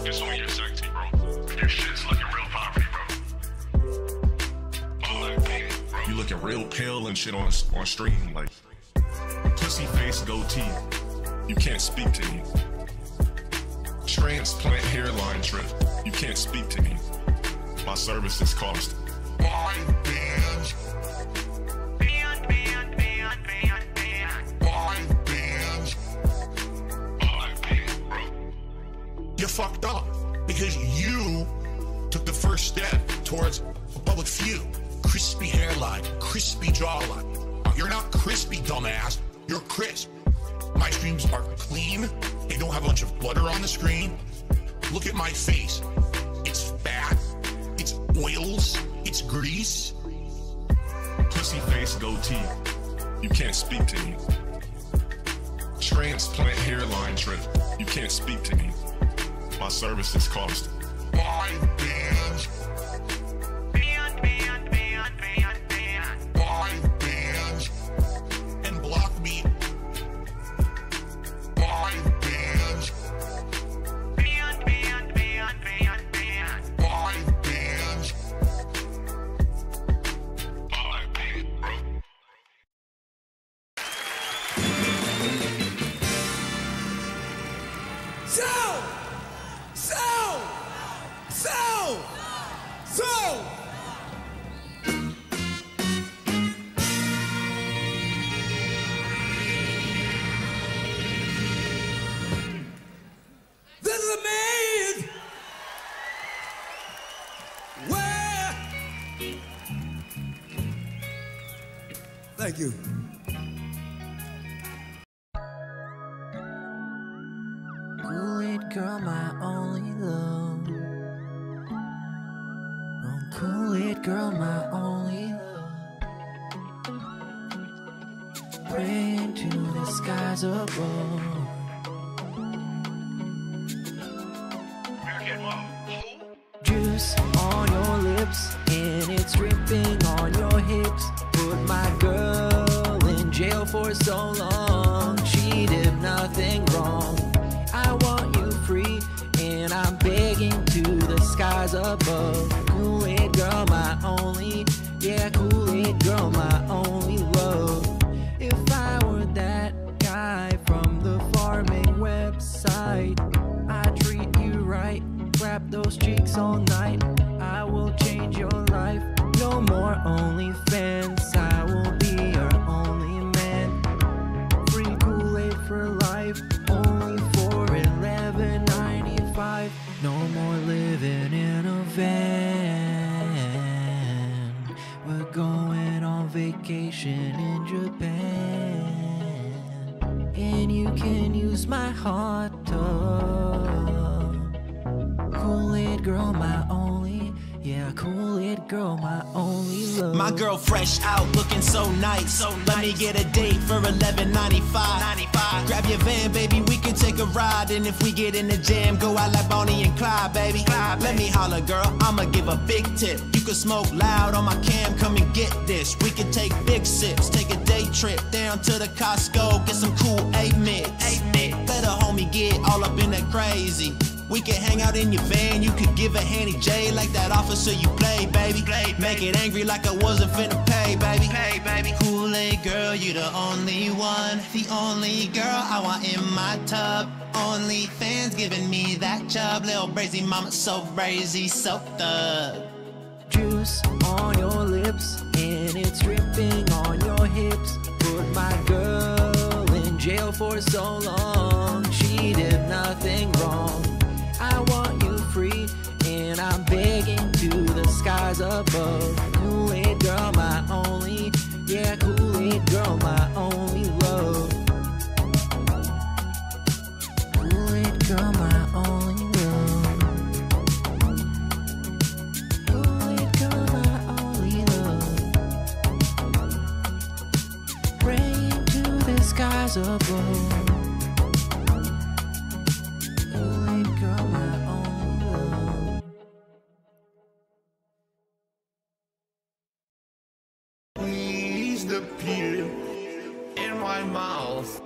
focus on your sexy, bro. Your shit's looking real poverty, bro. You looking real pale and shit on stream, like pussy face goatee. You can't speak to me. Transplant hairline drip. You can't speak to me. My services cost 5 bands. 5 bands. 5 bands, bro. You fucked up because you took the first step towards a public view. Crispy hairline, crispy jawline. You're not crispy, dumbass. You're crisp. My streams are clean. They don't have a bunch of butter on the screen. Look at my face. It's fat. It's oils. It's grease. Pussy face goatee. You can't speak to me. Transplant hairline drip. You can't speak to me. My services cost 5 bands. 5 bands. And block me. 5 bands. 5 bands. 5 bands, bro. This is amazing. Where? Thank you. Kool-Aid girl, my only love. Oh, Kool-Aid girl, my only love. Praying to the skies above. Juice on your lips and it's dripping on your hips. Put my girl in jail for so long. She did nothing wrong. I want you free and I'm begging to the skies above. Kool-Aid girl, my only, yeah, Kool-Aid girl, my only love. If I were that guy from the farming website, I'd treat you right, grab those cheeks all night. I will change your life. No more OnlyFans. I will be your only man. Free Kool-Aid for life, only for $11.95. No more living in a van. We're going on vacation in Japan, and you can use my hot tub. Kool-Aid girl, my only, yeah, Kool-Aid girl, my only love. My girl fresh out, looking so nice. Let me get a date for $11.95. Grab your van, baby, we can take a ride. And if we get in the jam, go out like Bonnie and Clyde, baby. Let me holler, girl, I'ma give a big tip. You can smoke loud on my cam, come and get this. We can take big sips, take a day trip down to the Costco, get some cool 8 mix. Let a homie get all up in that crazy. We can hang out in your van, you could give a handy J like that officer you play, baby. Make it angry like I wasn't finna pay, baby. Kool-Aid girl, you the only one, the only girl I want in my tub. Only fans giving me that chub, little brazy mama, so brazy, so thug. Juice on your lips and it's dripping on your hips. Put my girl in jail for so long. She did nothing wrong. I want you free and I'm begging to the skies above. Kool-Aid girl, my only, yeah, Kool-Aid girl, my only love. Kool-Aid girl, my only love. Kool-Aid girl, my only love. Praying to the skies above. Kool-Aid girl, my only love. Squeeze the peel in my mouth.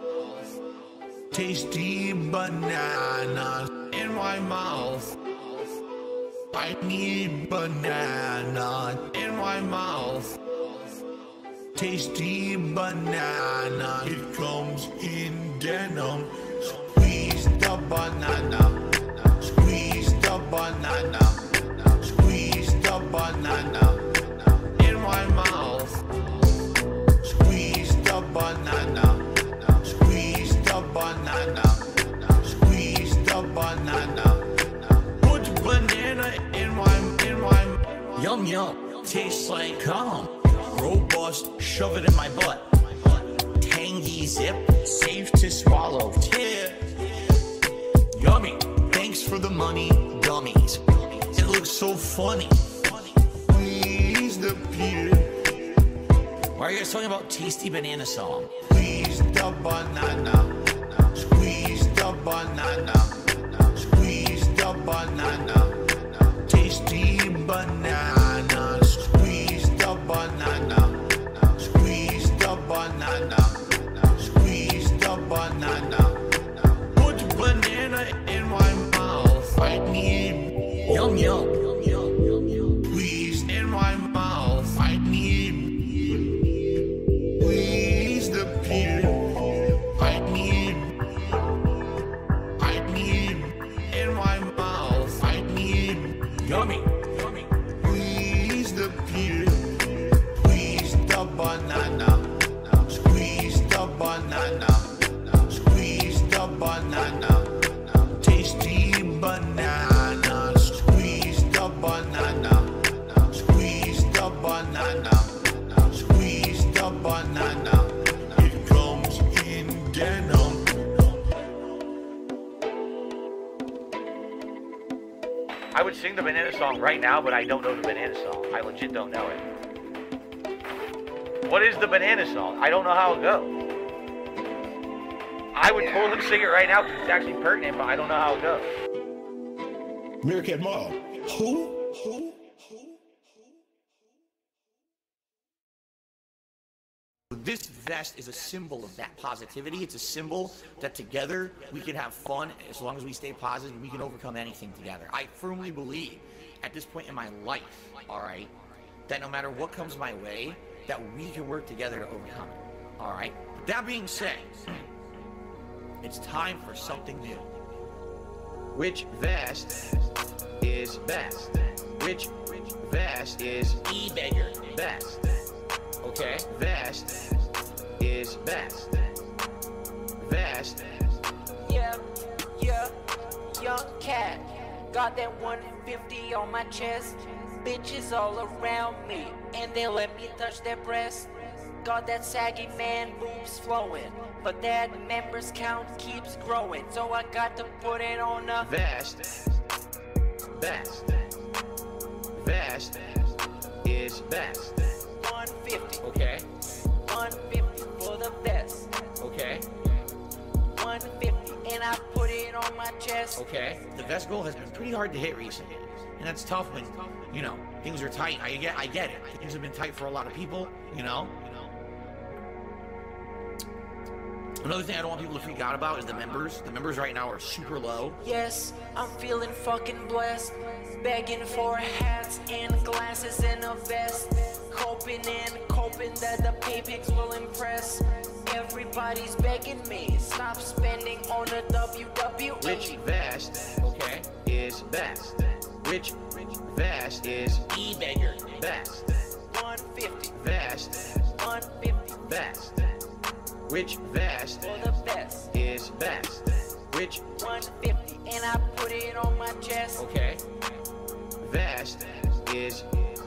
Tasty bananas in my mouth. I need banana in my mouth. Tasty banana. It comes in denim. Squeeze the banana. Squeeze the banana. Squeeze the banana in my mouth. Squeeze the banana. Squeeze the banana. Squeeze the banana. Put banana in my yum yum. Tastes like cum. Robust, shove it in my butt. Tangy zip, safe to swallow. Tip. Yummy. Thanks for the money, dummies. It looks so funny. Squeeze the pea. Why are you guys talking about tasty banana song? Squeeze the banana. Squeeze the banana. Squeeze the banana. Tasty banana. Squeeze the banana. Squeeze the banana. Squeeze the banana. Put banana in my mouth. I need yum yum. Squeeze in my mouth. I need squeeze the pea. I need in my mouth. I need yummy. Squeeze the pea. Squeeze the banana. Squeeze the banana. Squeeze the banana. Tasty banana. Squeeze the banana. Squeeze the banana. Squeeze the banana. It comes in denim. I would sing the banana song right now, but I don't know the banana song. I legit don't know it. What is the banana song? I don't know how it goes. I would totally sing it right now because it's actually pertinent, but I don't know how it goes. Meerkat Mall. Who? This vest is a symbol of that positivity. It's a symbol that together we can have fun as long as we stay positive. We can overcome anything together. I firmly believe at this point in my life, all right, that no matter what comes my way, that we can work together to overcome it. All right. But that being said, it's time for something new. Which vest is best? Which vest is e-beggar best? Okay, vest is best. Vest. Yeah, young cat. Got that 150 on my chest. Bitches all around me, and they let me touch their breast. Got that saggy man boobs flowing, but that members count keeps growing. So I got to put it on a vest. Best. Vest is best. 150. Okay. 150 for the vest. Okay. 150, and I put it on my chest. Okay. The vest goal has been pretty hard to hit recently, and that's tough when, you know, things are tight. I get it. Things have been tight for a lot of people, you know. Another thing I don't want people to freak out about is the members. The members right now are super low. Yes, I'm feeling fucking blessed. Begging for hats and glasses and a vest. Hoping that the pay pigs will impress. Everybody's begging me, stop spending on a WWE. Which vest, okay, is best? Which vest is e-beggar best? 150. Vest. 150. Best. Which vest for the best is best? Which 150, and I put it on my chest. Okay. Vest is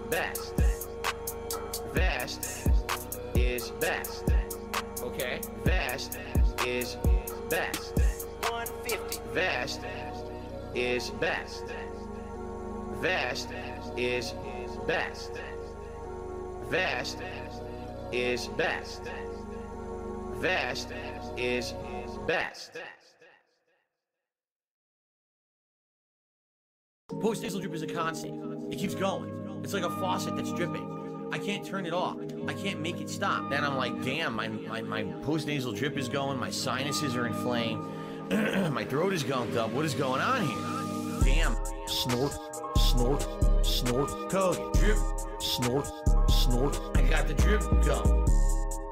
best. Vest is best. Okay. Vest is best. 150. Vest is best. Vest is best. Vest is best. Vest is best. Post-nasal drip is a constant. It keeps going. It's like a faucet that's dripping. I can't turn it off. I can't make it stop. Then I'm like, damn, my post-nasal drip is going. My sinuses are inflamed. My throat is gunked up. What is going on here? Damn. Snort, snort, snort. Cody, drip. Snort, snort. I got the drip going.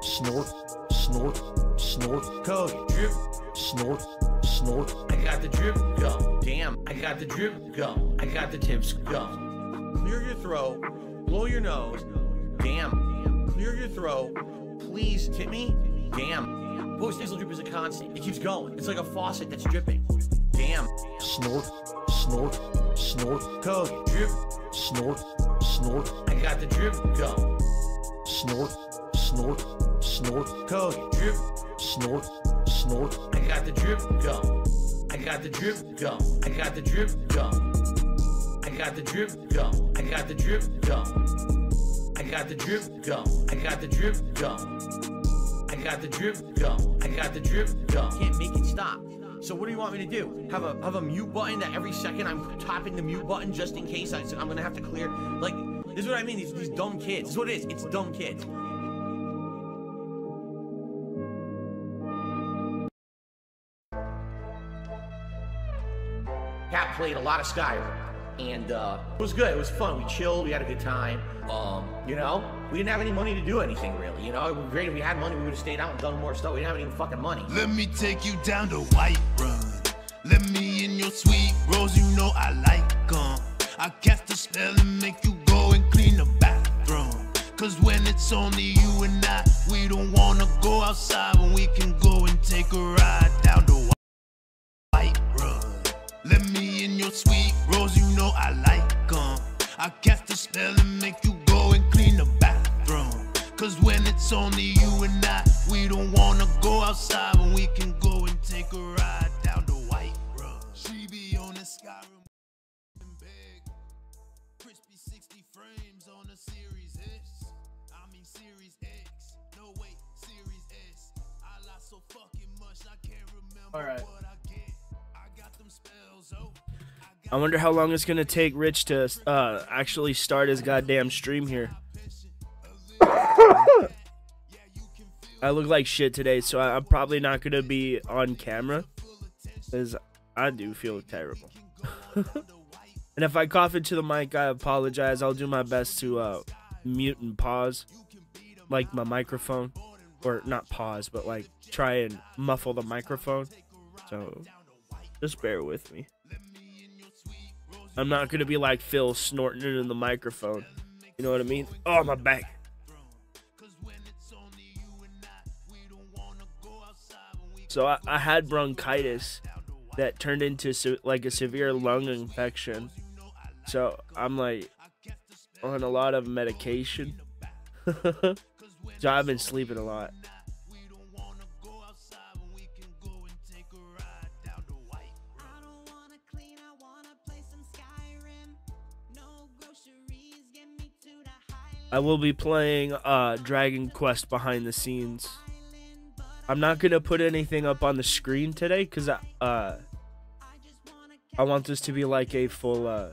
Snort, snort, snort. Cody, drip. Snort, snort. I got the drip going. Damn, I got the drip going. I got the tips going. Clear your throat. Blow your nose. Damn. Clear your throat. Please tip me. Damn. Post-nasal drip is a constant. It keeps going. It's like a faucet that's dripping. Damn. Snort, snort, snort. Cody, drip. Snort, snort. I got the drip going. Snort, snort, snort. Cody, drip. Snort, snort. I got the drip going. I got the drip going. I got the drip going. I got the drip going. I got the drip going. I got the drip going. I got the drip going. I got the drip going. I got the drip going. Can't make it stop. So what do you want me to do? Have a mute button that every second I'm tapping the mute button just in case I'm gonna have to clear. Like, this is what I mean. These dumb kids. This is what it is. It's dumb kids. Cat played a lot of Skyrim, and it was good. It was fun. We chilled. We had a good time. You know, we didn't have any money to do anything really. You know, it would be great if we had money. We would have stayed out and done more stuff. We didn't have any fucking money. Let me take you down to Whiterun. Let me in your sweet rose. You know I like 'em. I cast the spell and make you go and clean the bathroom. Cause when it's only you and I, we don't wanna go outside when we can go and take a ride down to Whiterun. Let me in your sweet rose, you know I like 'em. I cast the spell and make you go and clean the bathroom. Cause when it's only you and I, we don't wanna go outside when we can go and take a ride down to Whiterun. She be on the Skyrim big, crispy 60 frames on a Series S. I mean Series X. No wait, Series S. I lost so fucking much I can't remember what I get. I got them spells, oh. I wonder how long it's gonna take Rich to actually start his goddamn stream here. I look like shit today, so I'm probably not gonna be on camera, because I do feel terrible. And if I cough into the mic, I apologize. I'll do my best to mute and pause, like my microphone, or not pause, but like try and muffle the microphone. So just bear with me. I'm not gonna be like Phil snorting it in the microphone. You know what I mean? Oh, my back. So I had bronchitis that turned into like a severe lung infection. So I'm like on a lot of medication. So I've been sleeping a lot. I will be playing Dragon Quest behind the scenes. I'm not gonna put anything up on the screen today because I want this to be like a full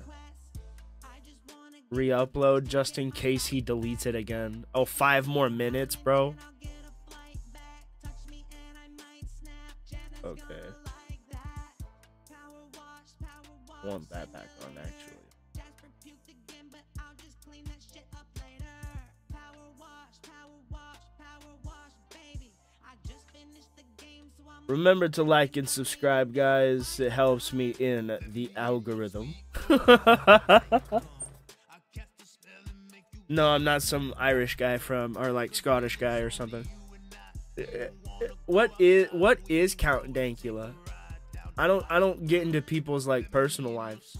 re-upload just in case he deletes it again. Oh, 5 more minutes, bro. Okay. I want that back on actually. Remember to like and subscribe, guys. It helps me in the algorithm. No, I'm not some Irish guy or like Scottish guy or something. What is Count Dankula? I don't get into people's like personal lives.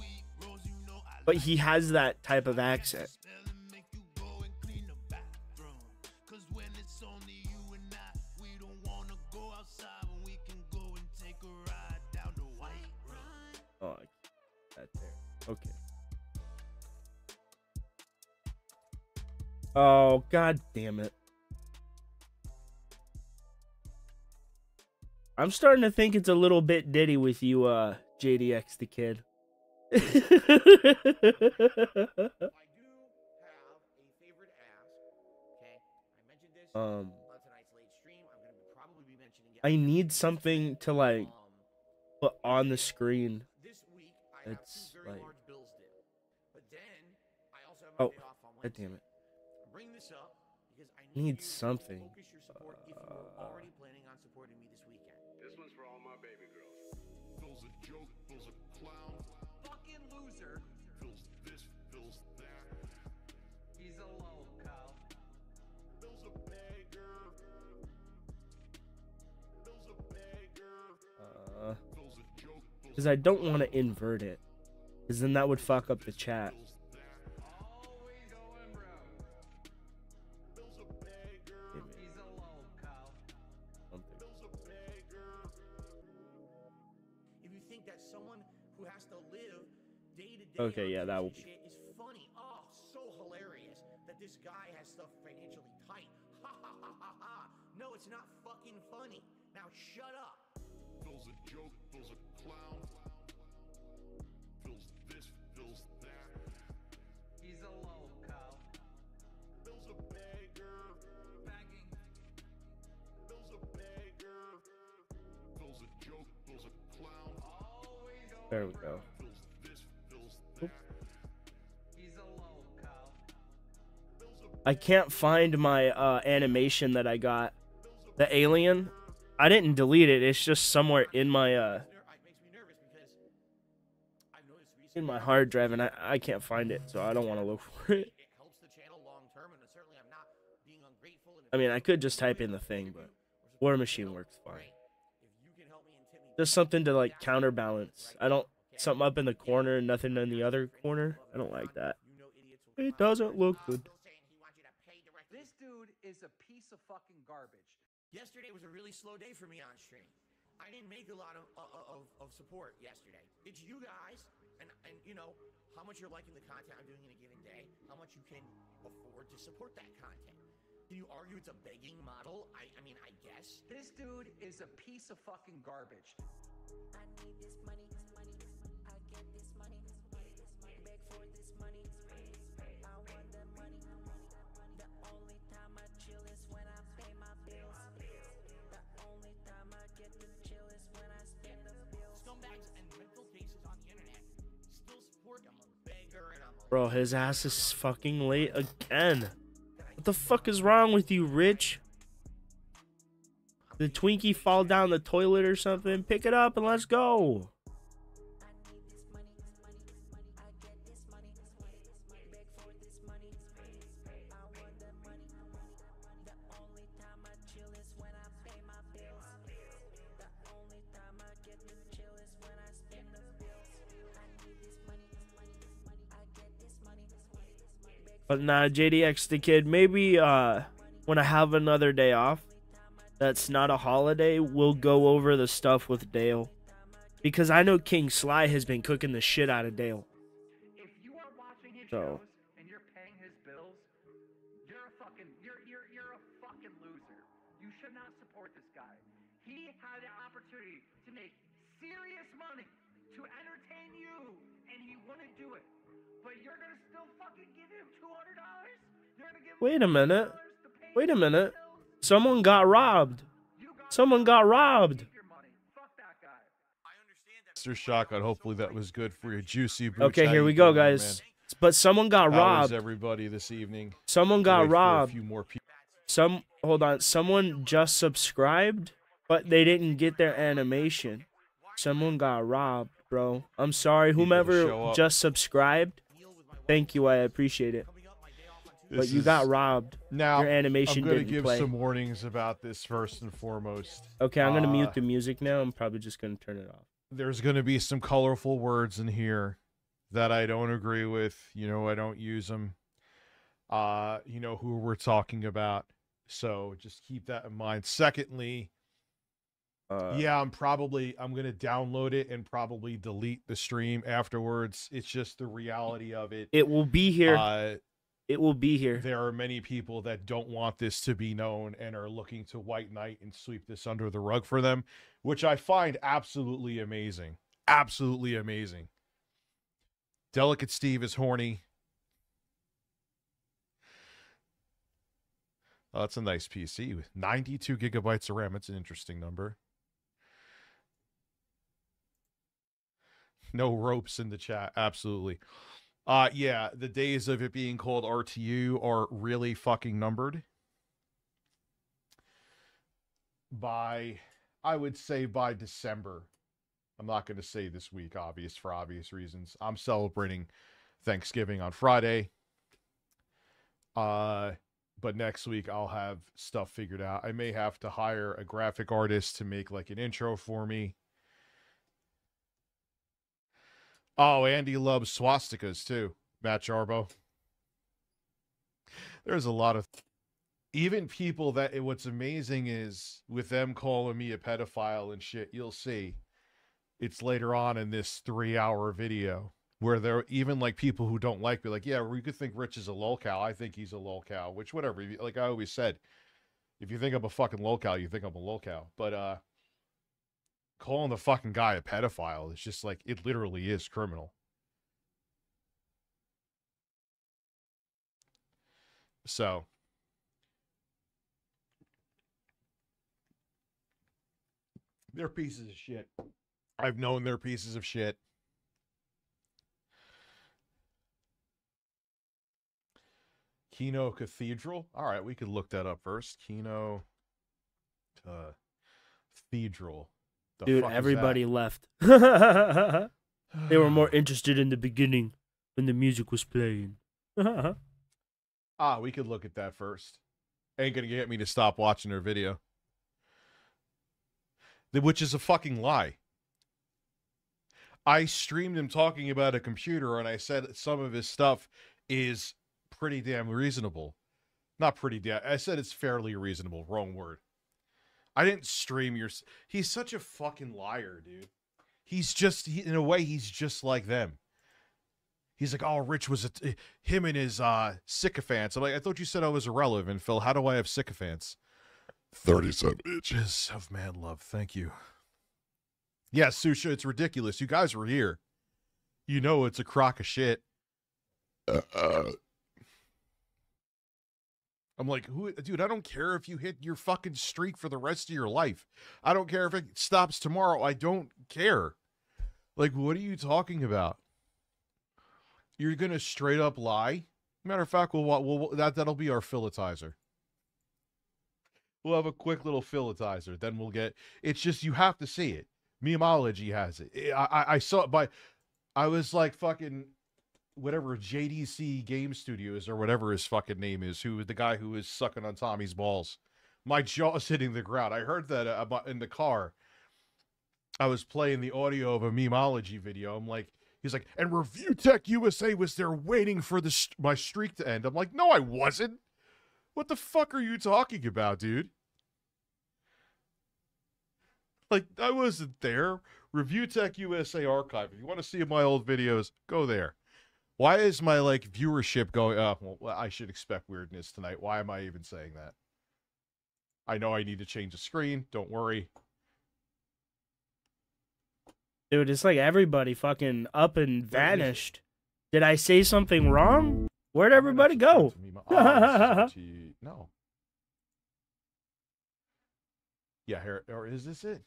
But he has that type of accent. Oh, that there. Okay. Oh, god damn it. I'm starting to think it's a little bit ditty with you, JDX the Kid. I do have a favorite ass. Okay, I mentioned this on tonight's late stream. I'm gonna probably be mentioning it. I need something to like put on the screen. This week It's very like, large bills due. But then I also have oh, my day off on god Wednesday. damn it. I'm bringing this up because I Need need you something. to focus your support if you were already planning on supporting me this weekend. This one's for all my baby girls. Phil's a joke, Phil's a clown. Fucking loser. Phil's this, Phil's that. He's a low, Kyle. Phil's a beggar. Phil's a beggar. Phil's a joke, Phil's Because I don't want to invert it. Because then that would fuck up the chat. Phil's that. Always going broke. Phil's a beggar. He's a low, Kyle. Phil's a beggar. If you think that someone who has to live day to day Okay, yeah, that will be. shit is funny, oh, so hilarious that this guy has stuff financially tight. Ha ha ha ha ha. No, it's not fucking funny. Now shut up. Phil's a joke, Phil's a clown. Phil's this, Phil's that. He's a low, Kyle. Phil's a beggar. Begging. Phil's a beggar. Phil's a joke, Phil's a clown. Always going There we go. broke. Phil's this, Phil's that. He's a low, Kyle. I can't find my animation that I got. The alien. I didn't delete it. It's just somewhere in my It makes me nervous because I've noticed recently in my hard drive, and I can't find it, so I don't want to look for it. it helps the channel long term, and certainly I'm not being ungrateful. And I mean, I could just type in the thing, but War Machine works fine. Great. If you can help me and tip me Just something to like counterbalance. I don't something up in the corner and nothing in the other corner. I don't like that. you know idiots will It doesn't look good. saying he wants you to pay directly. This dude is a piece of fucking garbage. Yesterday was a really slow day for me on stream. I didn't make a lot of support yesterday. It's you guys, and you know how much you're liking the content I'm doing in a given day, how much you can afford to support that content. Can you argue it's a begging model? I mean, I guess. This dude is a piece of fucking garbage. I need this money, I get this money, beg for this money, I want the money. The only time I chill is when I pay my bills. The only time I get to chill is when I spend the bills. Scumbags and mental cases on the internet still support. I'm a beggar and I'm a Bro, his ass is fucking late again. What the fuck is wrong with you, Rich? Did Twinkie fall down the toilet or something? Pick it up and let's go. I need this money, I get this money, beg for this money, I want the money. The only time I chill is when I pay my bills. The only time I get to chill is when I spend the bills. I need this money, I get this money, beg But nah, JDX the kid, maybe when I have another day off that's not a holiday, we'll go over the stuff with Dale. Because I know King Sly has been cooking the shit out of Dale. If you are watching his So. shows and you're paying his bills, you're a fucking you're a fucking loser. You should not support this guy. He had the opportunity to make serious money to entertain you, and he wouldn't do it. But you're gonna still fucking give him $200? You're gonna give him Wait a minute. $200 to pay Wait a his minute. bills? Someone got robbed. You got Someone got robbed. keep your money. Fuck that guy. Mr. Shotgun, hopefully that was good for your juicy boots. Okay, How here you we go, doing, guys. But someone got man? How is robbed. everybody this evening? Someone Wait got for a robbed. few more people. Hold on. Someone just subscribed, but they didn't get their animation. Someone got robbed, bro. I'm sorry. People show Whomever up. just subscribed, thank you. I appreciate it. But This you got is- robbed. Now, Your animation I'm going to didn't give play. some warnings about this first and foremost. Okay, I'm gonna Uh, mute the music now. I'm probably just gonna turn it off. There's going to be some colorful words in here that I don't agree with. You know, I don't use them. You know who we're talking about. So just keep that in mind. Secondly, yeah, I'm going to download it and probably delete the stream afterwards. It's just the reality of it. It will be here. It will be here. There are many people that don't want this to be known and are looking to white knight and sweep this under the rug for them, which I find absolutely amazing. Absolutely amazing. Delicate Steve is horny. Oh, that's a nice PC with 92 gigabytes of RAM. It's an interesting number. No ropes in the chat. Absolutely. Yeah, the days of it being called RTU are really fucking numbered. By, I would say by December. I'm not going to say this week, for obvious reasons. I'm celebrating Thanksgiving on Friday. But next week I'll have stuff figured out. I may have to hire a graphic artist to make like an intro for me. Oh, Andy loves swastikas too. Matt Jarbo. There's a lot of even people that what's amazing is with them calling me a pedophile and shit, you'll see. It's later on in this 3-hour video where there even like people who don't like me, like, yeah, we could think Rich is a lolcow. I think he's a lolcow, which whatever. Like I always said, if you think I'm a fucking lolcow, you think I'm a lolcow. But calling the fucking guy a pedophile is just like, it literally is criminal. So they're pieces of shit. I've known they're pieces of shit. Kino Cathedral. All right, we could look that up first. Kino Cathedral. Dude, everybody left. They were more interested in the beginning when the music was playing. We could look at that first. Ain't gonna get me to stop watching their video. Which is a fucking lie. I streamed him talking about a computer, and I said some of his stuff is pretty damn reasonable. Not pretty damn. I said it's fairly reasonable. Wrong word. I didn't stream your... He's such a fucking liar, dude. He's just... in a way, he's just like them. He's like, oh, Rich was... him and his sycophants. I'm like, I thought you said I was irrelevant, Phil. How do I have sycophants? 37 inches of man love. Thank you. Yeah, Susha, it's ridiculous. You guys were here. You know it's a crock of shit. I'm like, dude, I don't care if you hit your fucking streak for the rest of your life. I don't care if it stops tomorrow. I don't care. Like, what are you talking about? You're going to straight up lie? Matter of fact, that'll be our filletizer. We'll have a quick little filletizer. Then we'll get... It's just, you have to see it. Memeology has it. I saw it by... I was like fucking... whatever JDC Game Studios or whatever his fucking name is, who the guy who is sucking on Tommy's balls. My jaw's hitting the ground. I heard that in the car. I was playing the audio of a memeology video. I'm like, he's like, and Review Tech USA was there waiting for my streak to end. I'm like, no, I wasn't. What the fuck are you talking about, dude? Like, I wasn't there. Review Tech USA archive. If you want to see my old videos, go there. Why is my, like, viewership going up? Well, I should expect weirdness tonight. Why am I even saying that? I know I need to change the screen. Don't worry. Dude, it's like everybody fucking up and vanished. Did I say something wrong? Where'd everybody go? No. Yeah, here, or is this it?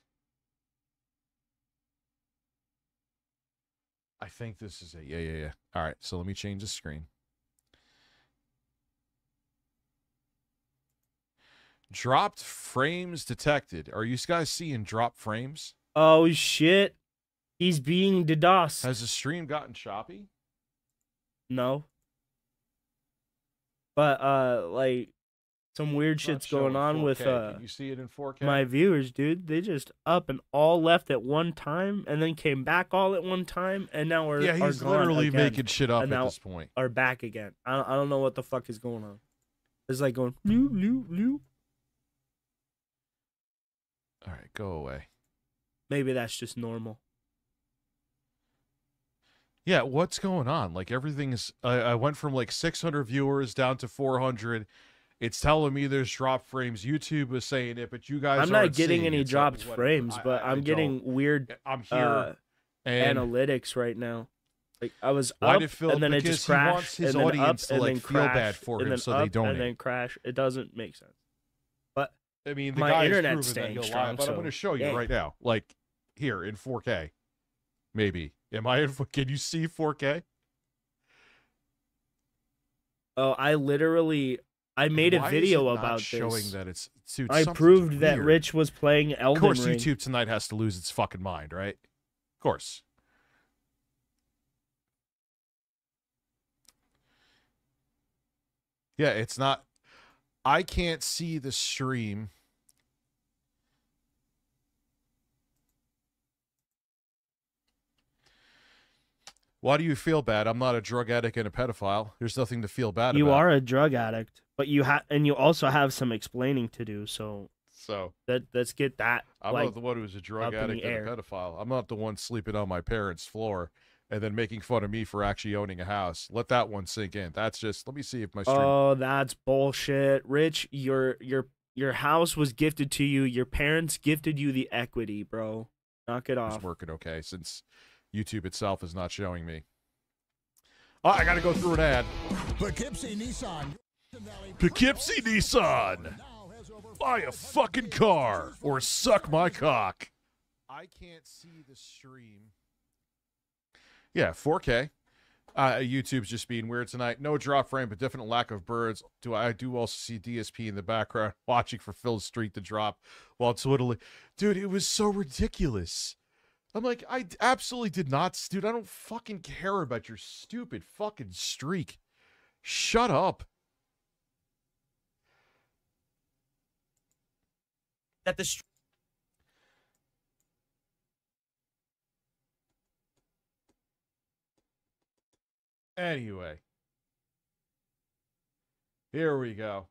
I think this is it. Yeah. All right, so let me change the screen. Dropped frames detected. Are you guys seeing drop frames? Oh, shit. He's being DDoS. Has the stream gotten choppy? No. But, like, some weird shit's going on with Can you see it in 4K? my viewers, dude. They just up and all left at one time and then came back all at one time, and now we're he's literally making shit up at this point. Are back again. I don't know what the fuck is going on. It's like going loop. All right, go away. Maybe that's just normal. Yeah, what's going on? Like, everything's... I went from, like, 600 viewers down to 400. It's telling me there's drop frames. YouTube was saying it, but you guys I'm not getting any dropped frames, but I'm getting weird I'm here and analytics right now. Like, I was why up, did Phil, and then it just crashed, he wants his and then audience up, to, and like, then feel bad crash, for and him, then so up, they donate. and then crash. It doesn't make sense. But I mean, the my guy internet's has proven that staying he'll lie, strong, but I'm going to show you right now. Like, here, in 4K. Maybe. Am I in? Can you see 4K? Oh, I made a Why is it not about showing this. that it's dude, I something's proved that weird. Rich was playing Elden Of course, Ring. YouTube tonight has to lose its fucking mind, right? Of course. Yeah, it's not. I can't see the stream. Why do you feel bad? I'm not a drug addict and a pedophile. There's nothing to feel bad about. You are a drug addict, but you also have some explaining to do. So let's get that. I'm like, not the one who's a drug up in addict the and a air. pedophile. I'm not the one sleeping on my parents' floor and then making fun of me for actually owning a house. Let that one sink in. That's just. Let me see if my stream. Oh, that's bullshit, Rich. Your house was gifted to you. Your parents gifted you the equity, bro. Knock it off. It's working okay since YouTube itself is not showing me. Oh, I got to go through an ad. Poughkeepsie Nissan. Poughkeepsie Nissan. Buy a fucking car or suck my cock. I can't see the stream. Yeah, 4K. YouTube's just being weird tonight. No drop frame, but definite lack of birds. I do also see DSP in the background watching for Phil Street to drop while twiddling. Dude, it was so ridiculous. I'm like, I absolutely did not. Dude, I don't fucking care about your stupid fucking streak. Shut up. That the Anyway. Here we go.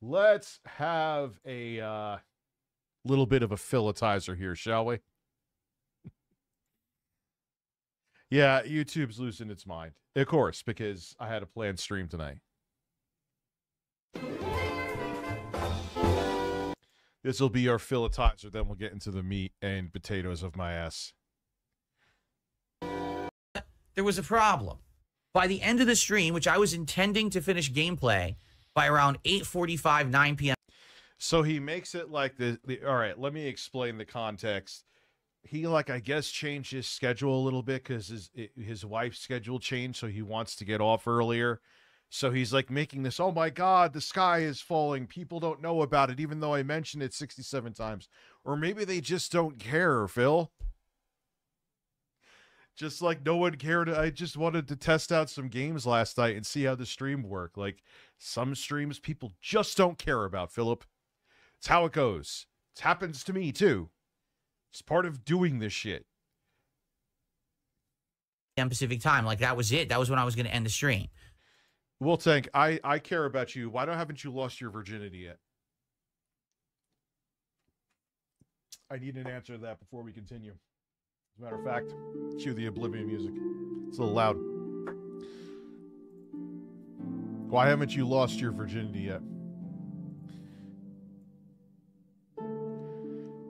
Let's have a little bit of a filletizer here, shall we? Yeah, YouTube's losing its mind. Of course, because I had a planned stream tonight. This will be our filletizer, then we'll get into the meat and potatoes of my ass. there was a problem. By the end of the stream, which I was intending to finish gameplay by around 8:45, 9 p.m. So he makes it like all right, let me explain the context. He, like, I guess, changed his schedule a little bit because his wife's schedule changed, so he wants to get off earlier. So he's, like, making this, oh, my God, the sky is falling. People don't know about it, even though I mentioned it 67 times. Or maybe they just don't care, Phil. Just like no one cared. I just wanted to test out some games last night and see how the stream worked. Like, some streams people just don't care about, Philip. It's how it goes. It happens to me, too. It's part of doing this shit. Pacific time. Like, that was it. That was when I was going to end the stream. Well, Tank, I care about you. Why haven't you lost your virginity yet? I need an answer to that before we continue. As a matter of fact, cue the Oblivion music. It's a little loud. Why haven't you lost your virginity yet?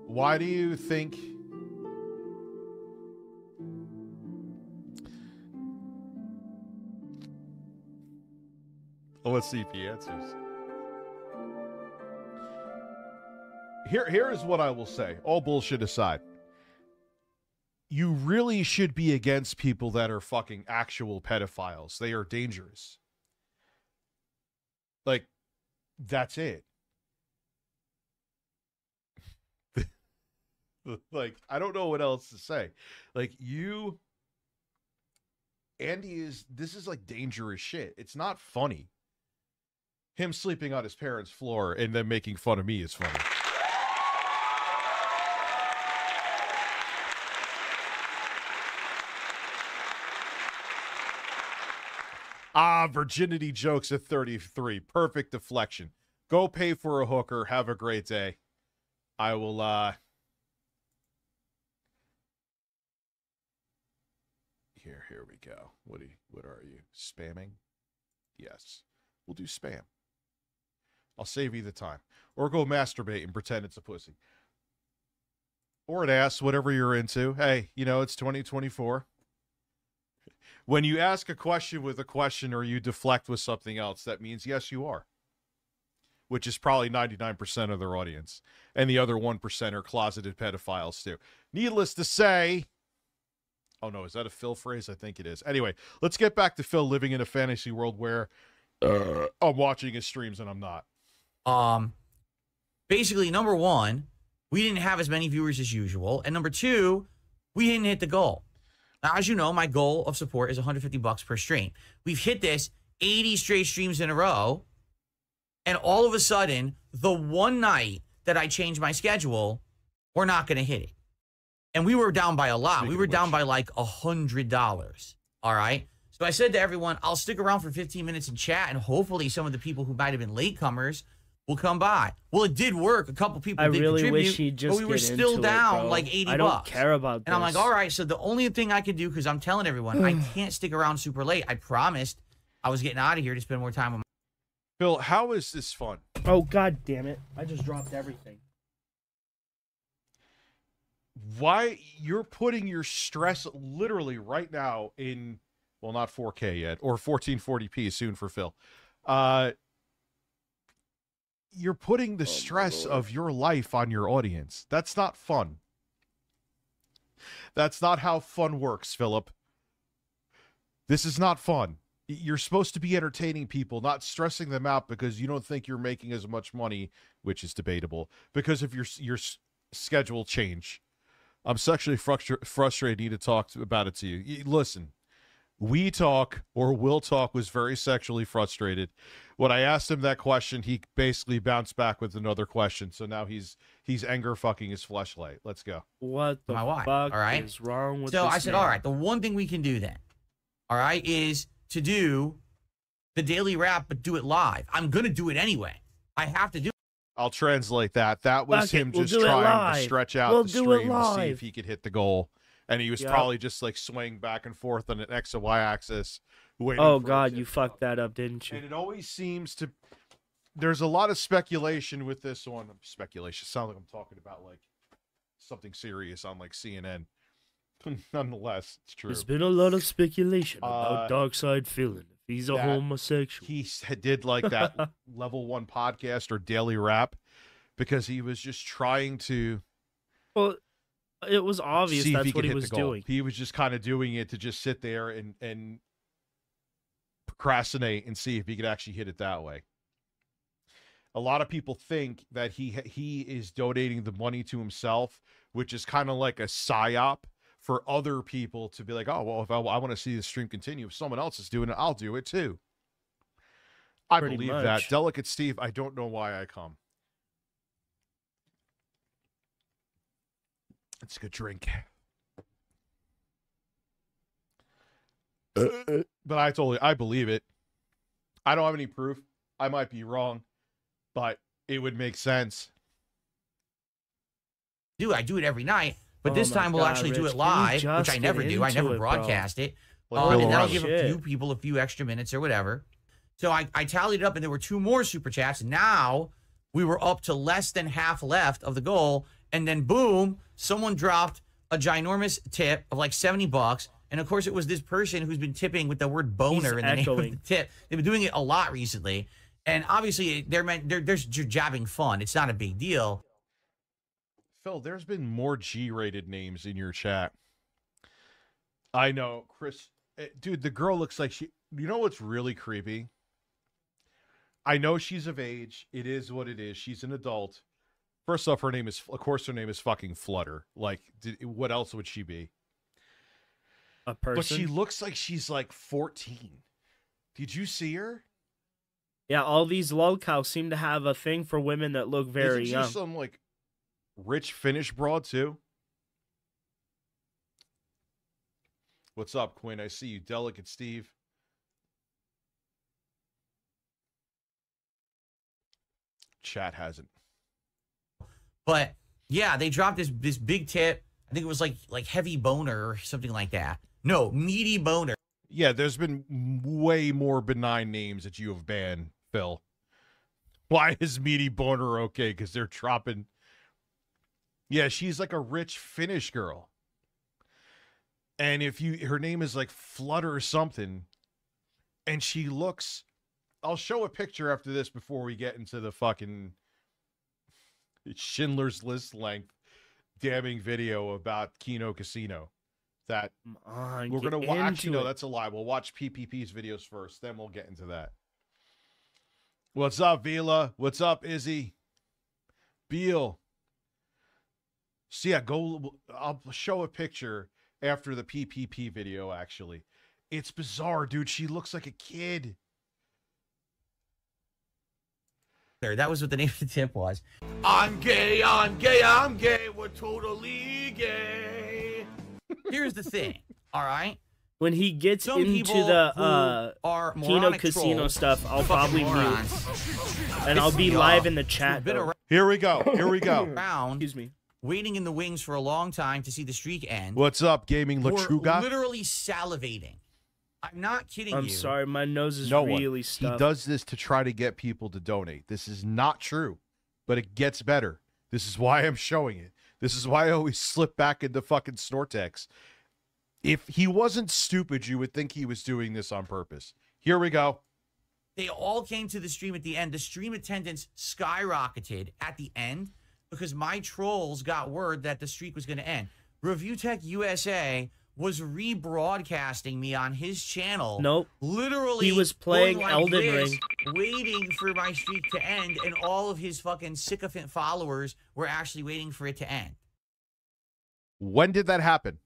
Why do you think... Oh, let's see if he answers. Here is what I will say. All bullshit aside. You really should be against people that are fucking actual pedophiles. They are dangerous. Like, that's it. Like, I don't know what else to say. Like, Andy this is like dangerous shit. It's not funny. Him sleeping on his parents' floor and then making fun of me is funny. Virginity jokes at 33. Perfect deflection. Go pay for a hooker. Have a great day. I will, Here we go. What are you? Spamming? Yes. We'll do spam. I'll save you the time. Or go masturbate and pretend it's a pussy. Or an ass, whatever you're into. Hey, it's 2024. When you ask a question with a question or you deflect with something else, that means yes, you are. which is probably 99% of their audience. And the other 1% are closeted pedophiles too. Needless to say, oh no, is that a Phil phrase? I think it is. Anyway, let's get back to Phil living in a fantasy world where I'm watching his streams and I'm not. Basically, number one, we didn't have as many viewers as usual. And number two, we didn't hit the goal. Now, as you know, my goal of support is $150 per stream. We've hit this 80 straight streams in a row. And all of a sudden, the one night that I changed my schedule, we're not going to hit it. And we were down by a lot. We were down by like $100. All right. So I said to everyone, I'll stick around for 15 minutes and chat, and hopefully some of the people who might have been latecomers will come by. Well, it did work. A couple people did really contribute, wish he'd just but we were get still into down it, like 80 I don't bucks. care about this. And I'm like, all right, so the only thing I can do, because I'm telling everyone, I can't stick around super late. I promised I was getting out of here to spend more time with my Phil, how is this fun? Oh, God damn it. I just dropped everything. Why you're putting your stress literally right now in, well, not 4K yet, or 1440p soon for Phil. You're putting the stress of your life on your audience. That's not fun. That's not how fun works, Philip. This is not fun. You're supposed to be entertaining people, not stressing them out because you don't think you're making as much money, which is debatable, because of your schedule change. I'm sexually frustrated. Need to talk about it to you. Listen, We Talk, or Will Talk, was very sexually frustrated. When I asked him that question, he basically bounced back with another question. So now he's anger fucking his fleshlight. Let's go. What the fuck all right? is wrong with So this I said, man? all right, the one thing we can do then, all right, is to do the daily rap, but do it live. I'm going to do it anyway. I have to do it. I'll translate that. That was Fuck it, him we'll just do it trying live. to stretch out We'll the do it stream to see live. if he could hit the goal. And he was Yep. probably just like swaying back and forth on an X and Y axis. Waiting Oh, for it God, to you hit fucked that up, didn't you? And it always seems to. There's a lot of speculation with this one. Speculation. Sounds like I'm talking about like something serious on like CNN. Nonetheless, it's true. There's been a lot of speculation about Darkside feeling. If he's a that homosexual. He did like that level 1 podcast or daily rap because he was just trying to. Well, it was obvious see if that's he what could he hit was the goal. doing. He was just kind of doing it to just sit there and procrastinate and see if he could actually hit it that way. A lot of people think that he is donating the money to himself, which is kind of like a psyop for other people to be like, oh, well, if I want to see the stream continue, if someone else is doing it, I'll do it too. I Pretty believe much. that. Delicate Steve, I don't know why I come. It's a good drink. But I believe it. I don't have any proof. I might be wrong, but it would make sense. I do it every night, but Oh this my time we'll God, actually do Rich, it can you live, which just I never get do. I into never it, bro? broadcast it. Like And Bill that'll Rush. give a few people a few extra minutes or whatever. So I tallied it up, and there were 2 more super chats. Now we were up to less than half left of the goal, and then boom, someone dropped a ginormous tip of like $70. And of course, it was this person who's been tipping with the word boner in the name of the tip. They've been doing it a lot recently, and obviously they're jabbing fun. It's not a big deal. Phil, there's been more G-rated names in your chat. I know, Chris. Dude, the girl looks like she. You know what's really creepy? I know she's of age. It is what it is. She's an adult. First off, her name is fucking Flutter. Like, what else would she be? A person? But she looks like she's like 14. Did you see her? Yeah, all these lolcows seem to have a thing for women that look very Isn't she young. some like rich Finnish broad too? What's up, Quinn? I see you. Delicate Steve. Chat hasn't. But yeah, they dropped this big tip. I think it was like heavy boner or something like that. No, meaty boner. Yeah, there's been way more benign names that you have banned, Phil. Why is Meaty Boner okay? Because they're dropping. Yeah, she's like a rich Finnish girl. And if her name is like Flutter or something, and she looks I'll show a picture after this before we get into the fucking Schindler's List length damning video about Kino Casino. That we're gonna watch. Actually, no, that's a lie. We'll watch PPP's videos first, then we'll get into that. What's up, Vila? What's up, Izzy? Beal. So yeah, I'll show a picture after the PPP video. Actually, it's bizarre, dude. She looks like a kid. That was what the name of the tip was. I'm gay, I'm gay, I'm gay. We're totally gay. Here's the thing, all right? When he gets Some into people the are Kino moronic Casino trolls, stuff, I'll fucking probably mute. morons. And I'll be Pissing me live off. in the chat. Been though. Here we go. Here we go. around, Excuse me. waiting in the wings for a long time to see the streak end. What's up, Gaming We're Lachuga? literally salivating. I'm not kidding I'm you. sorry, my nose is No really one. He stuffed. does this to try to get people to donate. This is not true, but it gets better. This is why I'm showing it. This is why I always slip back into fucking Snortex. If he wasn't stupid, you would think he was doing this on purpose. Here we go. They all came to the stream at the end. The stream attendance skyrocketed at the end because my trolls got word that the streak was going to end. Review Tech USA was rebroadcasting me on his channel. Nope. Literally, He was playing going like Elden this, Ring. waiting for my streak to end, and all of his fucking sycophant followers were actually waiting for it to end. When did that happen?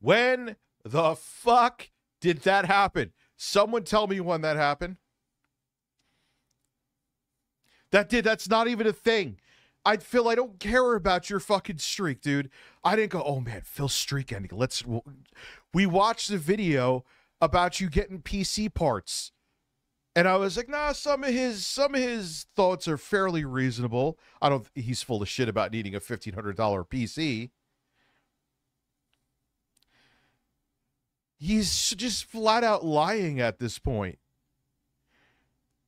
When the fuck did that happen? Someone tell me when that happened. That's not even a thing. Phil, I don't care about your fucking streak, dude. I didn't go, oh man, Phil's streak ending. We watched the video about you getting PC parts. And I was like, nah, some of his thoughts are fairly reasonable. He's full of shit about needing a $1,500 PC. He's just flat out lying at this point.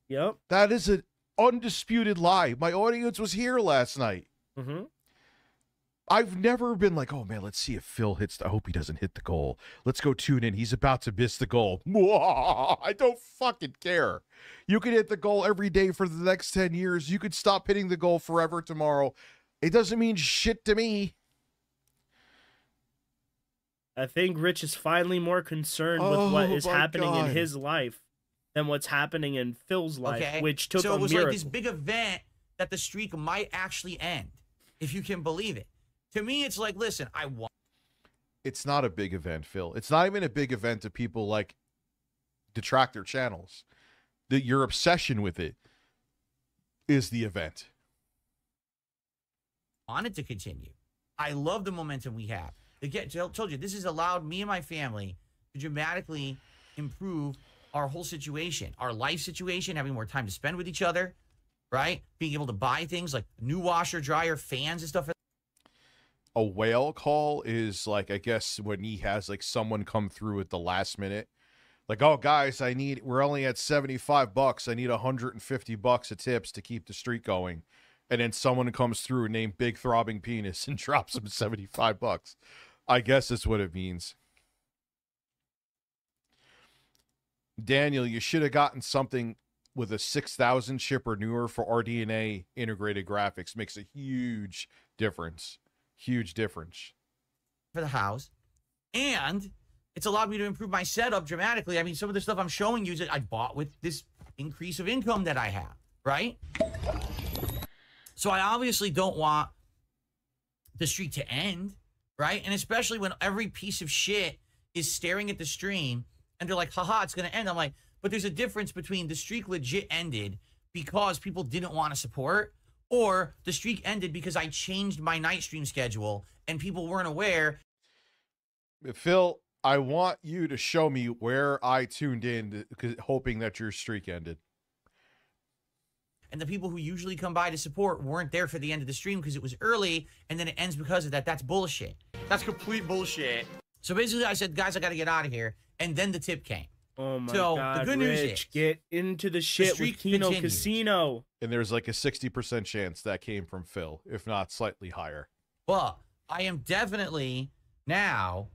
Yep. That is an undisputed lie. My audience was here last night. Mm-hmm. I've never been like, oh man, let's see if Phil hits. I hope he doesn't hit the goal. Let's go tune in. He's about to miss the goal. I don't fucking care. You could hit the goal every day for the next 10 years. You could stop hitting the goal forever tomorrow. It doesn't mean shit to me. I think Rich is finally more concerned with what is happening in his life than what's happening in Phil's life, Okay. which took so a it was miracle. like this big event that the streak might actually end, if you can believe it. To me, it's like, listen, I want. It's not a big event, Phil. It's not even a big event to people like detractor channels. Your obsession with it is the event. Want it to continue. I love the momentum we have. Again, I told you, this has allowed me and my family to dramatically improve our whole situation, our life situation, having more time to spend with each other, right? Being able to buy things like new washer, dryer, fans and stuff. A whale call is like, I guess when he has like someone come through at the last minute, like, oh guys, we're only at $75. I need $150 of tips to keep the streak going. And then someone comes through named Big Throbbing Penis and drops him $75. I guess that's what it means. Daniel, you should have gotten something with a 6,000 chip or newer for RDNA integrated graphics. Makes a huge difference. Huge difference. For the house. And it's allowed me to improve my setup dramatically. I mean, some of the stuff I'm showing you is that I bought with this increase of income that I have, right? So I obviously don't want the streak to end, right? And especially when every piece of shit is staring at the stream and they're like, haha, it's going to end. I'm like, but there's a difference between the streak legit ended because people didn't want to support, or the streak ended because I changed my night stream schedule and people weren't aware. Phil, I want you to show me where I tuned in, hoping that your streak ended. And the people who usually come by to support weren't there for the end of the stream because it was early, and then it ends because of that. That's bullshit. That's complete bullshit. So basically, I said, guys, I got to get out of here. And then the tip came. Oh my So, God, the good news Rich, is, get into the shit streak with Kino continues. Casino. And there's like a 60% chance that came from Phil, if not slightly higher. But I am definitely now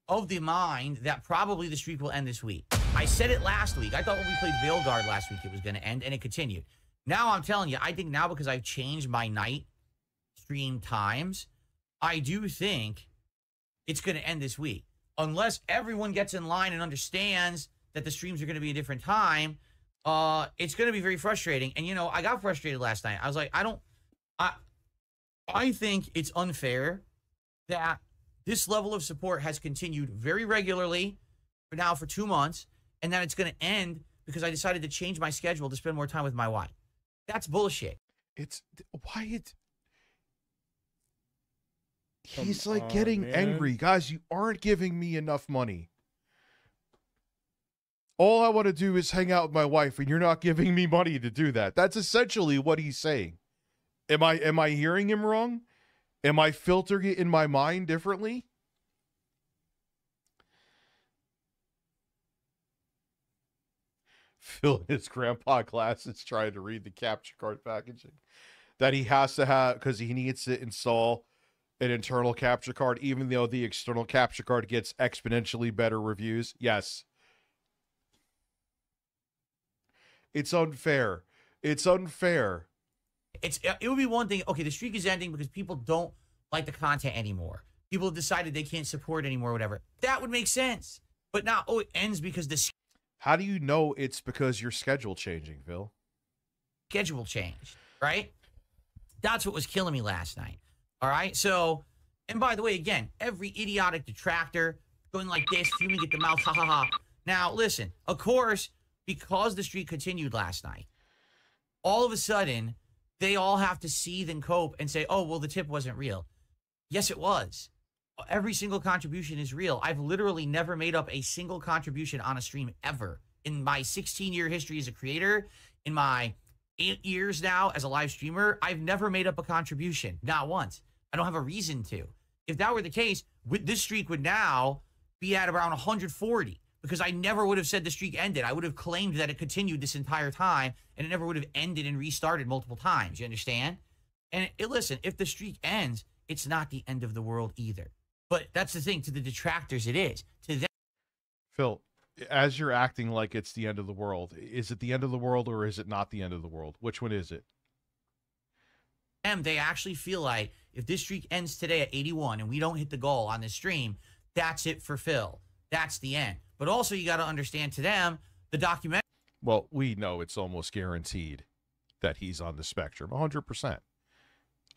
of the mind that probably the streak will end this week. I said it last week. I thought when we played Veilguard last week, it was going to end, and it continued. Now I'm telling you, I think now because I've changed my night stream times, I do think it's going to end this week. Unless everyone gets in line and understands that the streams are going to be a different time, it's going to be very frustrating. And, you know, I got frustrated last night. I was like, I think it's unfair that this level of support has continued very regularly for now for 2 months, and then it's going to end because I decided to change my schedule to spend more time with my wife. That's bullshit. It's why it. He's like getting angry. Guys, you aren't giving me enough money. All I want to do is hang out with my wife, and you're not giving me money to do that. That's essentially what he's saying. Am I hearing him wrong? Am I filtering it in my mind differently? Phil in his grandpa glasses trying to read the capture card packaging that he has to have because he needs to install an internal capture card, even though the external capture card gets exponentially better reviews. Yes. It's unfair. It's unfair. It would be one thing. Okay, the streak is ending because people don't like the content anymore. People have decided they can't support anymore, whatever. That would make sense. But now, it ends because the How do you know it's because your schedule changing, Phil? schedule changed, right? That's what was killing me last night. All right? So, and by the way, again, every idiotic detractor going like this, fuming at the mouth, ha ha ha. Now, listen, of course, because the streak continued last night, all of a sudden, they all have to seethe and cope and say, oh, well, the tip wasn't real. Yes, it was. Every single contribution is real. I've literally never made up a single contribution on a stream ever. In my 16-year history as a creator, in my 8 years now as a live streamer, I've never made up a contribution. Not once. I don't have a reason to. If that were the case, this streak would now be at around 140 because I never would have said the streak ended. I would have claimed that it continued this entire time and it never would have ended and restarted multiple times. You understand? And listen, if the streak ends, it's not the end of the world either. But that's the thing. To the detractors, it is. To them, Phil, as you're acting like it's the end of the world, is it the end of the world or is it not the end of the world? Which one is it? they actually feel like if this streak ends today at 81 and we don't hit the goal on this stream, that's it for Phil. That's the end. But also, you got to understand, to them, the documentary. Well, we know it's almost guaranteed that he's on the spectrum, 100%.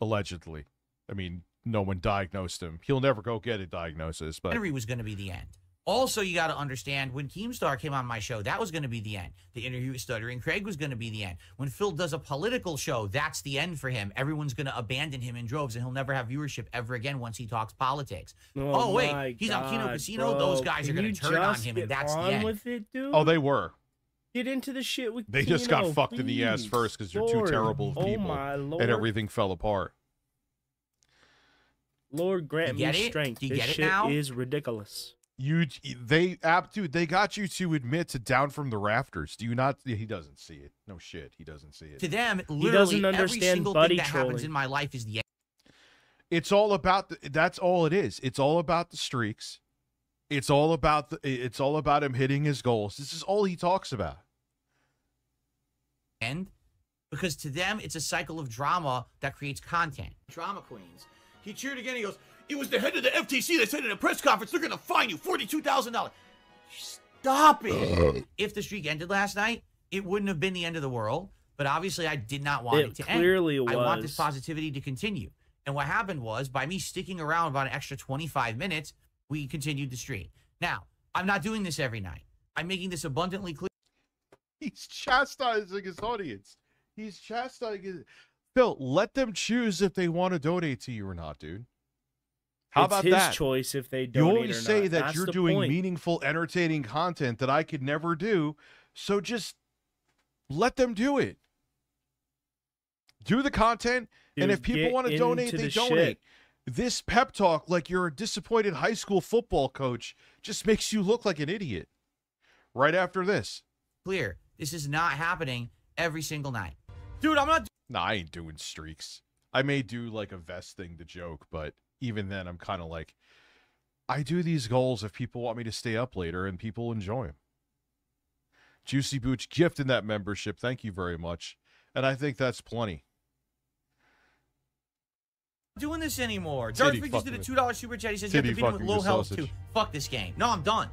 Allegedly. I mean, no one diagnosed him. He'll never go get a diagnosis, but was going to be the end. Also, you got to understand, when Keemstar came on my show, that was going to be the end. The interview with Stuttering Craig was going to be the end. When Phil does a political show, that's the end for him. Everyone's going to abandon him in droves, and he'll never have viewership ever again once he talks politics. Oh wait, he's on Kino Casino. Bro. Those guys are going to turn on him, and that's the end. With it, dude? Oh, they were. Get into the shit with They Kino, just got fucked please. in the ass first because they're too Lord. terrible of people. Oh my Lord. And everything fell apart. Lord grant You get me it? strength. Do you This get it shit now? is ridiculous. Dude, they got you to admit to Down from the Rafters. Do you not? He doesn't see it. No shit, he doesn't see it. To them, literally, doesn't every understand single buddy thing that happens trolling. in my life is the end. It's all about that's all it is. It's all about the streaks. It's all about him hitting his goals. This is all he talks about. End, because to them, it's a cycle of drama that creates content. Drama queens. He cheered again. He goes, "It was the head of the FTC that said in a press conference they're going to fine you $42,000. Stop it. If the streak ended last night, it wouldn't have been the end of the world. But obviously, I did not want it to end. Clearly I want was. this positivity to continue. And what happened was, by me sticking around about an extra 25 minutes, we continued the streak. Now, I'm not doing this every night. I'm making this abundantly clear. He's chastising his audience. He's chastising. Phil, let them choose if they want to donate to you or not, dude. How It's about his that? choice if they You donate always or say not. that That's you're the doing point. meaningful, entertaining content that I could never do. So just let them do it. Do the content, and Dude, if people get want to donate, into they the donate. shit. This pep talk, like you're a disappointed high school football coach, just makes you look like an idiot. Right after this. Clear. This is not happening every single night. Dude, I'm not. Nah, I ain't doing streaks. I may do like a vest thing to joke, but even then, I'm kind of like, I do these goals if people want me to stay up later and people enjoy them. Juicy Booch gifting that membership. Thank you very much. And I think that's plenty. Doing this anymore. Darth Freak just did a $2 super chat. He says you have to beat him with low health too. Fuck this game. No, I'm done.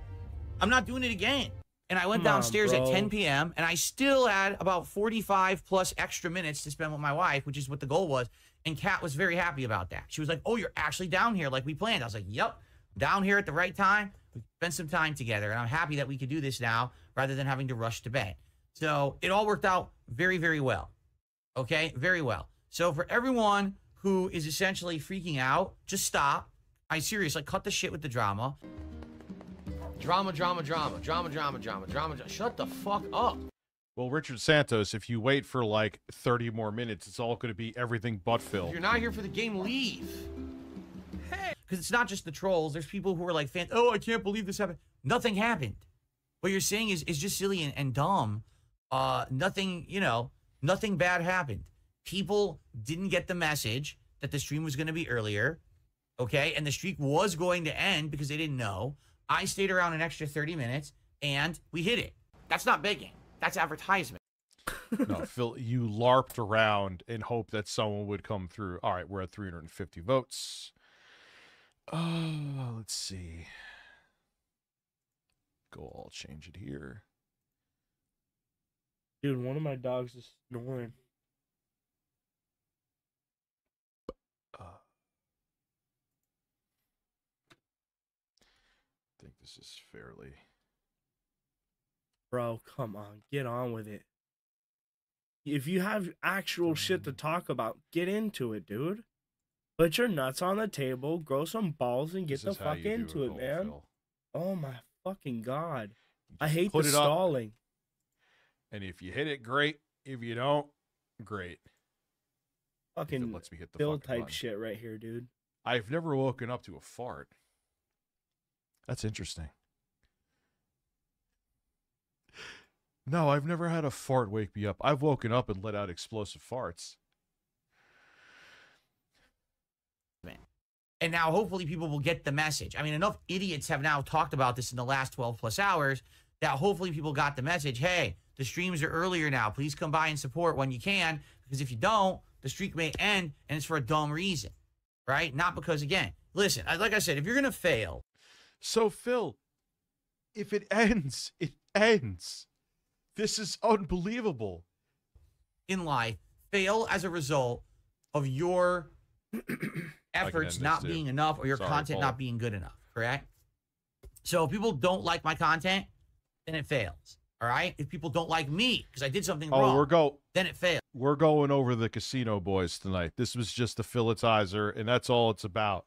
I'm not doing it again. And I went downstairs at 10 p.m. and I still had about 45 plus extra minutes to spend with my wife, which is what the goal was. And Kat was very happy about that. She was like, "Oh, you're actually down here like we planned." I was like, "Yep, down here at the right time. We spent some time together, and I'm happy that we could do this now rather than having to rush to bed." So it all worked out very, very well. Okay, very well. So for everyone who is essentially freaking out, just stop. I seriously cut the shit with the drama. Drama. Shut the fuck up. Well, Richard Santos, if you wait for like 30 more minutes, it's all going to be everything but Phil. If you're not here for the game, leave. Hey. Because it's not just the trolls. There's people who are like, fans, "Oh, I can't believe this happened." Nothing happened. What you're saying is just silly and dumb. Nothing, nothing bad happened. People didn't get the message that the stream was going to be earlier, okay? And the streak was going to end because they didn't know. I stayed around an extra 30 minutes, and we hit it. That's not begging. That's advertisement. No, Phil, you LARPed around in hope that someone would come through. All right, we're at 350 votes. Let's see. I'll change it here. Dude, one of my dogs is snoring. I think this is fairly... Bro, come on. Get on with it. If you have actual shit to talk about, get into it, dude. Put your nuts on the table, grow some balls, and get the fuck into it, man. Phil. Oh my fucking God. I hate the stalling. And if you hit it, great. If you don't, great. Fucking lets me hit the Phil fucking type button. shit right here, dude. I've never woken up to a fart. That's interesting. No, I've never had a fart wake me up. I've woken up and let out explosive farts. And now hopefully people will get the message. I mean, enough idiots have now talked about this in the last 12 plus hours that hopefully people got the message. Hey, the streams are earlier now. Please come by and support when you can, because if you don't, the streak may end, and it's for a dumb reason, right? Not because, again, listen, like I said, if you're going to fail. So, Phil, if it ends, it ends. This is unbelievable. In life, fail as a result of your efforts not being enough or your content not being good enough, correct? So if people don't like my content, then it fails, all right? If people don't like me because I did something wrong, then it fails. We're going over the Casino Boys tonight. This was just a Philitizer, and that's all it's about.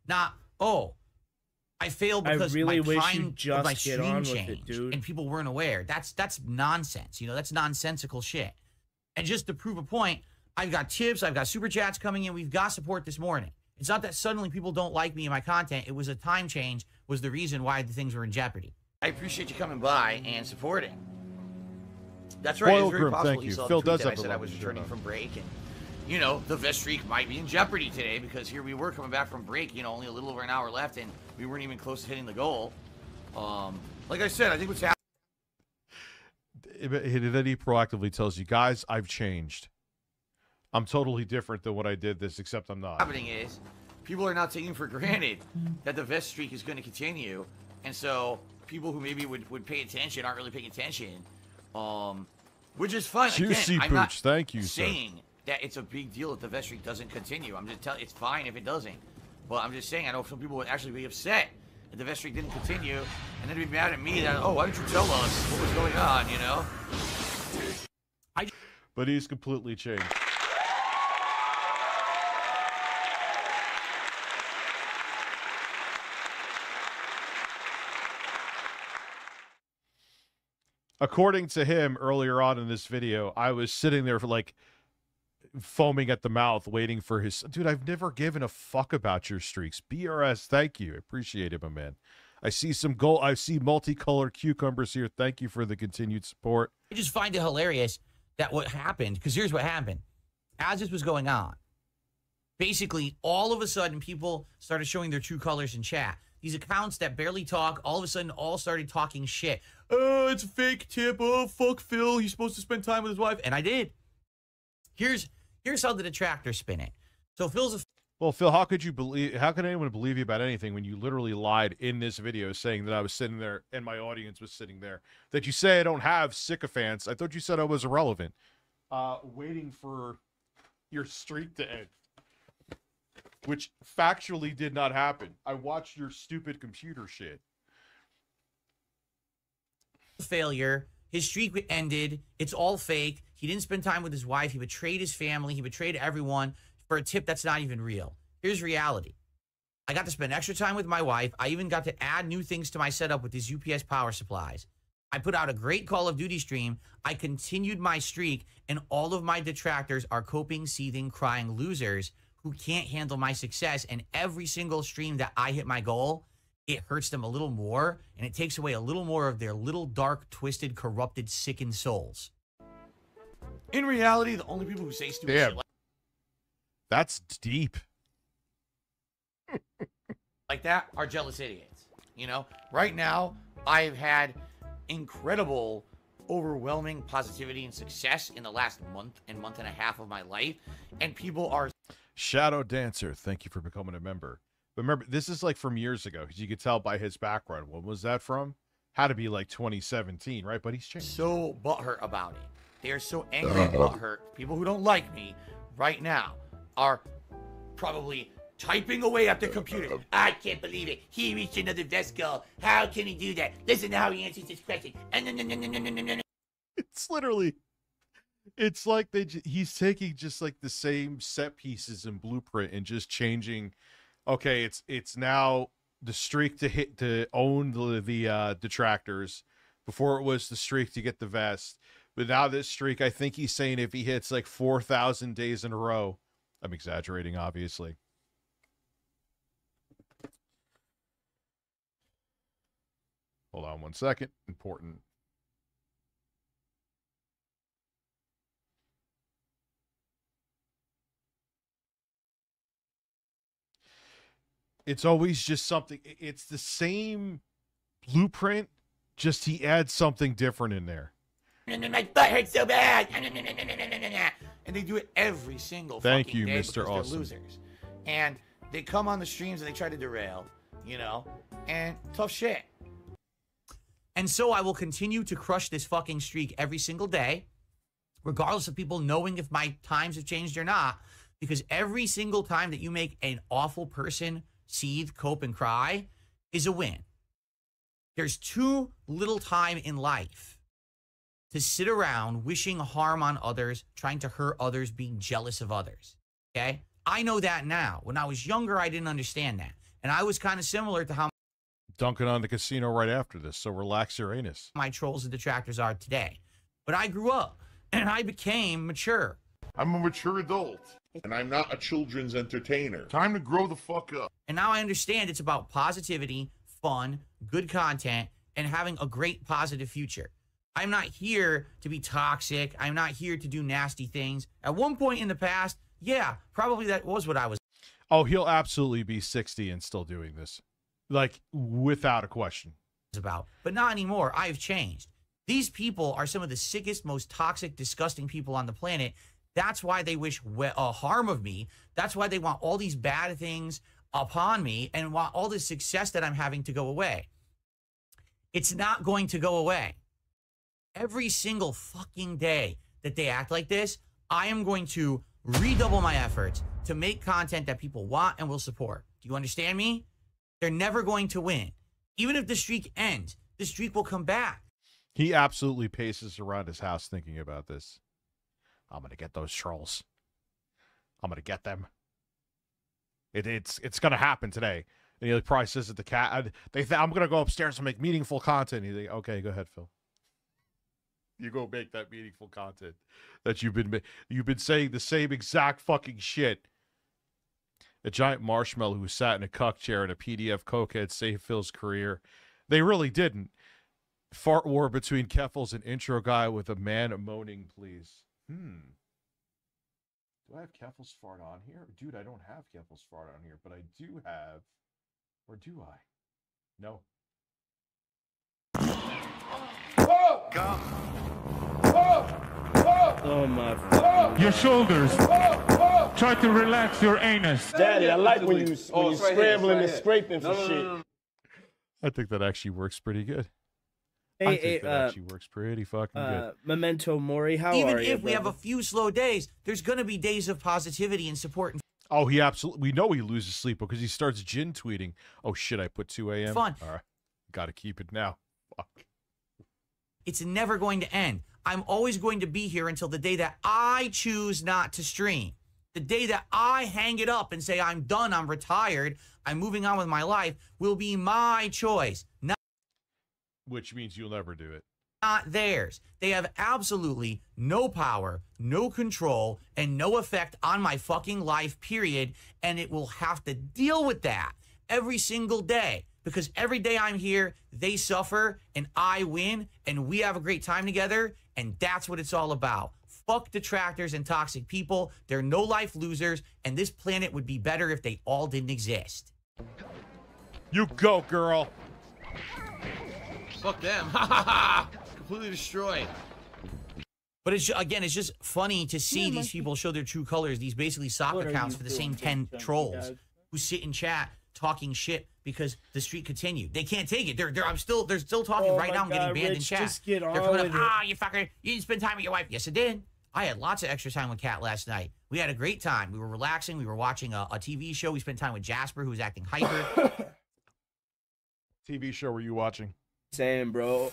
Not, oh, I failed because I really my wish time you of just my get stream on with changed it, dude. and people weren't aware. That's nonsense. That's nonsensical shit. And just to prove a point, I've got tips, I've got super chats coming in, we've got support this morning. It's not that suddenly people don't like me and my content. It was a time change was the reason why the things were in jeopardy. I appreciate you coming by and supporting. That's right. It's very possible thank you. saw the Phil tweet does that have I said I was returning from break, and the vest streak might be in jeopardy today because here we were coming back from break. Only a little over an hour left, and we weren't even close to hitting the goal. Like I said, I think what's happening. And then he proactively tells you, guys, I've changed. I'm totally different than what I did this, except I'm not. Happening is people are now taking for granted that the vest streak is going to continue, and so people who maybe would pay attention aren't really paying attention, which is fine. Juicy Again, I'm not thank you, saying that it's a big deal if the vest streak doesn't continue. I'm just telling it's fine if it doesn't, but I'm just saying I know some people would actually be upset if the vest streak didn't continue, and then be mad at me that, oh, why didn't you tell us what was going on? But he's completely changed. According to him, earlier on in this video, I was sitting there for like foaming at the mouth, waiting for his... Dude, I've never given a fuck about your streaks. BRS, thank you. Appreciate it, my man. I see some gold. I see multicolored cucumbers here. Thank you for the continued support. I just find it hilarious that what happened, because here's what happened. As this was going on, basically, all of a sudden, people started showing their true colors in chat. These accounts that barely talk, all of a sudden, all started talking shit. oh, it's a fake tip. Oh, fuck Phil. He's supposed to spend time with his wife. And I did. Here's how the detractors spin it. So Phil's a Well, Phil, how could anyone believe you about anything when you literally lied in this video saying that I was sitting there and my audience was sitting there? That you say I don't have sycophants. I thought you said I was irrelevant. Waiting for your streak to end. Which factually did not happen. I watched your stupid computer shit. failure. His streak ended. It's all fake. He didn't spend time with his wife. He betrayed his family. He betrayed everyone for a tip that's not even real. Here's reality. I got to spend extra time with my wife. I even got to add new things to my setup with these UPS power supplies. I put out a great Call of Duty stream. I continued my streak, and all of my detractors are coping, seething, crying losers who can't handle my success. And every single stream that I hit my goal, it hurts them a little more, and it takes away a little more of their little dark, twisted, corrupted, sickened souls. In reality, the only people who say stupid shit that's deep. like that are jealous idiots. You know, right now, I've had incredible, overwhelming positivity and success in the last month and a half of my life, and people are... Shadow Dancer, thank you for becoming a member. But remember, this is like from years ago, because you could tell by his background. When was that from? Had to be like 2017, right? But he's changed. So butthurt about it. They are so angry and butthurt. People who don't like me right now are probably typing away at the computer. I can't believe it. He reached another vest goal. How can he do that? Listen to how he answers this question. It's literally... It's like he's taking just like the same set pieces and blueprint and just changing. Okay, it's now the streak to own the detractors. Before it was the streak to get the vest, but now this streak, I think he's saying if he hits like 4,000 days in a row. I'm exaggerating, obviously. Hold on 1 second. Important. It's always just something. It's the same blueprint, just he adds something different in there. My butt hurts so bad. And they do it every single Thank you, day Mr. because Awesome. they're losers. And they come on the streams and they try to derail, you know, and tough shit. And so I will continue to crush this fucking streak every single day, regardless of people knowing if my times have changed or not, because every single time that you make an awful person seethe, cope, and cry is a win. There's too little time in life to sit around wishing harm on others, trying to hurt others, being jealous of others, okay? I know that now. When I was younger, I didn't understand that. And I was kind of similar to how Dunking on the casino right after this, so relax your anus. my trolls and detractors are today. But I grew up, and I became mature. I'm a mature adult, and I'm not a children's entertainer. Time to grow the fuck up. And now I understand it's about positivity, fun, good content, and having a great positive future. I'm not here to be toxic. I'm not here to do nasty things. At one point in the past, yeah, probably that was what I was Oh, he'll absolutely be 60 and still doing this. Like, without a question. about. But not anymore. I've changed. These people are some of the sickest, most toxic, disgusting people on the planet. That's why they wish harm of me. That's why they want all these bad things upon me and want all this success that I'm having to go away. It's not going to go away. Every single fucking day that they act like this, I am going to redouble my efforts to make content that people want and will support. Do you understand me? They're never going to win. Even if the streak ends, the streak will come back. He absolutely paces around his house thinking about this. I'm going to get those trolls. I'm going to get them. It's going to happen today. And he probably says at the cat, I'm going to go upstairs and make meaningful content. He's like, okay, go ahead, Phil. You go make that meaningful content that you've been saying the same exact fucking shit. A giant marshmallow who sat in a cuck chair in a PDF cokehead saved Phil's career. They really didn't. Fart war between Keffels and intro guy with a man moaning, please. Do I have Keffels fart on here? Dude, I don't have Keffels fart on here, but I do have... Or do I? No. fuck up. Oh my fucking Your shoulders. Try to relax your anus. Daddy, I like when you scrambling and scraping for shit. I think that actually works pretty good. I Hey, think that actually works pretty fucking good. Memento Mori, how Even are you? if we have a few slow days, there's going to be days of positivity and support and Oh, he absolutely. We know he loses sleep because he starts gin tweeting. Oh shit! I put 2 a.m. fun. All right, got to keep it now. Fuck. It's never going to end. I'm always going to be here until the day that I choose not to stream. The day that I hang it up and say, I'm done, I'm retired, I'm moving on with my life, will be my choice, Which means you'll never do it. not theirs. They have absolutely no power, no control, and no effect on my fucking life, period. And it will have to deal with that every single day. Because every day I'm here, they suffer and I win and we have a great time together. And that's what it's all about. Fuck detractors and toxic people. They're no life losers. And this planet would be better if they all didn't exist. You go, girl. Fuck them. Ha ha ha. Completely destroyed. But it's again, it's just funny to see these people show their true colors. These basically sock accounts for the same 10 trolls who sit in chat talking shit because the streak continued. They can't take it. They're still talking right now. I'm getting banned in chat. Just get on They're coming with up. You fucker! You didn't spend time with your wife. Yes, I did. I had lots of extra time with Kat last night. We had a great time. We were relaxing. We were watching a TV show. We spent time with Jasper, who was acting hyper. TV show were you watching? Saying, bro.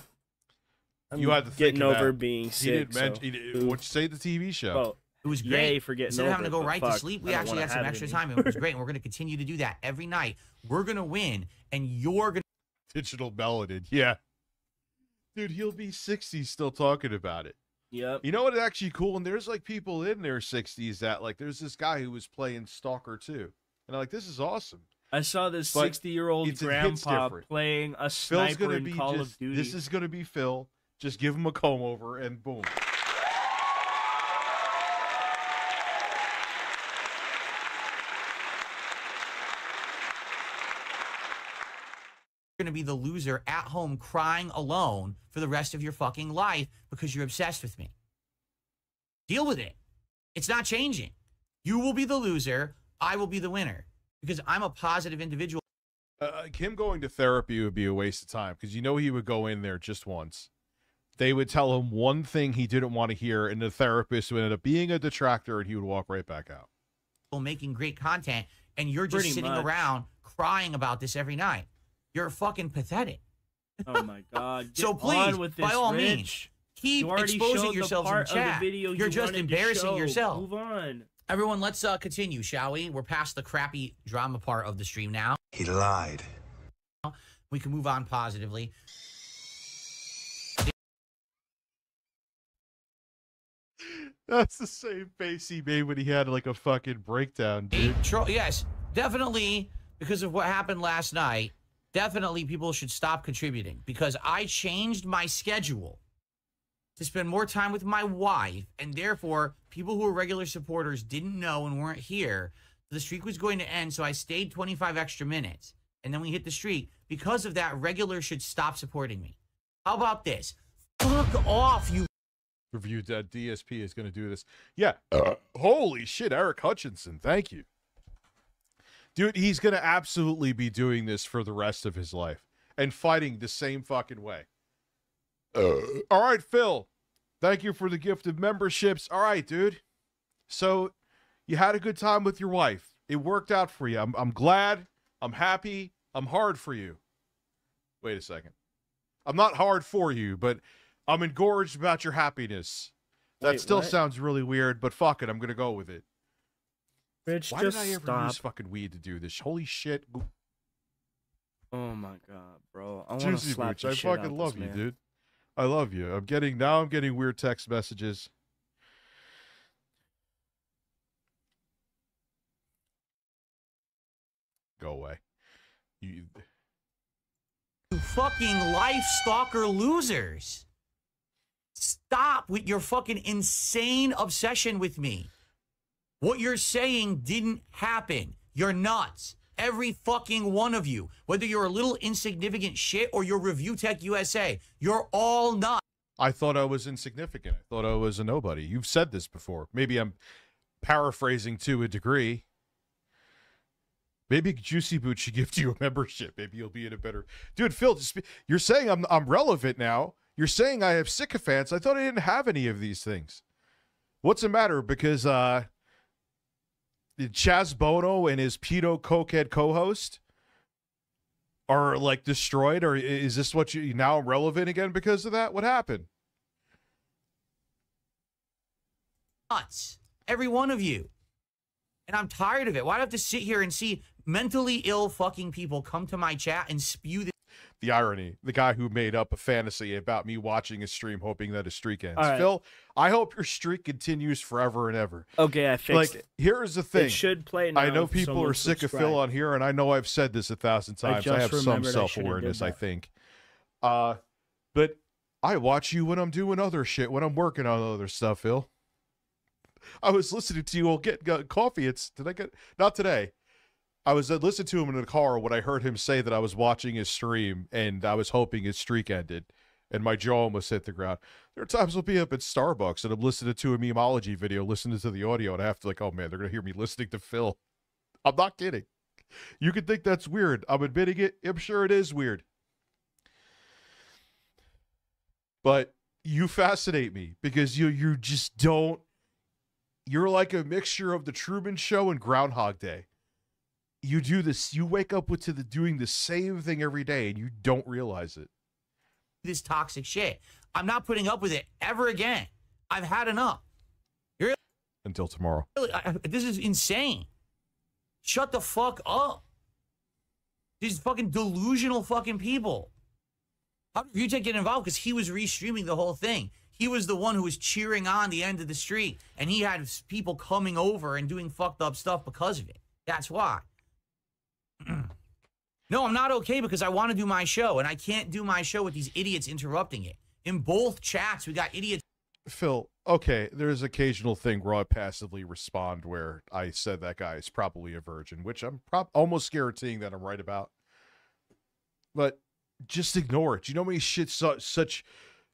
You had to think getting of over that. being He sick. didn't mention. What'd you say? The TV show. Oh, It was yay great. for getting Instead of having to over go it, right but to fuck, sleep, I we don't actually wanna had some have it extra in time. me. And it was great. And we're going to continue to do that every night. We're going to win, and you're going Digital Melody. Yeah. Dude, he'll be 60 still talking about it. Yep. You know what? It's actually cool. And there's like people in their 60s that like, there's this guy who was playing Stalker 2. And I'm like, this is awesome. I saw this But 60-year-old it's grandpa different. playing a Phil's sniper gonna in be Call just, of Duty. this is going to be Phil. Just give him a comb over and boom. to be the loser at home crying alone for the rest of your fucking life because you're obsessed with me. Deal with it. It's not changing. You will be the loser. I will be the winner because I'm a positive individual. Him going to therapy would be a waste of time because you know he would go in there just once. They would tell him one thing he didn't want to hear, and the therapist would end up being a detractor, and he would walk right back out. Making great content, and you're just sitting around crying about this every night. You're fucking pathetic. Oh my God! So Get please, on with this, by all Rich. means, keep You already exposing showed the yourselves in part of the chat. video You're you just wanted to embarrassing show. yourself. Move on. Everyone, let's continue, shall we? We're past the crappy drama part of the stream now. He lied. We can move on positively. That's the same face he made when he had like a fucking breakdown, dude. Yes, definitely, because of what happened last night, definitely people should stop contributing because I changed my schedule to spend more time with my wife, and therefore people who were regular supporters didn't know and weren't here. The streak was going to end, so I stayed 25 extra minutes, and then we hit the streak. Because of that, regulars should stop supporting me. How about this? Fuck off, you. Reviewed that DSP is going to do this. Yeah. Holy shit, Eric Hutchinson. Thank you. Dude, he's going to absolutely be doing this for the rest of his life and fighting the same fucking way. All right, Phil. Thank you for the gift of memberships. All right, dude. So you had a good time with your wife. It worked out for you. I'm glad. I'm happy. I'm hard for you. Wait a second. I'm not hard for you, but I'm engorged about your happiness. That Wait, still what? sounds really weird, but fuck it. I'm going to go with it. Rich, Why just did I ever stop. use fucking weed to do this? Holy shit. Oh my God, bro! I want to Juicy slap Booch, the I shit out fucking of love this you, man. dude. I love you. I'm getting weird text messages. Go away. You fucking life stalker losers. Stop with your fucking insane obsession with me. What you're saying didn't happen. You're nuts. Every fucking one of you. Whether you're a little insignificant shit or you're Review Tech USA. You're all nuts. I thought I was insignificant. I thought I was a nobody. You've said this before. Maybe I'm paraphrasing to a degree. Maybe Juicy Boot should give you a membership. Maybe you'll be in a better... Dude, Phil, you're saying I'm relevant now. You're saying I have sycophants. I thought I didn't have any of these things. What's the matter? Because Chaz Bono and his pedo cokehead co-host are like destroyed, or is this what you now relevant again because of that? What happened? Nuts. Every one of you. And I'm tired of it. Why do I have to sit here and see mentally ill fucking people come to my chat and spew this? The irony. The guy who made up a fantasy about me watching his stream hoping that his streak ends. All right. Phil, I hope your streak continues forever and ever. Okay, I fixed it. Here's the thing. It should play now. I know if people someone are sick of Phil subscribed. on here, and I know I've said this 1,000 times. I have just some remembered I should've self-awareness, did I that. think. But I watch you when I'm doing other shit, when I'm working on other stuff, Phil. I was listening to you all get coffee. Not today. I was listening to him in the car when I heard him say that I was watching his stream and I was hoping his streak ended, and my jaw almost hit the ground. There are times I'll be up at Starbucks and I'm listening to a memeology video, listening to the audio, and I have to oh man, they're gonna hear me listening to Phil. I'm not kidding. You could think that's weird. I'm admitting it. I'm sure it is weird. But you fascinate me because you just don't. You're like a mixture of the Truman Show and Groundhog Day. You do this. You wake up doing the same thing every day, and you don't realize it. This toxic shit. I'm not putting up with it ever again. I've had enough. Until tomorrow. This is insane. Shut the fuck up. These fucking delusional fucking people. How did Vutek get involved? Because he was restreaming the whole thing. He was the one who was cheering on the end of the street, and he had people coming over and doing fucked up stuff because of it. That's why. No, I'm not okay because I want to do my show, and I can't do my show with these idiots interrupting it. In both chats, we got idiots. Phil, okay, there's occasional thing where I passively respond where I said that guy is probably a virgin, which I'm almost guaranteeing that I'm right about. But just ignore it. You know how many shit such,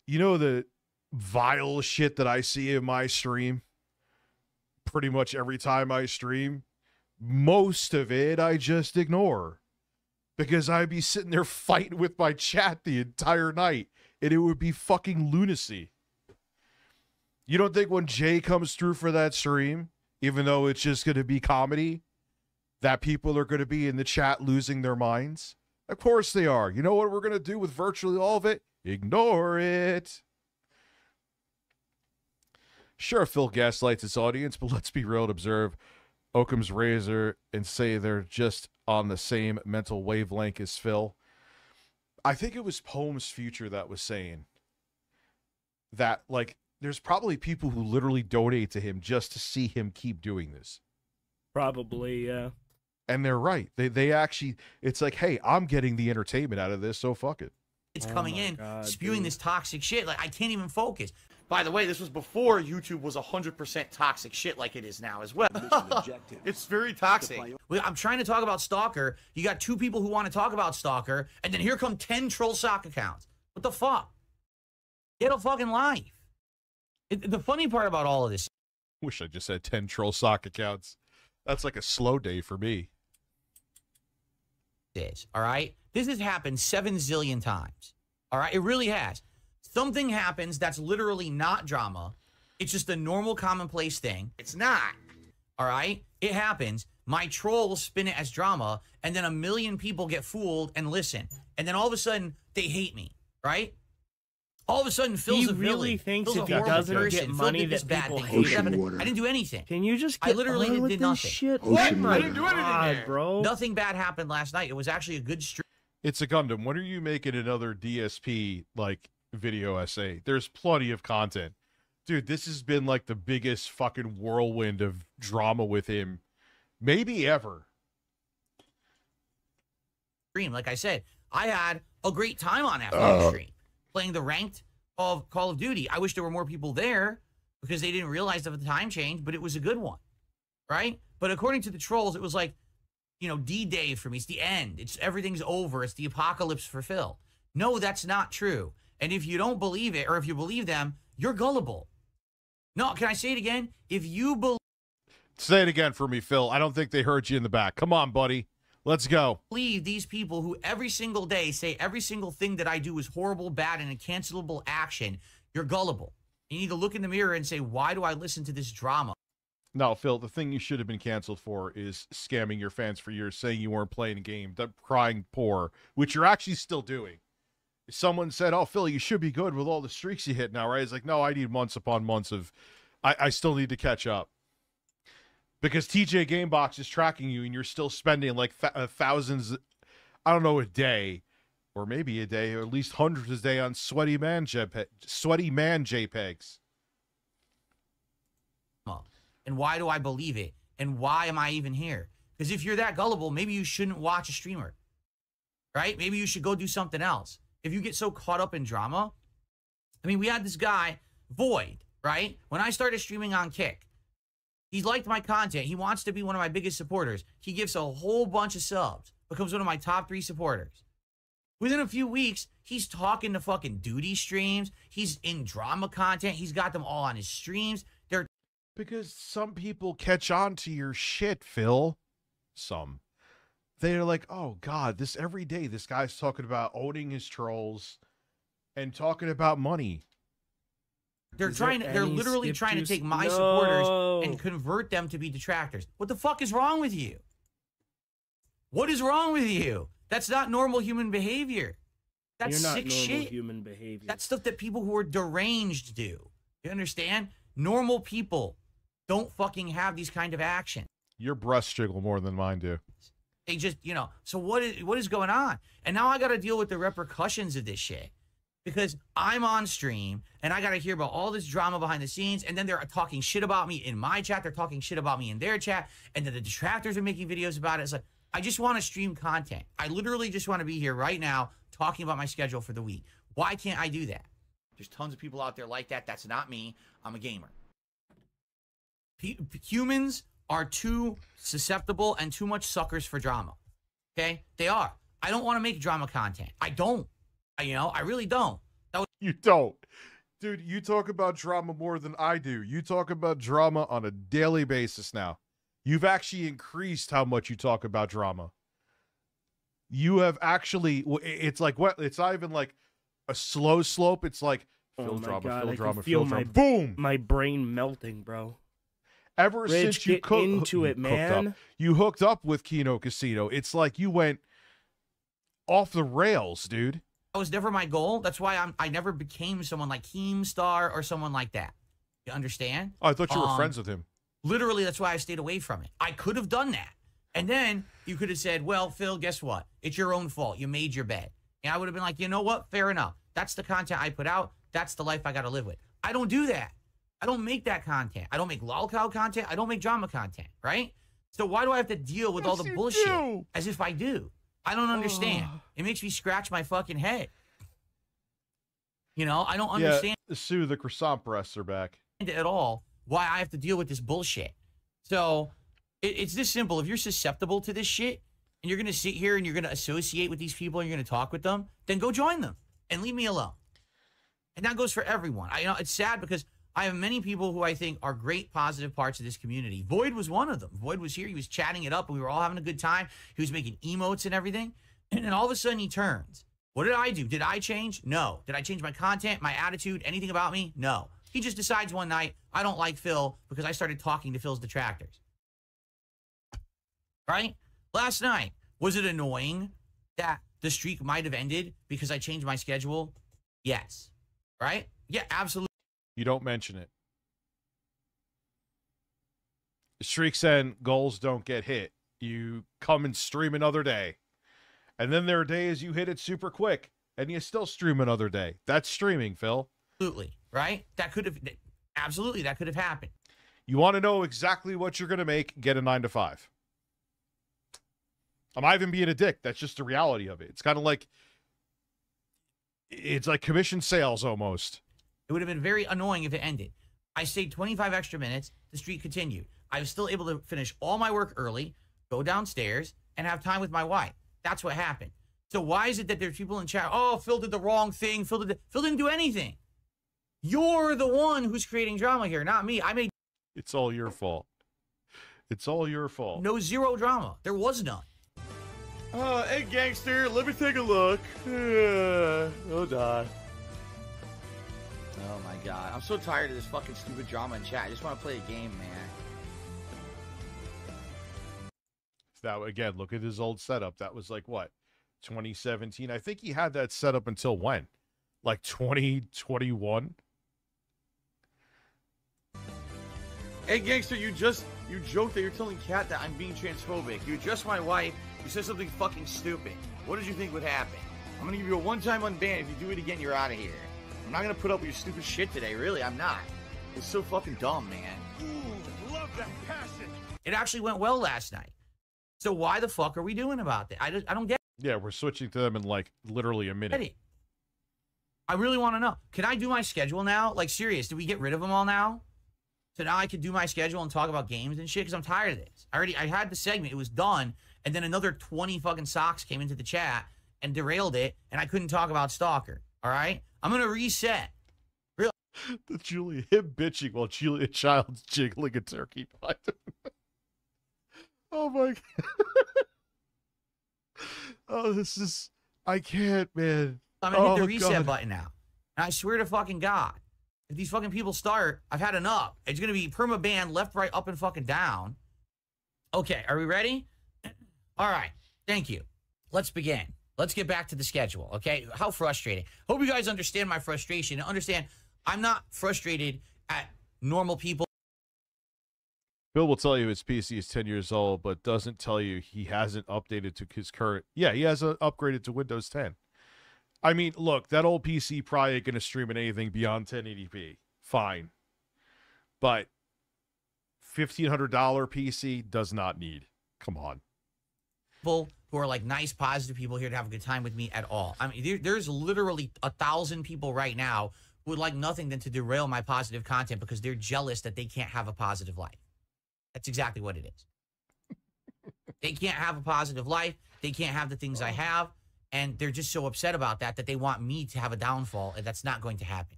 you know, the vile shit that I see in my stream pretty much every time I stream? Most of it I just ignore because I'd be sitting there fighting with my chat the entire night and it would be fucking lunacy. You don't think when Jay comes through for that stream, even though it's just going to be comedy, that people are going to be in the chat losing their minds? Of course they are. You know what we're going to do with virtually all of it? Ignore it. Sure, Phil gaslights his audience, but let's be real and observe Occam's razor and say they're just on the same mental wavelength as Phil. I think it was Poem's Future that was saying that, like, there's probably people who literally donate to him just to see him keep doing this. Probably, yeah. And they're right. They actually, it's like, hey, I'm getting the entertainment out of this, so fuck it. It's coming in, spewing this toxic shit. Like, I can't even focus. By the way, this was before YouTube was 100% toxic shit like it is now as well. It's very toxic. I'm trying to talk about Stalker. You got two people who want to talk about Stalker, and then here come 10 troll sock accounts. What the fuck? Get a fucking life. The funny part about all of this. Wish I just had 10 troll sock accounts. That's like a slow day for me. All right? This has happened 7 zillion times. All right? It really has. Something happens that's literally not drama. It's just a normal, commonplace thing. It's not. All right? It happens. My trolls spin it as drama, and then 1 million people get fooled and listen. And then all of a sudden, they hate me. Right? All of a sudden, Phil's a villain. He really thinks Phil's if a he horrible doesn't person. get Phil money did this that bad people thing. hate him. I didn't do anything. Can you just I literally on with did this nothing. shit? What? Oh my I didn't do anything God, there. bro. Nothing bad happened last night. It was actually a good stream. It's a Gundam. When are you making another DSP, like, video essay? There's plenty of content. Dude, this has been, like, the biggest fucking whirlwind of drama with him maybe ever. Like I said, I had a great time on that stream playing the ranked of Call of Duty. I wish there were more people there because they didn't realize that the time change, but it was a good one, right? But according to the trolls, it was like, you know, D-Day for me. It's the end. It's everything's over. It's the apocalypse for Phil. No, that's not true. And if you don't believe it, or if you believe them, you're gullible. No, can I say it again? If you Say it again for me, Phil. I don't think they heard you in the back. Come on, buddy. Let's go. believe these people who every single day say every single thing that I do is horrible, bad, and a cancelable action, you're gullible. You need to look in the mirror and say, why do I listen to this drama? No, Phil, the thing you should have been canceled for is scamming your fans for years, saying you weren't playing a game, crying poor, which you're actually still doing. Someone said, oh, Phil, you should be good with all the streaks you hit now, right? It's like, no, I need months upon months of, I still need to catch up. Because TJ Gamebox is tracking you and you're still spending like thousands, I don't know, a day, or maybe a day, or at least hundreds a day on sweaty man JPEGs. And why do I believe it? And why am I even here? Because if you're that gullible, maybe you shouldn't watch a streamer, right? Maybe you should go do something else. If you get so caught up in drama, I mean, we had this guy, Void, right? When I started streaming on Kick, he liked my content. He wants to be one of my biggest supporters. He gives a whole bunch of subs, becomes one of my top 3 supporters. Within a few weeks, he's talking to fucking duty streams. He's in drama content. He's got them all on his streams. They're Because some people catch on to your shit, Phil. Some. They're like, oh, God, every day this guy's talking about owning his trolls and talking about money. they're literally trying to take my supporters and convert them to be detractors. What the fuck is wrong with you? What is wrong with you? That's not normal human behavior. That's sick shit. Human behavior. That's stuff that people who are deranged do. You understand? Normal people don't fucking have these kind of actions. Your breasts jiggle more than mine do. They just, so what is going on? And now I got to deal with the repercussions of this shit. Because I'm on stream, and I got to hear about all this drama behind the scenes, and then they're talking shit about me in my chat, they're talking shit about me in their chat, and then the detractors are making videos about it. It's like, I just want to stream content. I literally just want to be here right now talking about my schedule for the week. Why can't I do that? There's tons of people out there like that. That's not me. I'm a gamer. Humans are too susceptible and too much suckers for drama. Okay? They are. I don't want to make drama content. I don't. I really don't. You don't. Dude, you talk about drama more than I do. You talk about drama on a daily basis now. You've actually increased how much you talk about drama. You have actually, it's like, what? It's not even like a slow slope. It's like, Phil drama. Boom! My brain melting, bro. Ever Rich, since you get into it, man. You hooked up with Kino Casino. It's like you went off the rails, dude. That was never my goal. That's why I never became someone like Keemstar or someone like that. You understand? Oh, I thought you were friends with him. Literally, that's why I stayed away from it. I could have done that. And then you could have said, well, Phil, guess what? It's your own fault. You made your bed. And I would have been like, you know what? Fair enough. That's the content I put out. That's the life I got to live with. I don't do that. I don't make that content. I don't make lolcow content. I don't make drama content, right? So why do I have to deal with all the bullshit as if I do? I don't understand. It makes me scratch my fucking head. I don't understand. Yeah, Sue, the croissant breasts are back. At all why I have to deal with this bullshit. So it's this simple. If you're susceptible to this shit and you're going to sit here and you're going to associate with these people and you're going to talk with them, then go join them and leave me alone. And that goes for everyone. It's sad because I have many people who I think are great positive parts of this community. Void was one of them. Void was here. He was chatting it up and we were all having a good time. He was making emotes and everything. And then all of a sudden he turns. What did I do? Did I change? No. Did I change my content, my attitude, anything about me? No. He just decides one night, I don't like Phil because I started talking to Phil's detractors. Right? Last night, was it annoying that the streak might have ended because I changed my schedule? Yes. Right? Yeah, absolutely. You don't mention it. The streaks end, goals don't get hit. You come and stream another day. And then there are days you hit it super quick and you still stream another day. That's streaming, Phil. Absolutely. Right? That could have happened. You want to know exactly what you're going to make, get a 9 to 5. I'm not even being a dick. That's just the reality of it. It's kind of like, it's like commission sales almost. It would have been very annoying if it ended. I stayed 25 extra minutes. The streak continued. I was still able to finish all my work early, go downstairs, and have time with my wife. That's what happened. So why is it that there's people in chat, oh, Phil did the wrong thing, Phil didn't do anything. You're the one who's creating drama here, not me. I made... It's all your fault. It's all your fault. No, zero drama. There was none. Hey, gangster, let me take a look. Oh, God. Oh my god. I'm so tired of this fucking stupid drama in chat. I just want to play a game, man. That again, look at his old setup. That was like what? 2017. I think he had that set up until when? Like 2021? Hey, gangster, you joked that you're telling Kat that I'm being transphobic. You addressed my wife. You said something fucking stupid. What did you think would happen? I'm gonna give you a one-time unban. If you do it again, you're out of here. I'm not gonna put up with your stupid shit today. Really, I'm not. It's so fucking dumb, man. Ooh, love that passion. It actually went well last night. So why the fuck are we doing about that? I don't get it. Yeah, we're switching to them in like literally a minute. I really want to know. Can I do my schedule now? Like, serious, did we get rid of them all now? So now I could do my schedule and talk about games and shit? Because I'm tired of this. I had the segment. It was done. And then another 20 fucking socks came into the chat and derailed it. And I couldn't talk about Stalker. All right? I'm going to reset. Real. The him bitching while Julia Child's jiggling a turkey pie. Oh my God. Oh, this is... I can't, man. I'm going to hit the reset button now. And I swear to fucking God, if these fucking people start, I've had enough. It's going to be perma-ban, left, right, up, and fucking down. Okay, are we ready? All right, thank you. Let's begin. Let's get back to the schedule, okay? How frustrating. Hope you guys understand my frustration and understand I'm not frustrated at normal people. Bill will tell you his PC is 10 years old, but doesn't tell you he hasn't updated to his current... Yeah, he hasn't upgraded to Windows 10. I mean, look, that old PC probably ain't going to stream in anything beyond 1080p. Fine. But $1,500 PC does not need. Come on. People who are like nice, positive people here to have a good time with me at all. I mean, there's literally 1,000 people right now who would like nothing than to derail my positive content because they're jealous that they can't have a positive life. That's exactly what it is. They can't have a positive life. They can't have the things I have. And they're just so upset about that they want me to have a downfall. And that's not going to happen.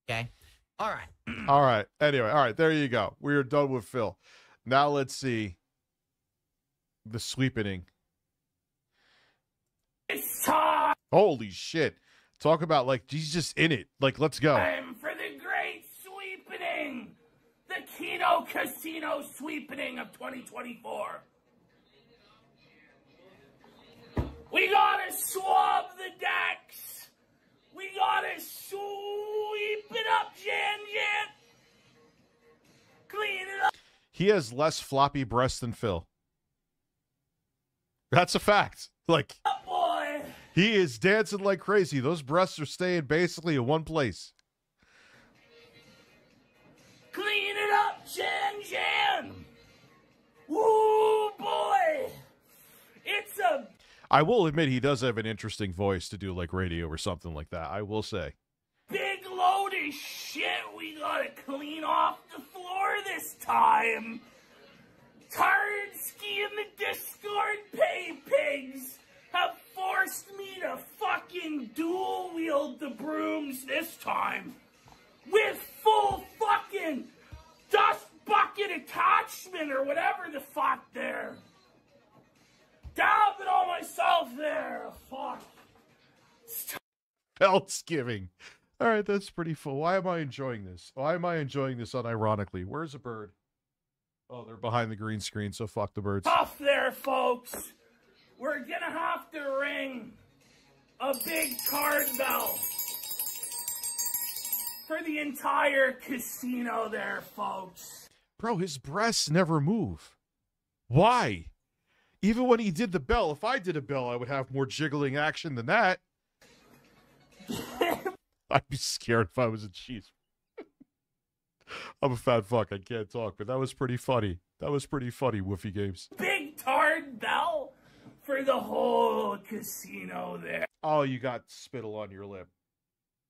Okay? All right. All right. Anyway, all right. There you go. We are done with Phil. Now let's see the sweepening. It's time. Holy shit. Talk about, like, he's just in it. Like, let's go. Time for the great sweepening. The Keno Casino sweepening of 2024. We gotta swab the decks. We gotta sweep it up, Jan. Clean it up. He has less floppy breasts than Phil. That's a fact. Like, boy. He is dancing like crazy. Those breasts are staying basically in one place. Clean it up, Jan. Woo, boy. It's a... I will admit he does have an interesting voice to do like radio or something like that. I will say. big load of shit we gotta clean off the floor this time. Tardsky and the Discord pay pigs have forced me to fucking dual wield the brooms this time. With full fucking dust bucket attachment or whatever the fuck there. Dab it on myself there. Fuck. Peltsgiving. All right, that's pretty full. Why am I enjoying this? Why am I enjoying this unironically? Where's a bird? Oh, they're behind the green screen, so fuck the birds. Tough there, folks. We're gonna have to ring a big card bell for the entire casino there, folks. Bro, his breasts never move. Why? Even when he did the bell, if I did a bell, I would have more jiggling action than that. I'd be scared if I was a cheese. I'm a fat fuck. I can't talk, but that was pretty funny. That was pretty funny, Woofy Games. Big tard bell for the whole casino there. Oh, you got spittle on your lip.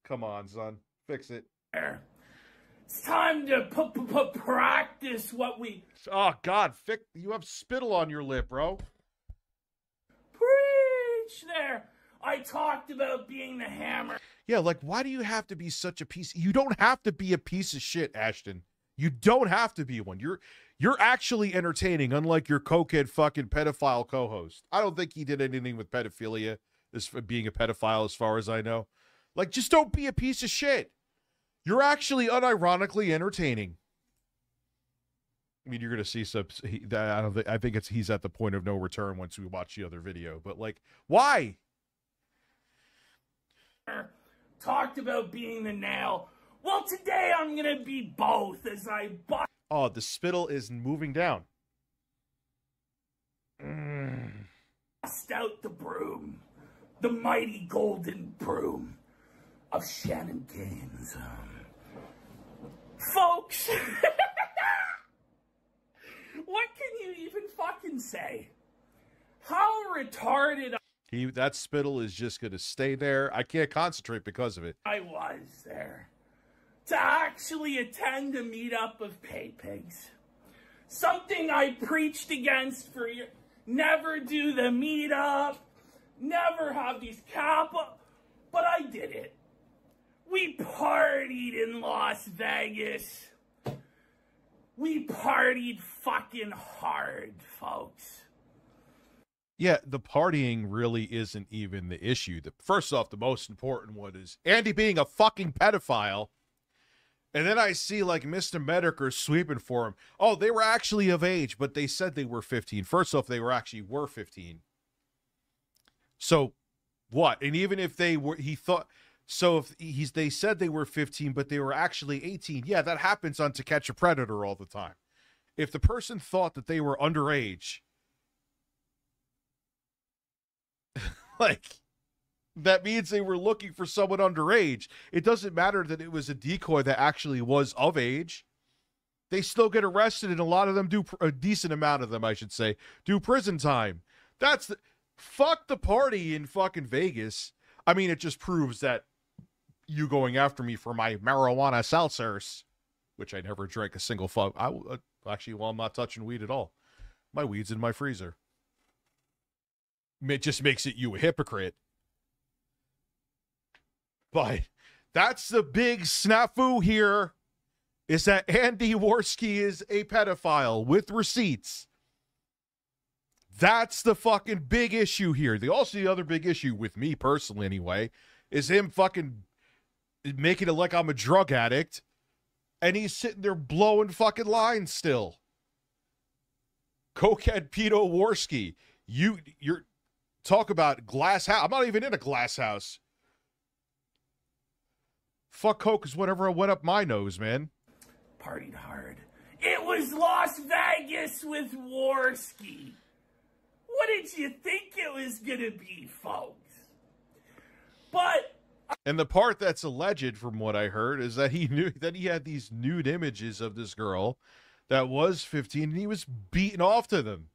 Come on, son. Fix it. It's time to practice what we... Oh, God. You have spittle on your lip, bro. Preach there. I talked about being the hammer. Yeah, like, why do you have to be such a piece? You don't have to be a piece of shit, Ashton. You don't have to be one. You're actually entertaining, unlike your cokehead fucking pedophile co-host. I don't think he did anything with pedophilia, as for being a pedophile, as far as I know. Like, just don't be a piece of shit. You're actually unironically entertaining. I mean, you're gonna see some. I think he's at the point of no return once we watch the other video. But like, why? Talked about being the nail. Well, today I'm gonna be both as I Oh, the spittle is moving down. bust out the broom, the mighty golden broom of Shannon Gaines. Folks, what can you even fucking say? How retarded That spittle is just gonna stay there. I can't concentrate because of it. I was there to actually attend a meetup of pay pigs. Something I preached against for years. Never do the meetup, never have these kappa, but I did it. We partied in Las Vegas. We partied fucking hard, folks. Yeah, the partying really isn't even the issue. First off, the most important one is Andy being a fucking pedophile. And then I see, like, Mr. Medicare sweeping for him. Oh, they were actually of age, but they said they were 15. First off, they were 15. So, what? And even if they were, he thought, so if they said they were 15, but they were actually 18. Yeah, that happens on To Catch a Predator all the time. If the person thought that they were underage, like, that means they were looking for someone underage. It doesn't matter that it was a decoy that actually was of age. They still get arrested, and a lot of them do, a decent amount of them, I should say, do prison time. Fuck the party in fucking Vegas. I mean, it just proves that you going after me for my marijuana seltzers, which I never drank a single actually, well, I'm not touching weed at all. My weed's in my freezer. It just makes you a hypocrite. But that's the big snafu here, is that Andy Worski is a pedophile with receipts. That's the fucking big issue here. The other big issue with me personally anyway is him fucking making it like I'm a drug addict, and he's sitting there blowing fucking lines still. Cokehead Pedo Worski, you're talk about glass house. I'm not even in a glass house. Fuck coke is whatever went up my nose, man. Partied hard. It was Las Vegas with Worski. What did you think it was gonna be, folks? But and the part that's alleged, from what I heard, is that he knew that he had these nude images of this girl that was 15, and he was beating off to them.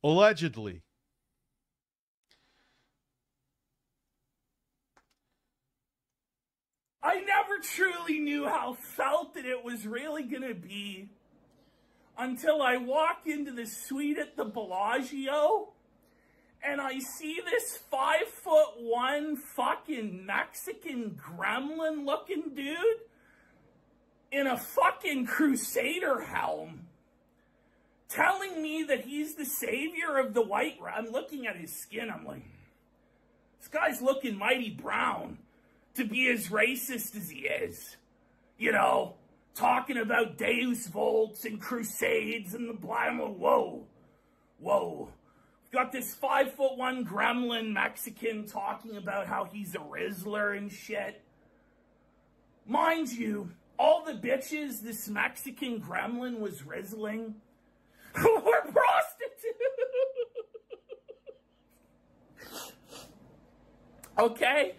Allegedly. I never truly knew how felt that it was really going to be until I walked into the suite at the Bellagio and I see this 5'1" fucking Mexican gremlin looking dude in a fucking Crusader helm telling me that he's the savior of the white race. I'm looking at his skin. I'm like, this guy's looking mighty brown to be as racist as he is. You know, talking about Deus Volts and Crusades and the blah. Whoa. We've got this 5'1" gremlin Mexican talking about how he's a Rizzler and shit. Mind you, all the bitches this Mexican gremlin was rizzling were prostitutes. Okay?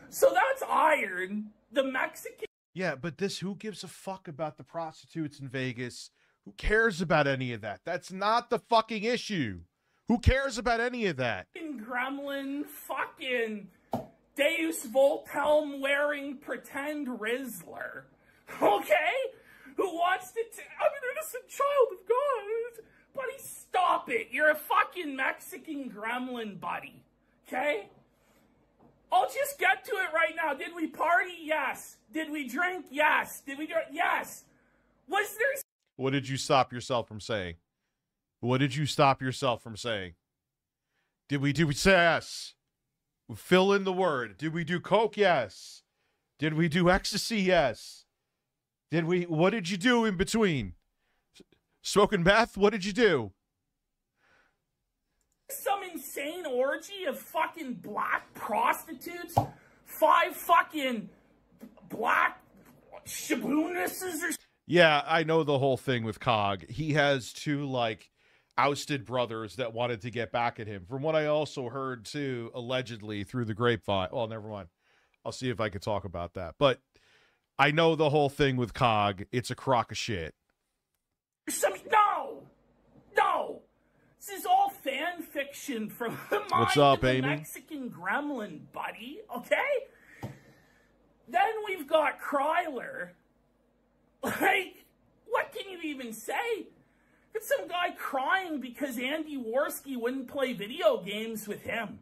So that's iron. The Mexican... Yeah, but who gives a fuck about the prostitutes in Vegas? Who cares about any of that? That's not the fucking issue. Who cares about any of that? Gremlin, fucking Deus Volt helm wearing pretend Rizzler. Okay? Who wants to... I'm an innocent child of God. Buddy, stop it. You're a fucking Mexican gremlin, buddy. Okay? I'll just get to it right now. Did we party? Yes. Did we drink? Yes. Did we drink? Yes. Was there... What did you stop yourself from saying? What did you stop yourself from saying? Did we do yes? Fill in the word. Did we do coke? Yes. Did we do ecstasy? Yes. What did you do in between? Smoking meth? What did you do? Some insane orgy of fucking black prostitutes? 5 fucking black shaboonesses or... Yeah, I know the whole thing with Cog. He has 2, like, ousted brothers that wanted to get back at him. From what I also heard, too, allegedly, through the grapevine. Well, never mind. I'll see if I can talk about that. But I know the whole thing with Cog. It's a crock of shit. No! This is all fan fiction from the mind What's up, of the Amy? Mexican gremlin, buddy. Okay? Then we've got Kryler. Like, what can you even say? It's some guy crying because Andy Worski wouldn't play video games with him.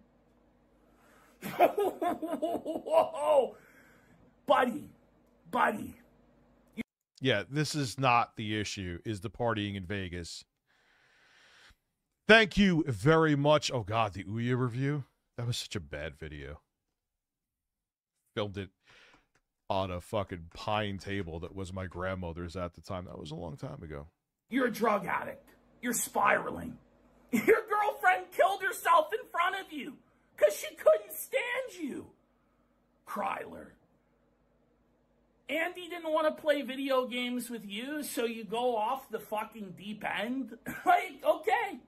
Whoa. Buddy. Yeah, this is not the issue, is the partying in Vegas. Thank you very much. Oh, God, the Ouya review? That was such a bad video. Filmed it on a fucking pine table that was my grandmother's at the time. That was a long time ago. You're a drug addict. You're spiraling. Your girlfriend killed herself in front of you because she couldn't stand you. Kryler. Andy didn't want to play video games with you, so you go off the fucking deep end? Like, okay.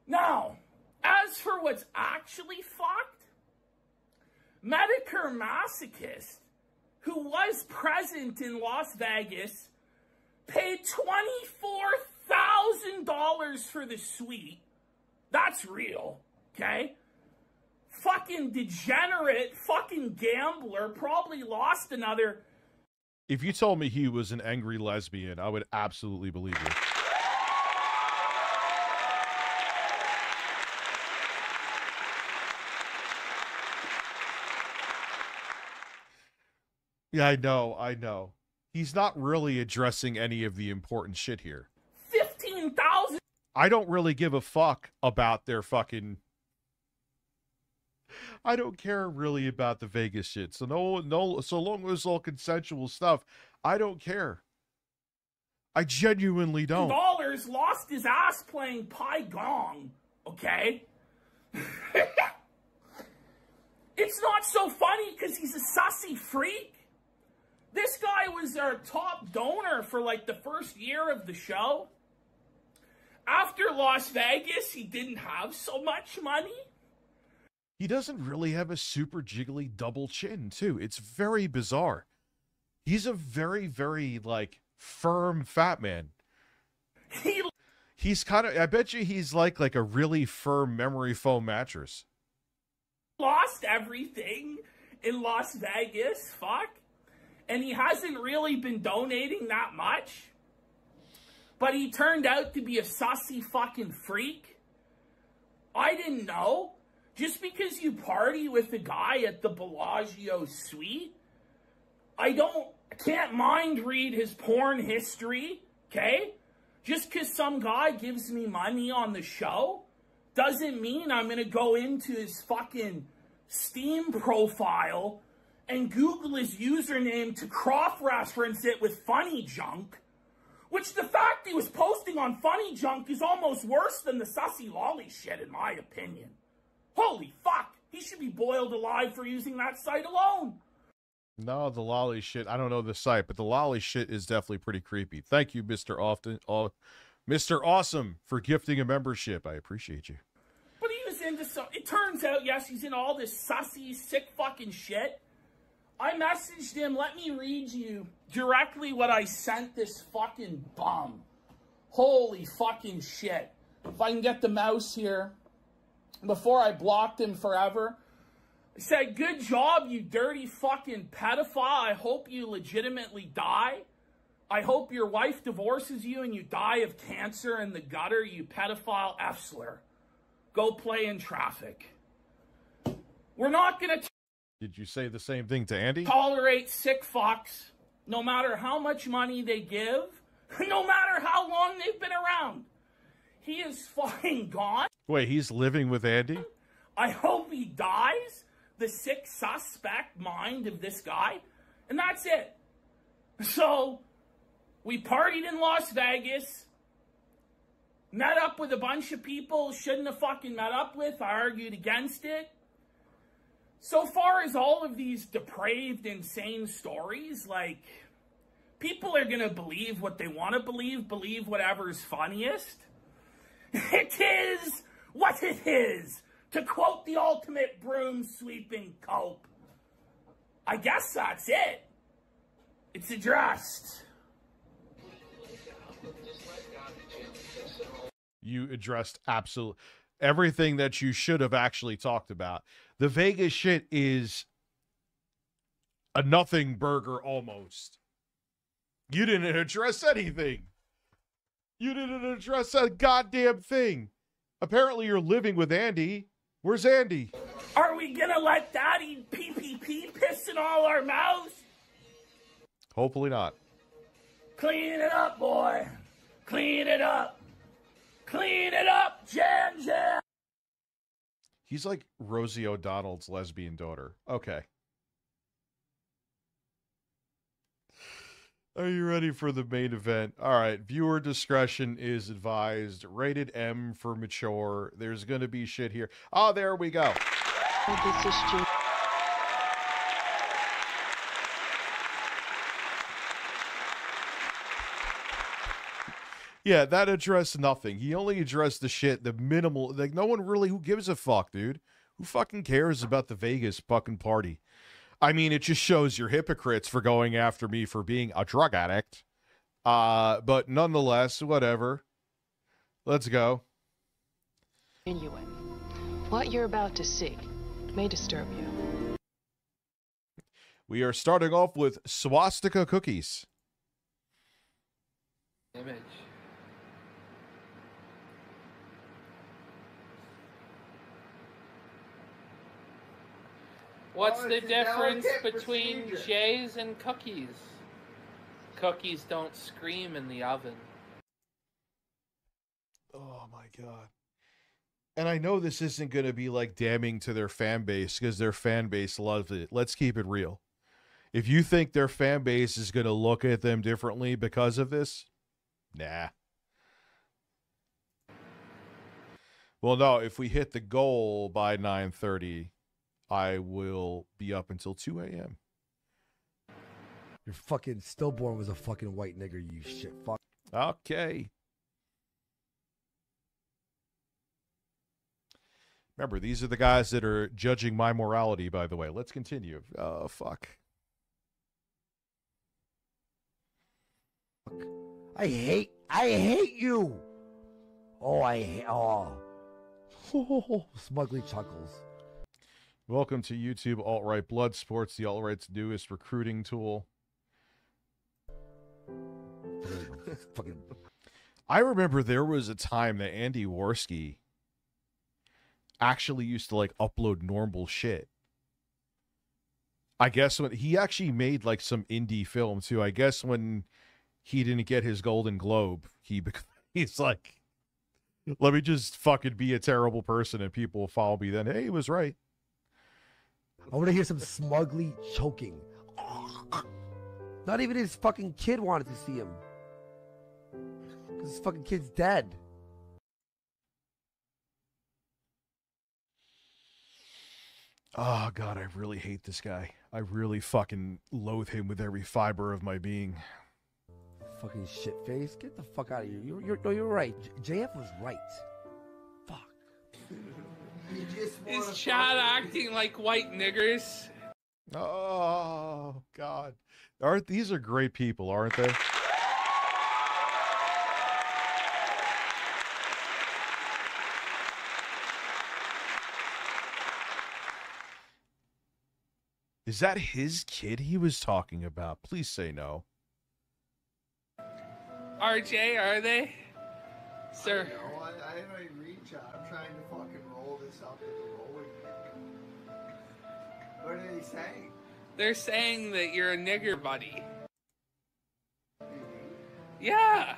Now, as for what's actually fucked, Medicare Masochist, who was present in Las Vegas, paid $24,000 for the suite. That's real, okay? Fucking degenerate, fucking gambler, probably lost another... If you told me he was an angry lesbian, I would absolutely believe you. Yeah, I know. He's not really addressing any of the important shit here. 15,000. I don't really give a fuck about their fucking... I don't care really about the Vegas shit. So no, so long as it's all consensual stuff, I don't care. I genuinely don't. Dollars lost his ass playing Pai Gong, okay? It's not so funny because he's a sussy freak. This guy was our top donor for like the first year of the show. After Las Vegas, he didn't have so much money. He doesn't really have a super jiggly double chin, too. It's very bizarre. He's a very, very, like, firm fat man. He's kind of, I bet you he's like a really firm memory foam mattress. Lost everything in Las Vegas, fuck. And he hasn't really been donating that much. But he turned out to be a sussy fucking freak. I didn't know. Just because you party with a guy at the Bellagio suite, I can't mind read his porn history, okay? Just because some guy gives me money on the show doesn't mean I'm going to go into his fucking Steam profile and Google his username to cross-reference it with Funny Junk, which the fact he was posting on Funny Junk is almost worse than the sussy lolly shit, in my opinion. Holy fuck, he should be boiled alive for using that site alone. No, the lolly shit, I don't know the site, but the lolly shit is definitely pretty creepy. Thank you, Mr. Mr. Awesome, for gifting a membership. I appreciate you. But he was into some... It turns out, yes, he's in all this sussy, sick fucking shit. I messaged him, let me read you directly what I sent this fucking bum. Holy fucking shit. If I can get the mouse here. Before I blocked him forever. I said, good job, you dirty fucking pedophile. I hope you legitimately die. I hope your wife divorces you and you die of cancer in the gutter, you pedophile F-slur. Go play in traffic. We're not going to Did you say the same thing to Andy? tolerate sick fucks, no matter how much money they give, no matter how long they've been around. He is fucking gone. Wait, he's living with Andy? I hope he dies. The sick, suspect mind of this guy. And that's it. So, we partied in Las Vegas. Met up with a bunch of people shouldn't have fucking met up with. I argued against it. So far as all of these depraved, insane stories, like, people are gonna believe what they want to believe whatever's funniest. It is what it is. To quote the ultimate broom sweeping cope. I guess that's it. It's addressed. You addressed absolutely everything that you should have actually talked about. The Vegas shit is a nothing burger almost. You didn't address anything. You didn't address a goddamn thing. Apparently you're living with Andy. Where's Andy? Are we gonna let Daddy PPP piss in all our mouths? Hopefully not. Clean it up, boy. Clean it up. Clean it up, Jan Jan. He's like Rosie O'Donnell's lesbian daughter. Okay. Are you ready for the main event? All right. Viewer discretion is advised. Rated M for mature. There's going to be shit here. Oh, there we go. This is Jim. Yeah, that addressed nothing. He only addressed the shit, the minimal. Like, no one really, who gives a fuck, dude? Who fucking cares about the Vegas fucking party? I mean, it just shows you're hypocrites for going after me for being a drug addict. But nonetheless, whatever. Let's go. Inuit. What you're about to see may disturb you. We are starting off with swastika cookies. Image. What's the difference between J's and cookies? Cookies don't scream in the oven. Oh my god. And I know this isn't going to be like damning to their fan base because their fan base loves it. Let's keep it real. If you think their fan base is going to look at them differently because of this, nah. Well, no, if we hit the goal by 9:30, I will be up until 2 a.m. Your fucking stillborn was a fucking white nigger, you shit fuck. Okay. Remember, these are the guys that are judging my morality, by the way. Let's continue. Oh, fuck. I hate you. Oh, Smugly chuckles. Welcome to YouTube Alt-Right Blood Sports, the Alt-Right's newest recruiting tool. I remember there was a time that Andy Worski actually used to like upload normal shit. I guess when he actually made like some indie film too. I guess when he didn't get his Golden Globe, he's like, let me just fucking be a terrible person and people will follow me then. Hey, he was right. I want to hear some smugly choking. Not even his fucking kid wanted to see him. Because his fucking kid's dead. Oh, God, I really hate this guy. I really fucking loathe him with every fiber of my being. Fucking shit face. Get the fuck out of here. You're right. JF was right. Fuck. Is Chad acting like white niggers? Oh, God. These are great people, aren't they? Is that his kid he was talking about? Please say no. RJ, are they? Sir. No, I didn't reach out. I'm trying to fucking roll this up with the rolling pin. What are they saying? They're saying that you're a nigger, buddy. Yeah.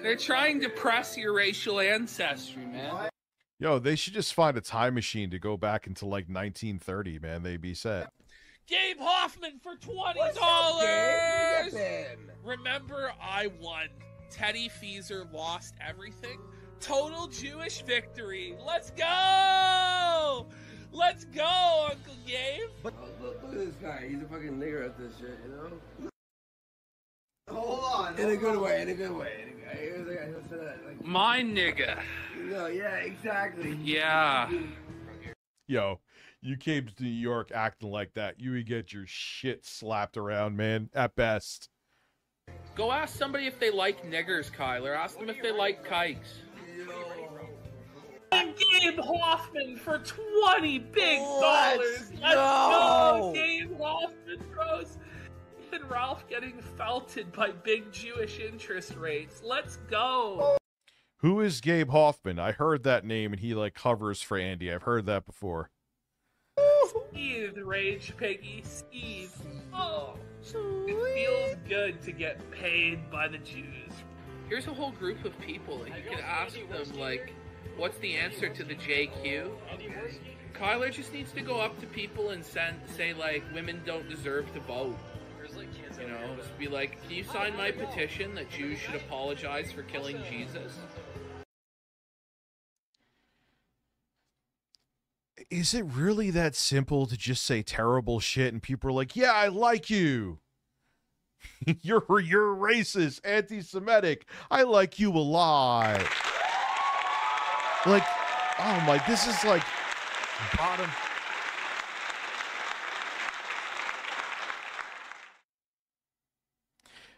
They're trying to press your racial ancestry, man. Yo, they should just find a time machine to go back into like 1930, man. They'd be set. Gabe Hoffman for $20. Remember, I won. Teddy Feezer lost everything. Total Jewish victory. Let's go! Let's go, Uncle Gabe. Look at this guy. He's a fucking nigger at this shit, you know? Hold on. In a good way. In a good way. Here's the guy who said that. Like, My nigga. no, yeah, exactly. Yeah. Yo, you came to New York acting like that. You would get your shit slapped around, man, at best. Go ask somebody if they like niggers, Kyler. Ask them if they like kikes. Gabe Hoffman for $20 big dollars. Let's go, Gabe Hoffman, bros. And Ralph getting felted by big Jewish interest rates. Let's go. Who is Gabe Hoffman? I heard that name, and he like covers for Andy. I've heard that before. Steve, Rage Piggy, Steve. Oh, it feels good to get paid by the Jews. Here's a whole group of people, and you can ask them, like, what's the answer to the JQ? Kyler just needs to go up to people and say, like, women don't deserve to vote. You know, just be like, can you sign my petition that Jews should apologize for killing Jesus? Is it really that simple to just say terrible shit and people are like, yeah, I like you. you're racist, anti-Semitic. I like you a lot. Like, oh my, this is like bottom.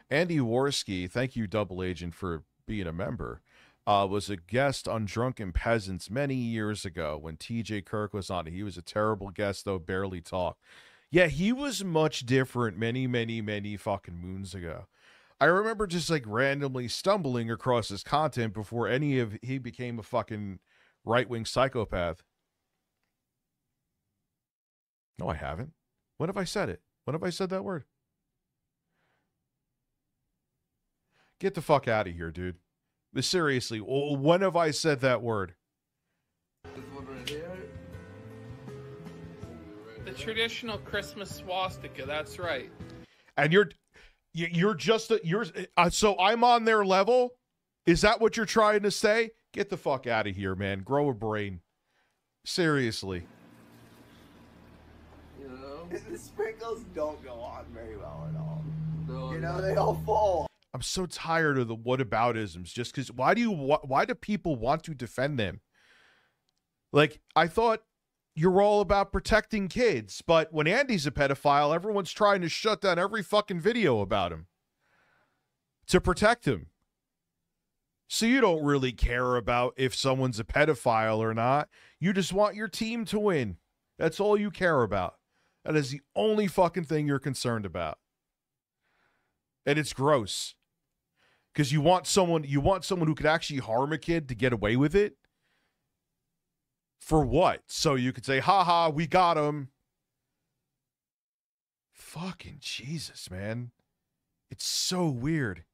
Andy Worski, thank you, Double Agent, for being a member. Was a guest on Drunken Peasants many years ago when TJ Kirk was on it. He was a terrible guest, though, barely talked. Yeah, he was much different many fucking moons ago. I remember just like randomly stumbling across his content before he became a fucking right-wing psychopath. No, I haven't. When have I said it? When have I said that word? Get the fuck out of here, dude. But seriously, when have I said that word? The traditional Christmas swastika, that's right. And you're just so I'm on their level? Is that what you're trying to say? Get the fuck out of here, man. Grow a brain. Seriously. You know? The sprinkles don't go on very well at all. No, you know, they all fall. I'm so tired of the whataboutisms just because why do people want to defend them? Like, I thought you're all about protecting kids, but when Andy's a pedophile, everyone's trying to shut down every fucking video about him to protect him. So you don't really care about if someone's a pedophile or not. You just want your team to win. That's all you care about. That is the only fucking thing you're concerned about. And it's gross. Because you want someone who could actually harm a kid to get away with it. For what? So you could say, haha, we got him. Fucking Jesus, man. It's so weird.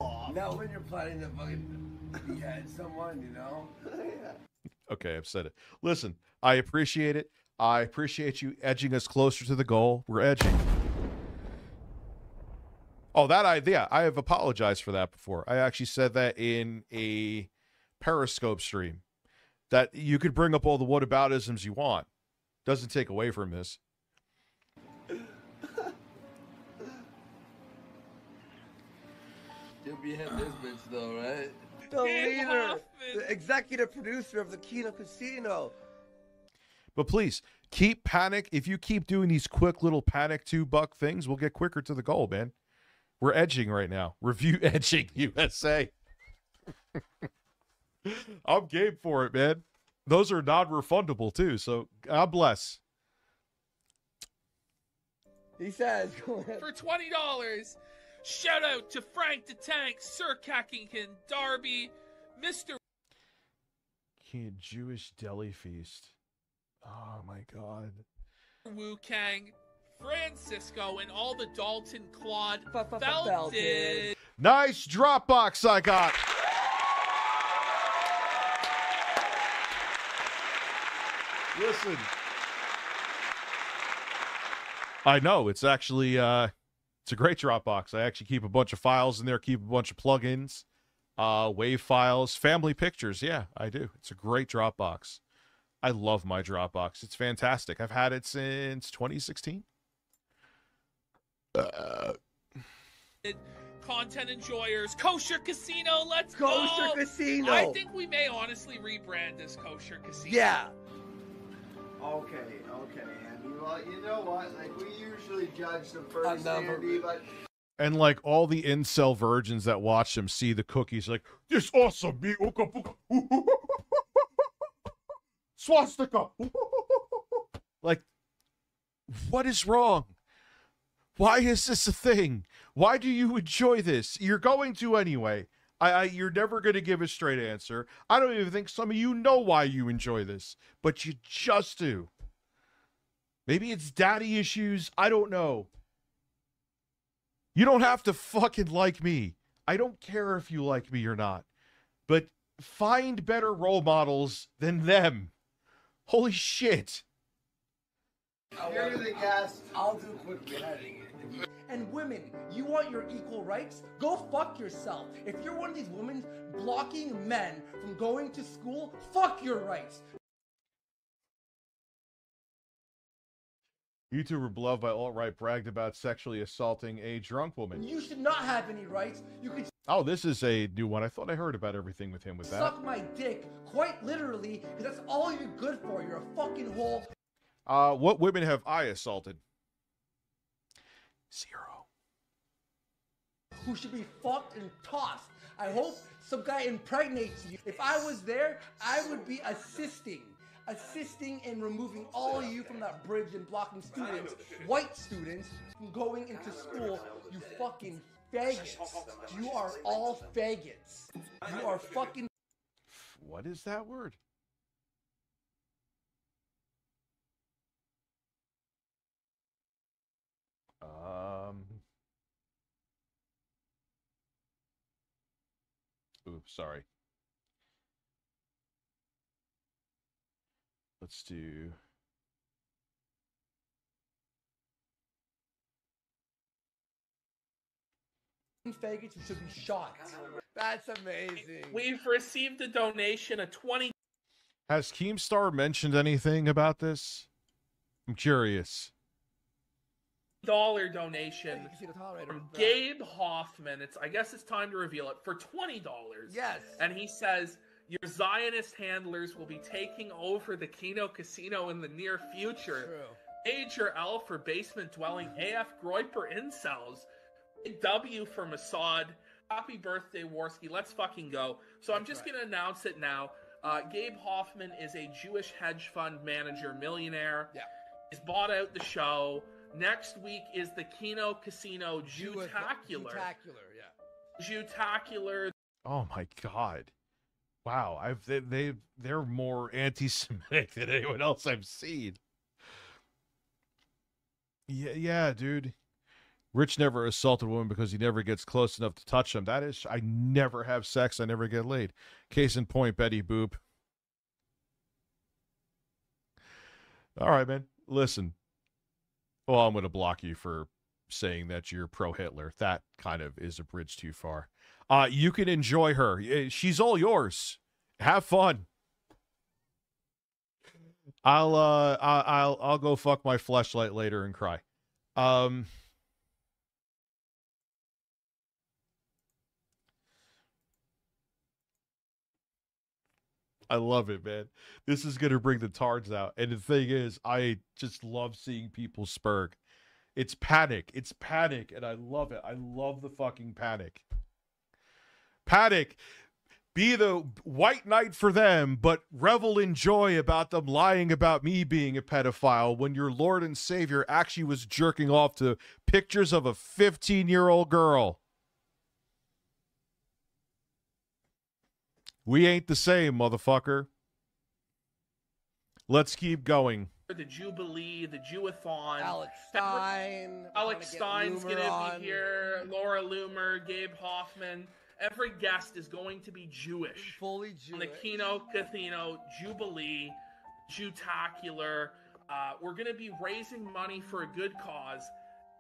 Not when you're planning to fucking behead someone, you know? Okay, I've said it. Listen, I appreciate it. I appreciate you edging us closer to the goal. We're edging. Oh, that idea. I have apologized for that before. I actually said that in a Periscope stream. That you could bring up all the whataboutisms you want. Doesn't take away from this. You'll behead this bitch though, right? The leader, the executive producer of the Kino Casino. But please, keep panic. If you keep doing these quick little panic $2 things, we'll get quicker to the goal, man. We're edging right now. Review edging USA. I'm game for it, man. Those are non-refundable too, so God bless. He says, for $20, shout out to Frank the Tank, Sir Cackington, Darby, Mr. Jewish deli feast. Oh my God. Wu Kang, Francisco, and all the Dalton Claude Felton. Felton. Nice Dropbox I got. Listen. I know, it's actually it's a great Dropbox. I actually keep a bunch of files in there, keep a bunch of plugins, WAV files, family pictures. Yeah, I do. It's a great Dropbox. I love my Dropbox. It's fantastic. I've had it since 2016. Content enjoyers, Kosher Casino, let's go! Kosher Casino! I think we may honestly rebrand as Kosher Casino. Yeah. Okay, Andy. Well, you know what? Like, we usually judge the first, Andy, but... And, like, all the incel virgins that watch him see the cookies, like, this awesome, me, ooka, booka, swastika. Like, what is wrong? Why is this a thing? Why do you enjoy this? You're going to anyway. You're never going to give a straight answer. I don't even think some of you know why you enjoy this, but you just do. Maybe it's daddy issues. I don't know. You don't have to fucking like me. I don't care if you like me or not. But find better role models than them. Holy shit. You're the guest. I'll do quick editing. And women, you want your equal rights? Go fuck yourself. If you're one of these women blocking men from going to school, fuck your rights. YouTuber beloved by alt-right bragged about sexually assaulting a drunk woman. You should not have any rights. You can Oh, this is a new one. I thought I heard about everything with him with that. suck my dick, quite literally, because that's all you're good for. You're a fucking whole. What women have I assaulted? 0. Who should be fucked and tossed. I hope some guy impregnates you. If I was there, I would be assisting in removing all of you from that bridge and blocking students, white students, from going into school. You fucking faggots. You are all faggots. You are fucking. What is that word? Oops, sorry. Let's do. Faggots who should be shot. That's amazing. We've received a donation of $20. Has Keemstar mentioned anything about this? I'm curious. Donation from Gabe Hoffman. I guess it's time to reveal it for $20. Yes. And he says your Zionist handlers will be taking over the Kino Casino in the near future. True. Major L for basement dwelling AF Groiper incels. Big W for Mossad. Happy birthday, Warski. Let's fucking go. So I'm just going to announce it now. Gabe Hoffman is a Jewish hedge fund manager, millionaire. Yeah. He's bought out the show. Next week is the Kino Casino Jewtacular. Jewtacular. Oh my god! Wow, they're more anti-Semitic than anyone else I've seen. Yeah, dude. Rich never assaulted a woman because he never gets close enough to touch them. That is, I never have sex. I never get laid. Case in point, Betty Boop. All right, man. Listen. Well, I'm going to block you for saying that you're pro-Hitler. That kind of is a bridge too far. You can enjoy her. She's all yours. Have fun. I'll go fuck my fleshlight later and cry. I love it, man. This is going to bring the tards out. And the thing is, I just love seeing people spurg. It's panic. It's panic, and I love it. I love the fucking panic. Panic. Be the white knight for them, but revel in joy about them lying about me being a pedophile when your Lord and Savior actually was jerking off to pictures of a 15-year-old girl. We ain't the same, motherfucker. Let's keep going. the Jubilee, the Jewathon. Alex Stein. Alex Stein's going to be here. Laura Loomer, Gabe Hoffman. Every guest is going to be Jewish. Fully Jewish. On the Kino Casino, Jubilee, Jewtacular. We're going to be raising money for a good cause.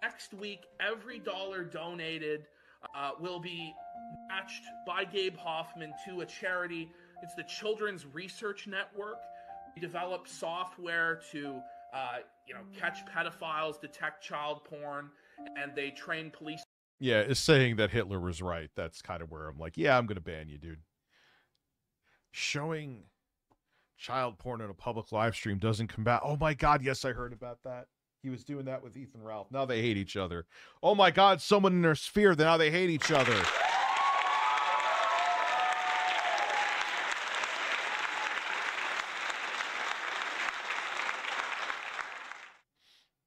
Next week, every dollar donated will be matched by Gabe Hoffman to a charity. It's the Children's Research Network. We develop software to, catch pedophiles, detect child porn, and they train police. Yeah, it's saying that Hitler was right. That's kind of where I'm like, yeah, I'm going to ban you, dude. Showing child porn in a public live stream doesn't combat. Oh my God, yes, I heard about that. He was doing that with Ethan Ralph. Now they hate each other. Oh my God, someone in their sphere, now they hate each other.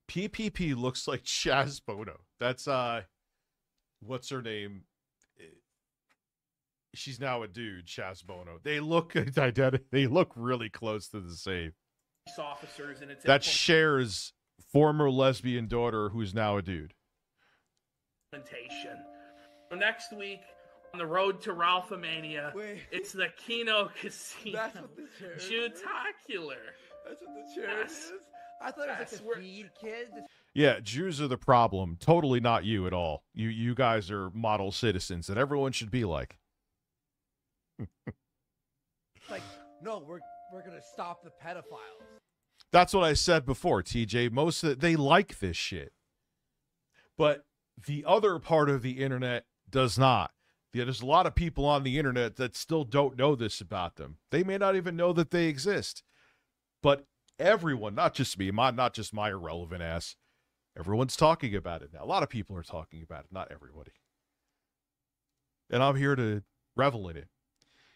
PPP looks like Chaz Bono. That's, what's her name? She's now a dude, Chaz Bono. They look identical. They look really close to the same. Officers, and it's that shares former lesbian daughter who's now a dude. Implementation. So next week on the road to Ralphomania, it's the Kino Casino. That's what the charity is? Jewtacular. That's what the charity is? I thought it was like to feed kids. Yeah, Jews are the problem. Totally not you at all. You guys are model citizens that everyone should be like. Like, no, we're gonna stop the pedophiles. That's what I said before, TJ. Most of they like this shit. But the other part of the internet does not. There's a lot of people on the internet that still don't know this about them. They may not even know that they exist. But everyone, not just me, not just my irrelevant ass, everyone's talking about it now. A lot of people are talking about it, not everybody. And I'm here to revel in it.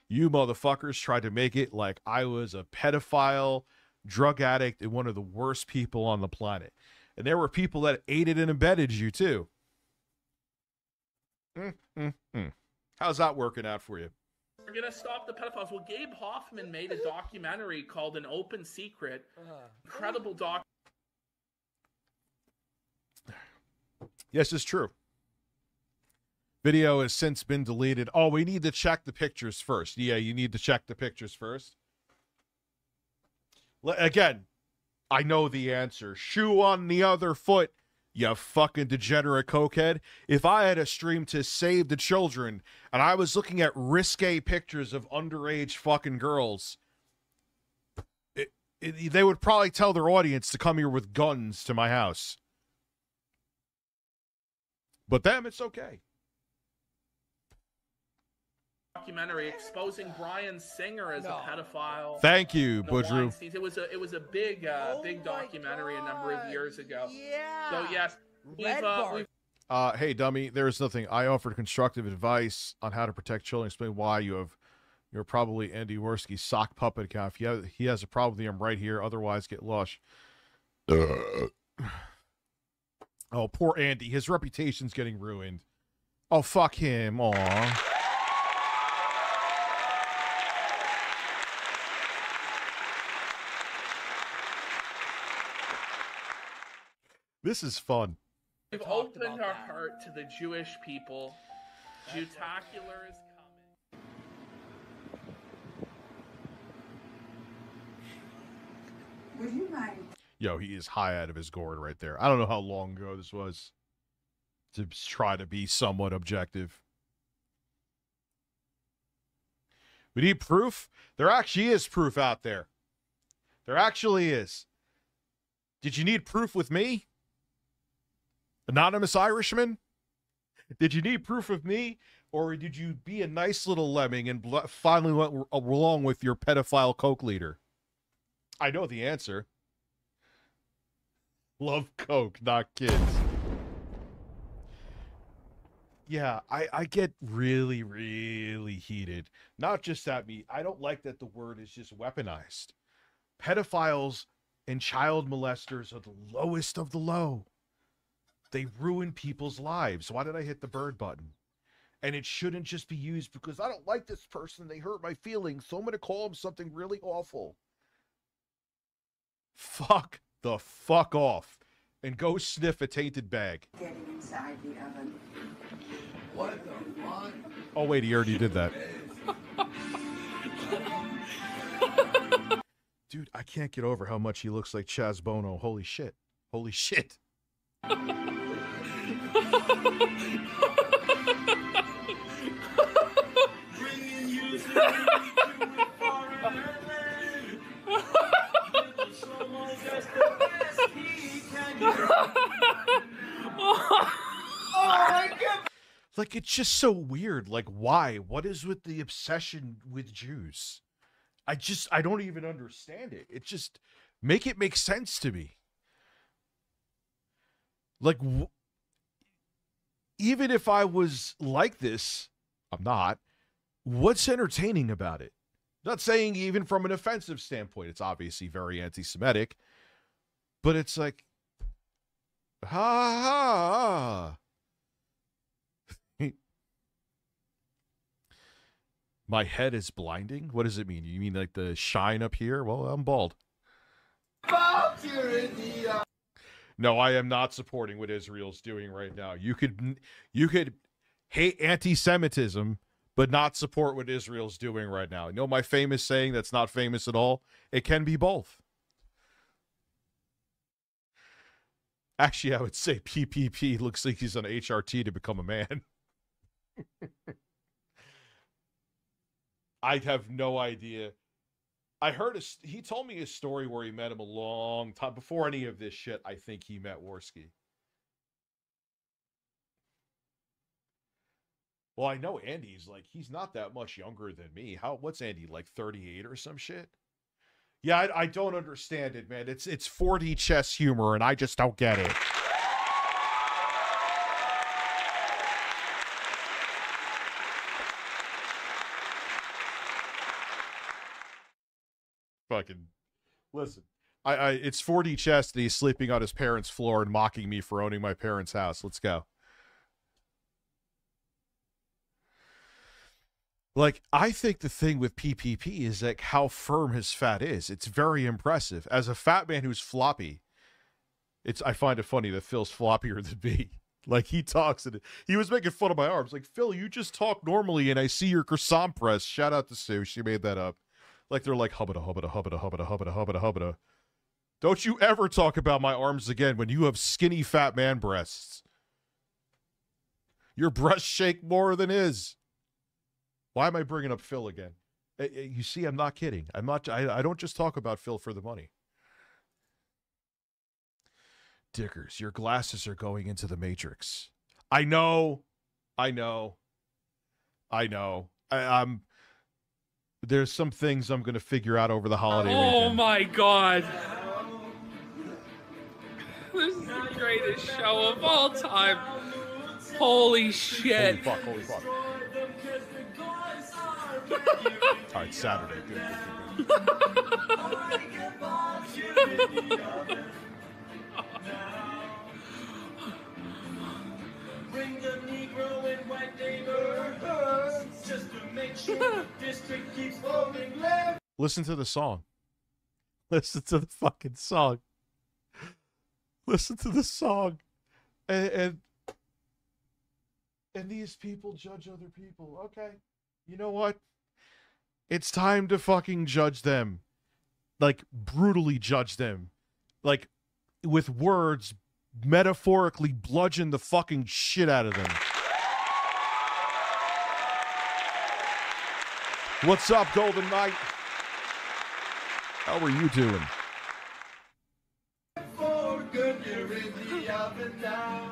You motherfuckers tried to make it like I was a pedophile, drug addict, and one of the worst people on the planet. And there were people that aided and abetted you, too. How's that working out for you? We're going to stop the pedophiles. Well, Gabe Hoffman made a documentary called An Open Secret. Incredible doc. Yes, it's true. Video has since been deleted. Oh, we need to check the pictures first. Yeah, you need to check the pictures first. Again, I know the answer. Shoe on the other foot, you fucking degenerate cokehead. If I had a stream to save the children and I was looking at risque pictures of underage fucking girls, they would probably tell their audience to come here with guns to my house. But them, it's okay. Documentary exposing Brian Singer as a pedophile. Thank you, Boudreaux. It was a big big documentary a number of years ago. Yeah. So yes, we've hey dummy, there is nothing. I offered constructive advice on how to protect children. Explain why you're probably Andy Worski's sock puppet account. If he has a problem with you, I'm right here. Otherwise, get lost. Oh, poor Andy. His reputation's getting ruined. Oh, fuck him. Aw. This is fun. We've opened our heart to the Jewish people. Jewtacular is coming. Would you mind? Yo, he is high out of his gourd right there. I don't know how long ago this was to try to be somewhat objective. We need proof. There actually is proof out there. There actually is. Did you need proof with me? Anonymous Irishman? Did you need proof of me? Or did you be a nice little lemming and finally went along with your pedophile coke leader? I know the answer. Love coke, not kids. Yeah, I get really, really heated. Not just at me. I don't like that the word is just weaponized. Pedophiles and child molesters are the lowest of the low. They ruin people's lives. Why did I hit the bird button? And it shouldn't just be used because I don't like this person. They hurt my feelings. So I'm going to call them something really awful. fuck the fuck off and go sniff a tainted bag. Getting inside the oven. What the fuck? Oh, wait, he already did that. Dude, I can't get over how much he looks like Chaz Bono. Holy shit. Holy shit. Like, it's just so weird. Like, why? What is with the obsession with Jews? I don't even understand it. It just it make sense to me. Like, even if I was like this, I'm not. What's entertaining about it? Not saying even from an offensive standpoint. It's obviously very anti-Semitic. But it's like, ha ha. My head is blinding? What does it mean? You mean like the shine up here? Well, I'm bald. No, I am not supporting what Israel's doing right now. You could hate anti-Semitism, but not support what Israel's doing right now. You know my famous saying that's not famous at all? It can be both. Actually, I would say PPP looks like he's on HRT to become a man. I have no idea. I heard he told me a story where he met him a long time before any of this shit. I think he met Worski. Well, I know Andy's like, he's not that much younger than me. What's Andy, like 38 or some shit? Yeah, I don't understand it, man. It's 4D chess humor, and I just don't get it. Fucking listen, it's 4D chess that he's sleeping on his parents' floor and mocking me for owning my parents' house. Let's go. Like, I think the thing with PPP is like how firm his fat is. It's very impressive. As a fat man who's floppy, I find it funny that Phil's floppier than me. Like, he talks and he was making fun of my arms. Like, Phil, you just talk normally and I see your croissant press. Shout out to Sue. She made that up. Like, they're like, hubbada, hubbada, hubbada, hubbada, hubbada, hubbada, hubbada. Don't you ever talk about my arms again when you have skinny fat man breasts. Your breasts shake more than his. Why am I bringing up Phil again? You see, I'm not kidding. I don't just talk about Phil for the money. Dickers, your glasses are going into the Matrix. I know. There's some things I'm going to figure out over the holiday weekend. Oh my god. This is the greatest show of all time. Holy shit. Holy fuck. All right, Saturday. Good. Bring the Negro and white neighborhoods just to make sure the district keeps voting left. Listen to the song. Listen to the fucking song. Listen to the song. And these people judge other people. Okay. You know what? It's time to fucking judge them. Like, brutally judge them. Like, with words, metaphorically bludgeon the fucking shit out of them. What's up, Golden Knight? How are you doing? For good, you're in the oven now.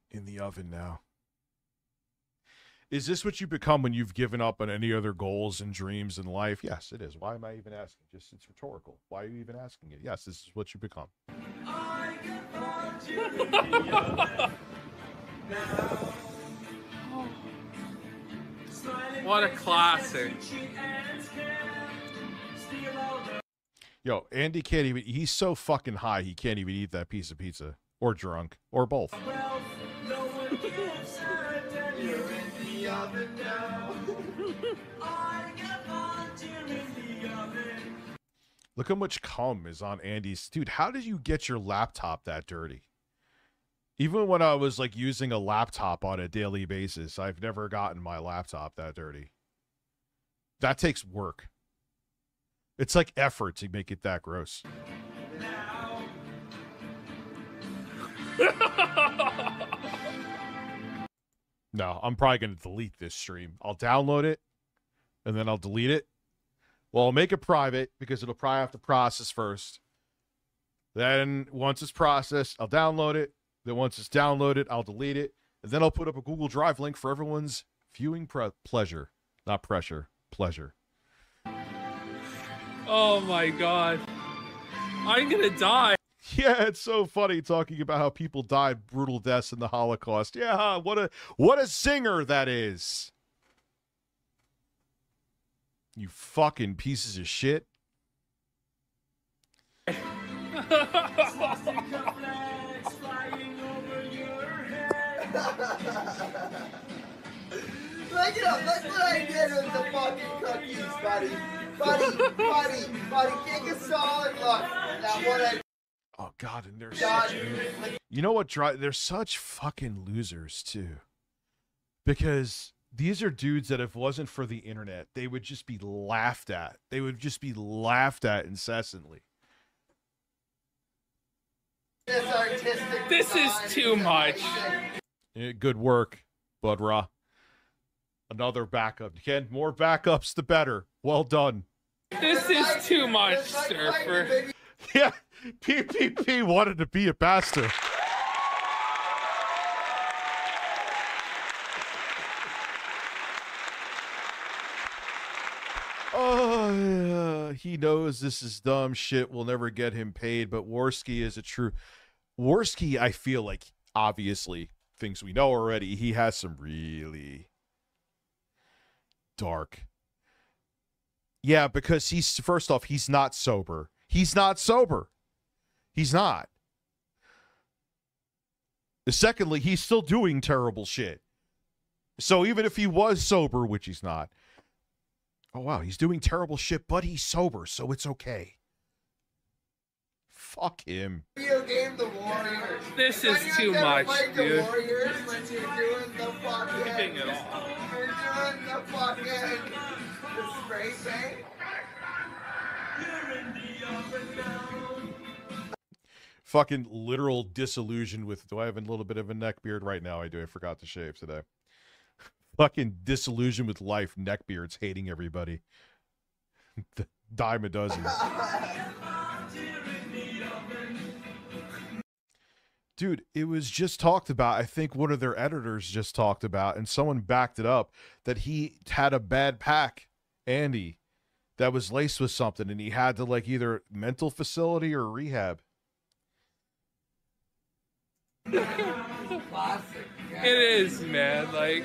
In the oven now. Is this what you become when you've given up on any other goals and dreams in life? Yes, it is. Why am I even asking? Just, it's rhetorical. Why are you even asking it? Yes, this is what you become. What a classic. Yo, Andy can't even, he's so fucking high, he can't even eat that piece of pizza. Or drunk. Or both. You're in the oven now. Look how much cum is on Andy's. Dude, how did you get your laptop that dirty? Even when I was like using a laptop on a daily basis, I've never gotten my laptop that dirty. That takes work. It's like effort to make it that gross. No, I'm probably going to delete this stream. I'll download it, and then I'll delete it. Well, I'll make it private, because it'll probably have to process first. Then, once it's processed, I'll download it. Then once it's downloaded, I'll delete it. And then I'll put up a Google Drive link for everyone's viewing pleasure. Not pressure. Pleasure. Oh, my God. I'm going to die. Yeah, it's so funny talking about how people died brutal deaths in the Holocaust. Yeah, what a singer that is. You fucking pieces of shit. Look it up. That's what I did with the fucking cookies, buddy. Buddy, take a solid look. Now what I... Oh, God, and they're such... You know what? They're such fucking losers, too. Because these are dudes that if it wasn't for the internet, they would just be laughed at. They would just be laughed at incessantly. This is too much. Yeah, good work, Bud Ra. Another backup. Ken, more backups, the better. Well done. This is too much, Surfer. Yeah, PPP wanted to be a bastard. Oh, yeah. He knows this is dumb shit. Will never get him paid, but Worski is a true... Worski, I feel like, obviously, things we know already, he has some really dark... Yeah, because he's... First off, he's not sober. He's not sober. He's not. Secondly, he's still doing terrible shit. So even if he was sober, which he's not... Oh, wow, he's doing terrible shit, but he's sober, so it's okay. Fuck him. Video game The Warriors. This is too much, dude. The Warriors when you're doing the fucking... Keeping it all. You're doing the fucking... The spray paint. Fucking literal disillusion with... Do I have a little bit of a neck beard right now? I do. I forgot to shave today. Fucking disillusion with life. Neckbeards hating everybody. Dime a dozen. Dude, it was just talked about. I think one of their editors just talked about, and someone backed it up, that he had a bad pack, Andy, that was laced with something, and he had to, like, either mental facility or rehab. Classic. It is, man. Like...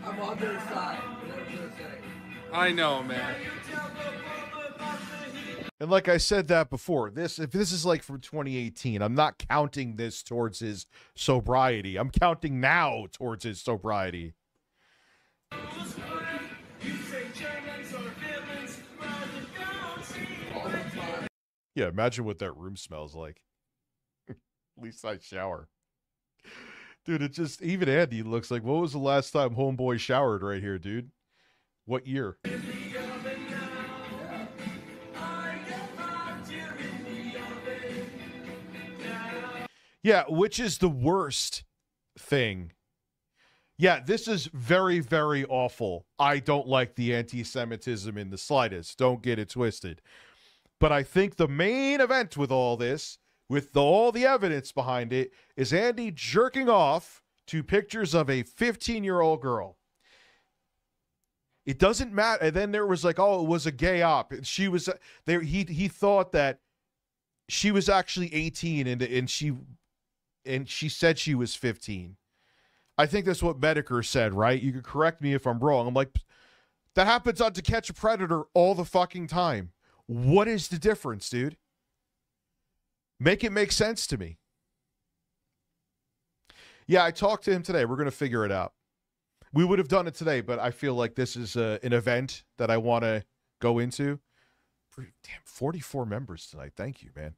I'm on their side. I know, man. And like I said that before, if this is like from 2018, I'm not counting this towards his sobriety. I'm counting now towards his sobriety. Yeah, imagine what that room smells like. At least I shower. Dude, it just, even Andy looks like, what was the last time homeboy showered right here, dude? What year? Yeah, which is the worst thing. Yeah, this is very, very awful. I don't like the anti-Semitism in the slightest. Don't get it twisted. But I think the main event with all this, with all the evidence behind it, is Andy jerking off to pictures of a 15-year-old girl. It doesn't matter. And then there was like, oh, it was a gay op. She was there. He thought that she was actually 18 and she said she was 15. I think that's what Medicare said, right? You can correct me if I'm wrong. I'm like, that happens on To Catch a Predator all the fucking time. What is the difference, dude? Make it make sense to me. Yeah, I talked to him today. We're going to figure it out. We would have done it today, but I feel like this is an event that I want to go into. Damn, 44 members tonight. Thank you, man.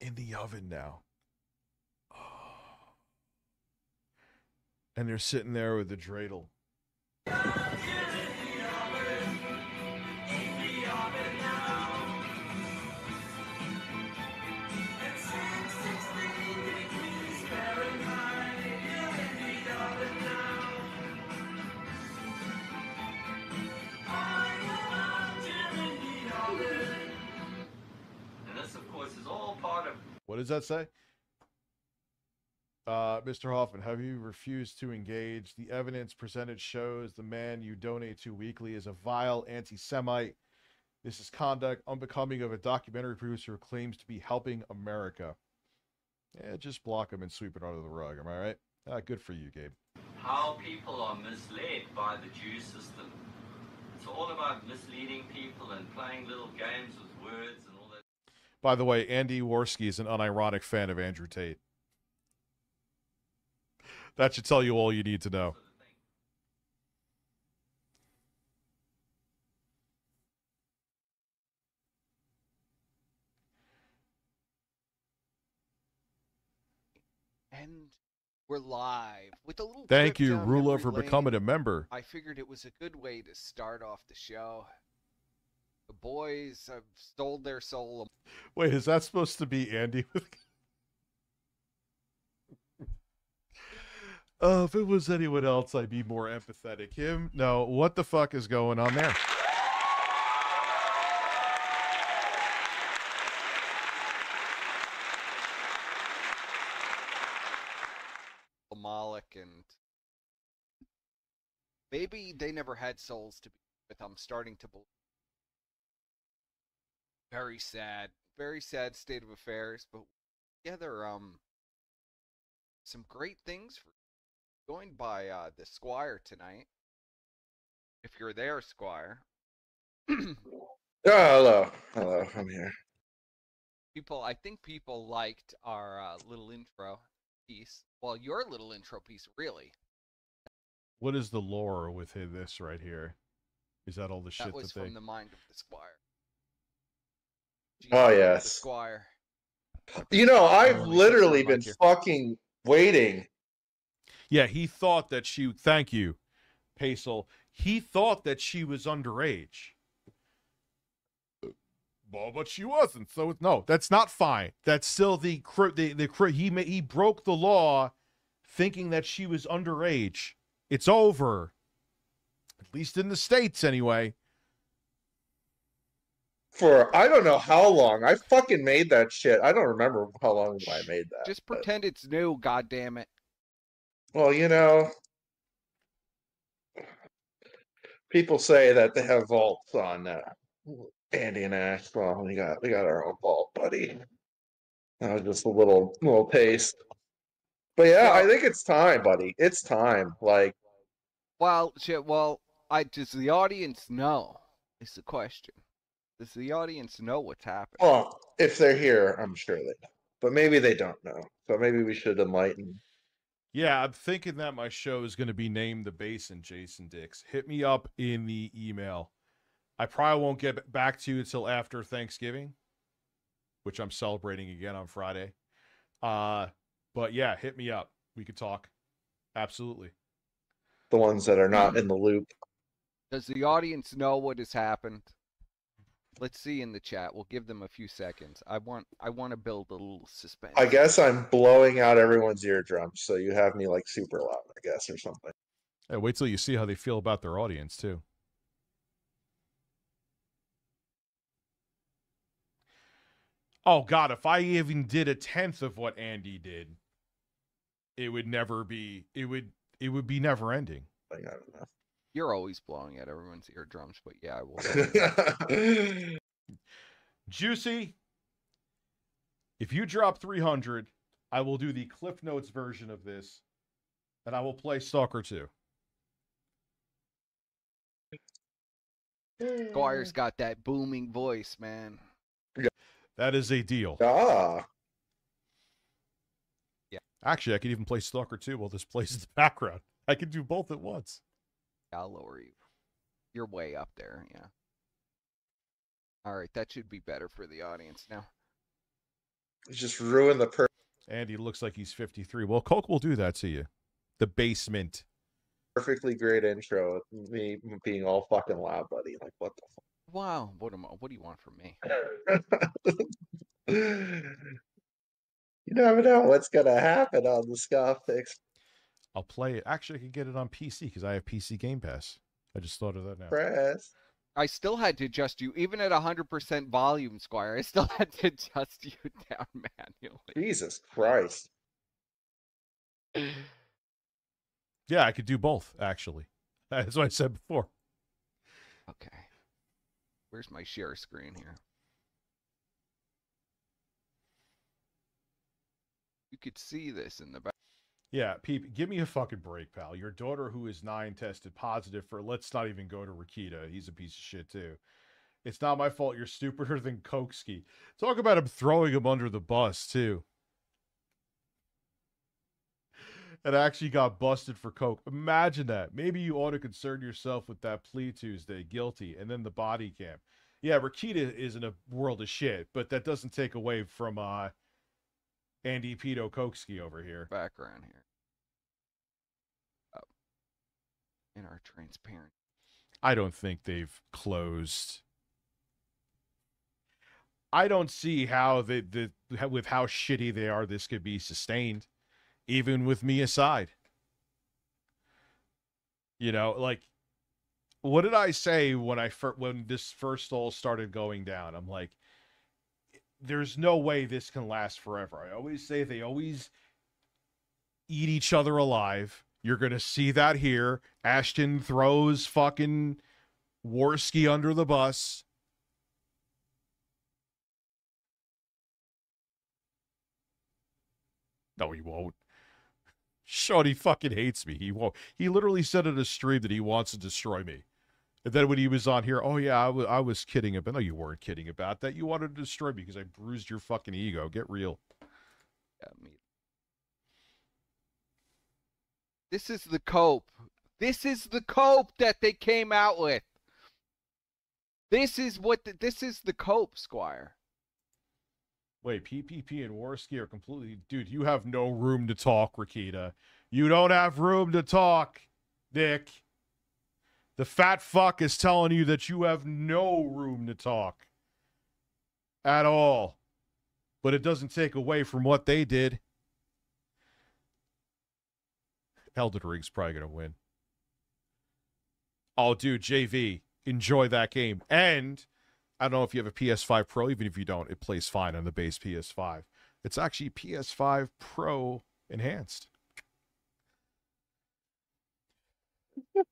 In the oven now. And they're sitting there with the dreidel. And this, of course, is all part of. What does that say? Mr. Hoffman, have you refused to engage? The evidence presented shows the man you donate to weekly is a vile anti-Semite. This is conduct unbecoming of a documentary producer who claims to be helping America. Yeah, just block him and sweep it under the rug. Am I right? Good for you, Gabe. How people are misled by the Jew system. It's all about misleading people and playing little games with words and all that. By the way, Andy Worski is an unironic fan of Andrew Tate. That should tell you all you need to know. And we're live with a little. Thank trip you, down Rulo, memory for lane. becoming a member. I figured it was a good way to start off the show. The boys have stole their soul. Wait, is that supposed to be Andy? If it was anyone else, I'd be more empathetic. Him? No. What the fuck is going on there? Malik, and maybe they never had souls to be with. I'm starting to believe. Very sad state of affairs. But together, some great things for joined by the Squire tonight. If you're there, Squire. Hello, I'm here. I think people liked our little intro piece. Well, your little intro piece, really. What is the lore with this right here? Is that all the shit That was that they... from the mind of the Squire. Oh, Jesus, yes. the Squire. You know, I've literally been fucking waiting. Yeah, he thought that she... Thank you, Paisel. He thought that she was underage. Well, but she wasn't. So no, that's not fine. That's still he broke the law, thinking that she was underage. It's over. At least in the States, anyway. For I don't know how long. I fucking made that shit. I don't remember how long I made that. Just pretend it's new, goddammit. Well, you know, people say that they have vaults on Andy and Ash. Well, we got our own vault, buddy. That was just a little taste. But yeah, I think it's time, buddy. It's time. Like, well, shit. Well, does the audience know? Is the question. Does the audience know what's happening? well, if they're here, I'm sure they know. But maybe they don't know. So maybe we should enlighten. Yeah, I'm thinking that my show is going to be named The Basin, Jason Dix. Hit me up in the email. I probably won't get back to you until after Thanksgiving, which I'm celebrating again on Friday. But yeah, hit me up. We could talk. Absolutely. The ones that are not in the loop. Does the audience know what has happened? Let's see in the chat. We'll give them a few seconds. I want to build a little suspense. I guess I'm blowing out everyone's eardrums, so you have me like super loud, I guess, or something. Hey, wait till you see how they feel about their audience, too. Oh, God, if I even did a 10th of what Andy did, it would never be, it would be never ending. I don't know. You're always blowing at everyone's eardrums, but yeah, I will. Juicy, if you drop 300 I will do the Cliff Notes version of this, and I will play Stalker 2. Squire's got that booming voice, man. That is a deal. Ah. Yeah. Actually, I could even play Stalker 2 while this plays in the background. I could do both at once. I'll lower you. You're way up there, yeah. All right, that should be better for the audience now. Just ruin the Andy looks like he's 53. Well, Coke will do that to you. The basement. perfectly great intro. Me being all fucking loud, buddy. Like, what the fuck? Wow, what do you want from me? You never know what's gonna happen on the Scoff Picks. I'll play it. Actually, I can get it on PC because I have PC Game Pass. I just thought of that now. Press. I still had to adjust you, even at 100% volume, Squire. I still had to adjust you down manually. Jesus Christ. Yeah, I could do both, actually. That's what I said before. Okay. Where's my share screen here? You could see this in the back. Yeah, Peep, give me a fucking break, pal. Your daughter, who is 9, tested positive for, let's not even go to Rakita. He's a piece of shit, too. It's not my fault you're stupider than Koksky. Talk about him throwing him under the bus, too. And actually got busted for coke. Imagine that. Maybe you ought to concern yourself with that plea Tuesday, guilty, and then the body cam. Yeah, Rakita is in a world of shit, but that doesn't take away from Andy Pito Koksky over here. Background here. In our transparent. I don't think they've closed. I don't see how with how shitty they are, this could be sustained, even with me aside. You know, like, what did I say when when this first all started going down? I'm like, there's no way this can last forever. I always say they always eat each other alive. You're going to see that here. Ashton throws fucking Worski under the bus. No, he won't. Shawty fucking hates me. He won't. He literally said in a stream that he wants to destroy me. And then when he was on here, oh yeah, I was kidding about. No, you weren't kidding about that. You wanted to destroy me because I bruised your fucking ego. Get real. Yeah, me. This is the cope. This is the cope that they came out with. This is the cope, Squire. Wait, PPP and Worski are completely... Dude, you have no room to talk, Rakita. You don't have room to talk, Nick. The fat fuck is telling you that you have no room to talk. At all. But it doesn't take away from what they did. Elden Ring's probably going to win. Oh, dude, JV, enjoy that game. And... I don't know if you have a PS5 Pro. Even if you don't, it plays fine on the base PS5. It's actually PS5 Pro enhanced.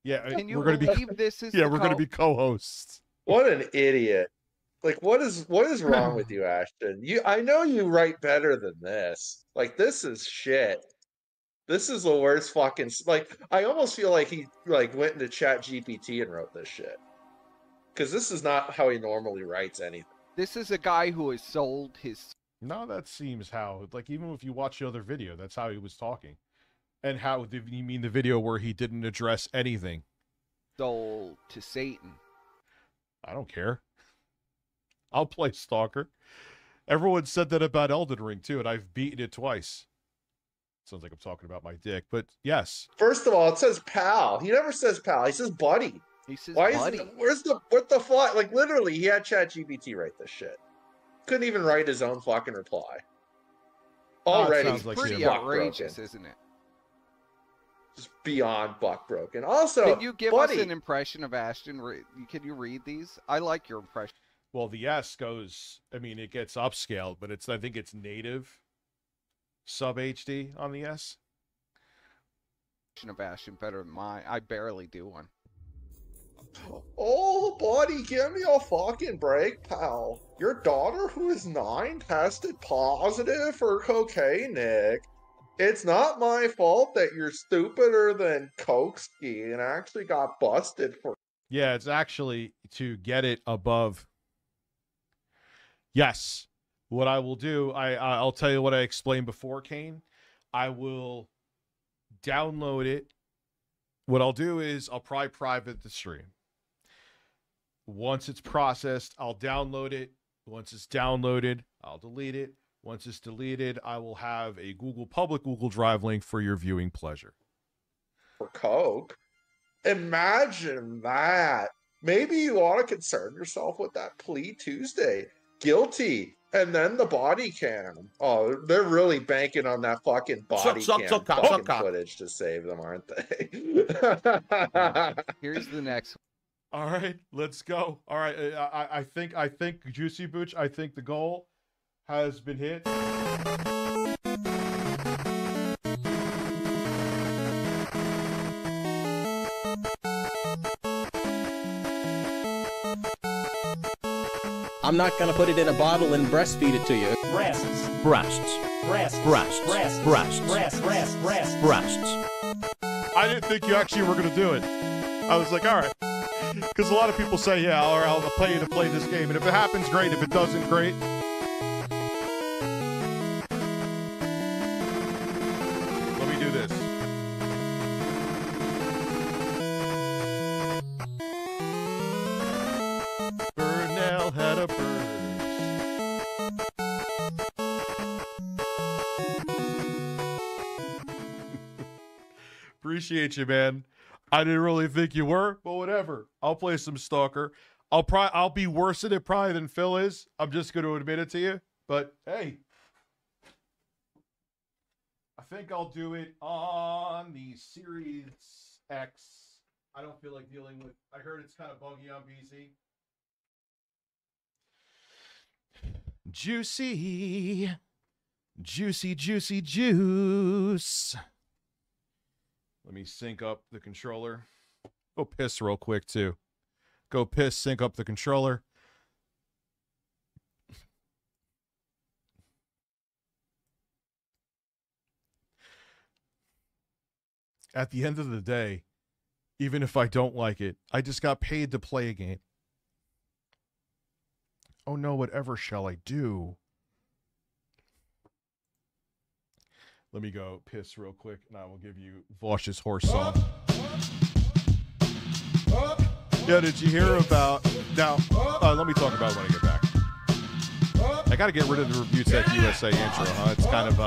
Yeah, Can you we're going to believe be. This is yeah, we're going to be co-hosts. What an idiot! Like, what is wrong with you, Ashton? I know you write better than this. Like, this is shit. This is the worst fucking. Like, I almost feel like he went into ChatGPT and wrote this shit. Because this is not how he normally writes anything. This is a guy who has sold his... No, that seems how... Like, even if you watch the other video, that's how he was talking. And how... You mean the video where he didn't address anything? Soul to Satan. I don't care. I'll play Stalker. Everyone said that about Elden Ring, too, and I've beaten it twice. Sounds like I'm talking about my dick, but yes. First of all, it says pal. He never says pal. He says buddy. He says Why buddy. What the fuck? Like, literally, he had ChatGPT write this shit. Couldn't even write his own fucking reply. Already, it's pretty outrageous, isn't it? Just beyond buck broken. Also, can you give us an impression of Ashton? Can you read these? I like your impression. Well, the S goes. I mean, it gets upscaled, but I think it's native sub HD on the S. Of Ashton better than mine. I barely do one. Oh buddy, give me a fucking break, pal. Your daughter, who is 9, tested positive for cocaine, Nick. It's not my fault that you're stupider than Koksky and actually got busted for. Yeah, it's actually to get it above. Yes. What I will do, I'll tell you what I explained before, Kane. I will download it. What I'll do is I'll probably private the stream. Once it's processed, I'll download it. Once it's downloaded, I'll delete it. Once it's deleted, I will have a public Google Drive link for your viewing pleasure. For coke? Imagine that. Maybe you ought to concern yourself with that plea Tuesday. Guilty. And then the body cam. Oh, they're really banking on that fucking body cam footage to save them, aren't they? Here's the next one. All right, let's go. All right, I think Juicy Booch, I think the goal has been hit. I'm not gonna put it in a bottle and breastfeed it to you. Breasts. Breasts. Breasts. Breasts. Breasts. Breasts. Breasts. Breasts. Breasts. I didn't think you actually were gonna do it. I was like, all right. Because a lot of people say, yeah, or I'll pay you to play this game. And if it happens, great. If it doesn't, great. Let me do this. Burnell had a burst. Appreciate you, man. I didn't really think you were, but whatever. I'll play some Stalker. I'll be worse at it probably than Phil is. I'm just going to admit it to you. But hey, I think I'll do it on the Series X. I don't feel like dealing with. I heard it's kind of buggy on PC. Juicy, juicy, juicy juice. Let me sync up the controller. Go piss real quick, too. Go piss, sync up the controller. At the end of the day, even if I don't like it, I just got paid to play a game. Oh no, whatever shall I do? Let me go piss real quick, and I will give you Vosh's horse song. Yeah, did you hear about... Now, let me talk about it when I get back. I got to get rid of the Review Tech USA intro, huh? It's kind of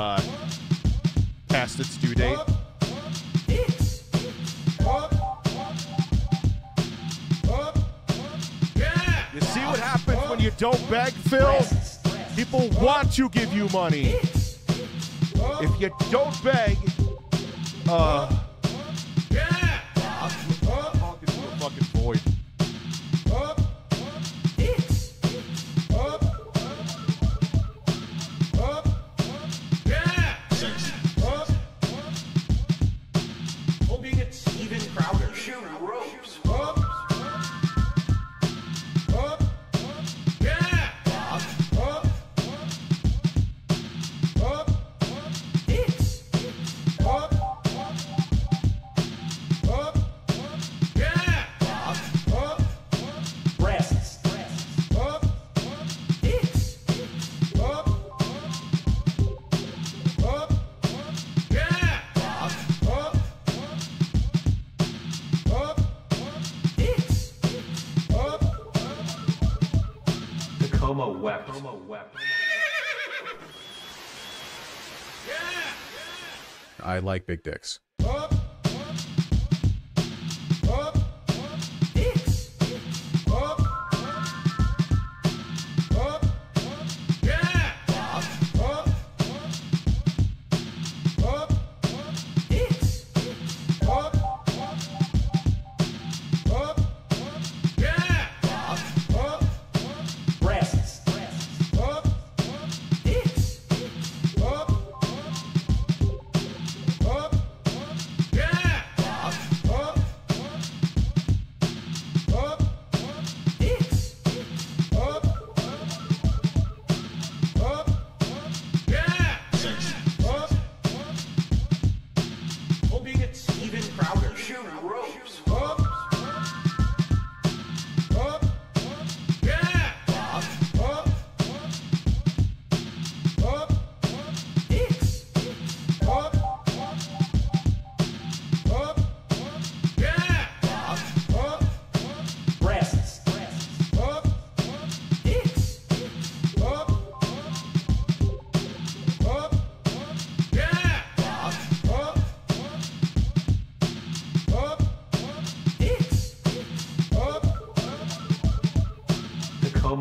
past its due date. You see what happens when you don't beg, Phil? People want to give you money. If you don't beg, I'm talking to a fucking void. Hoping it's Steven Crowder. Shoot ropes. I like big dicks.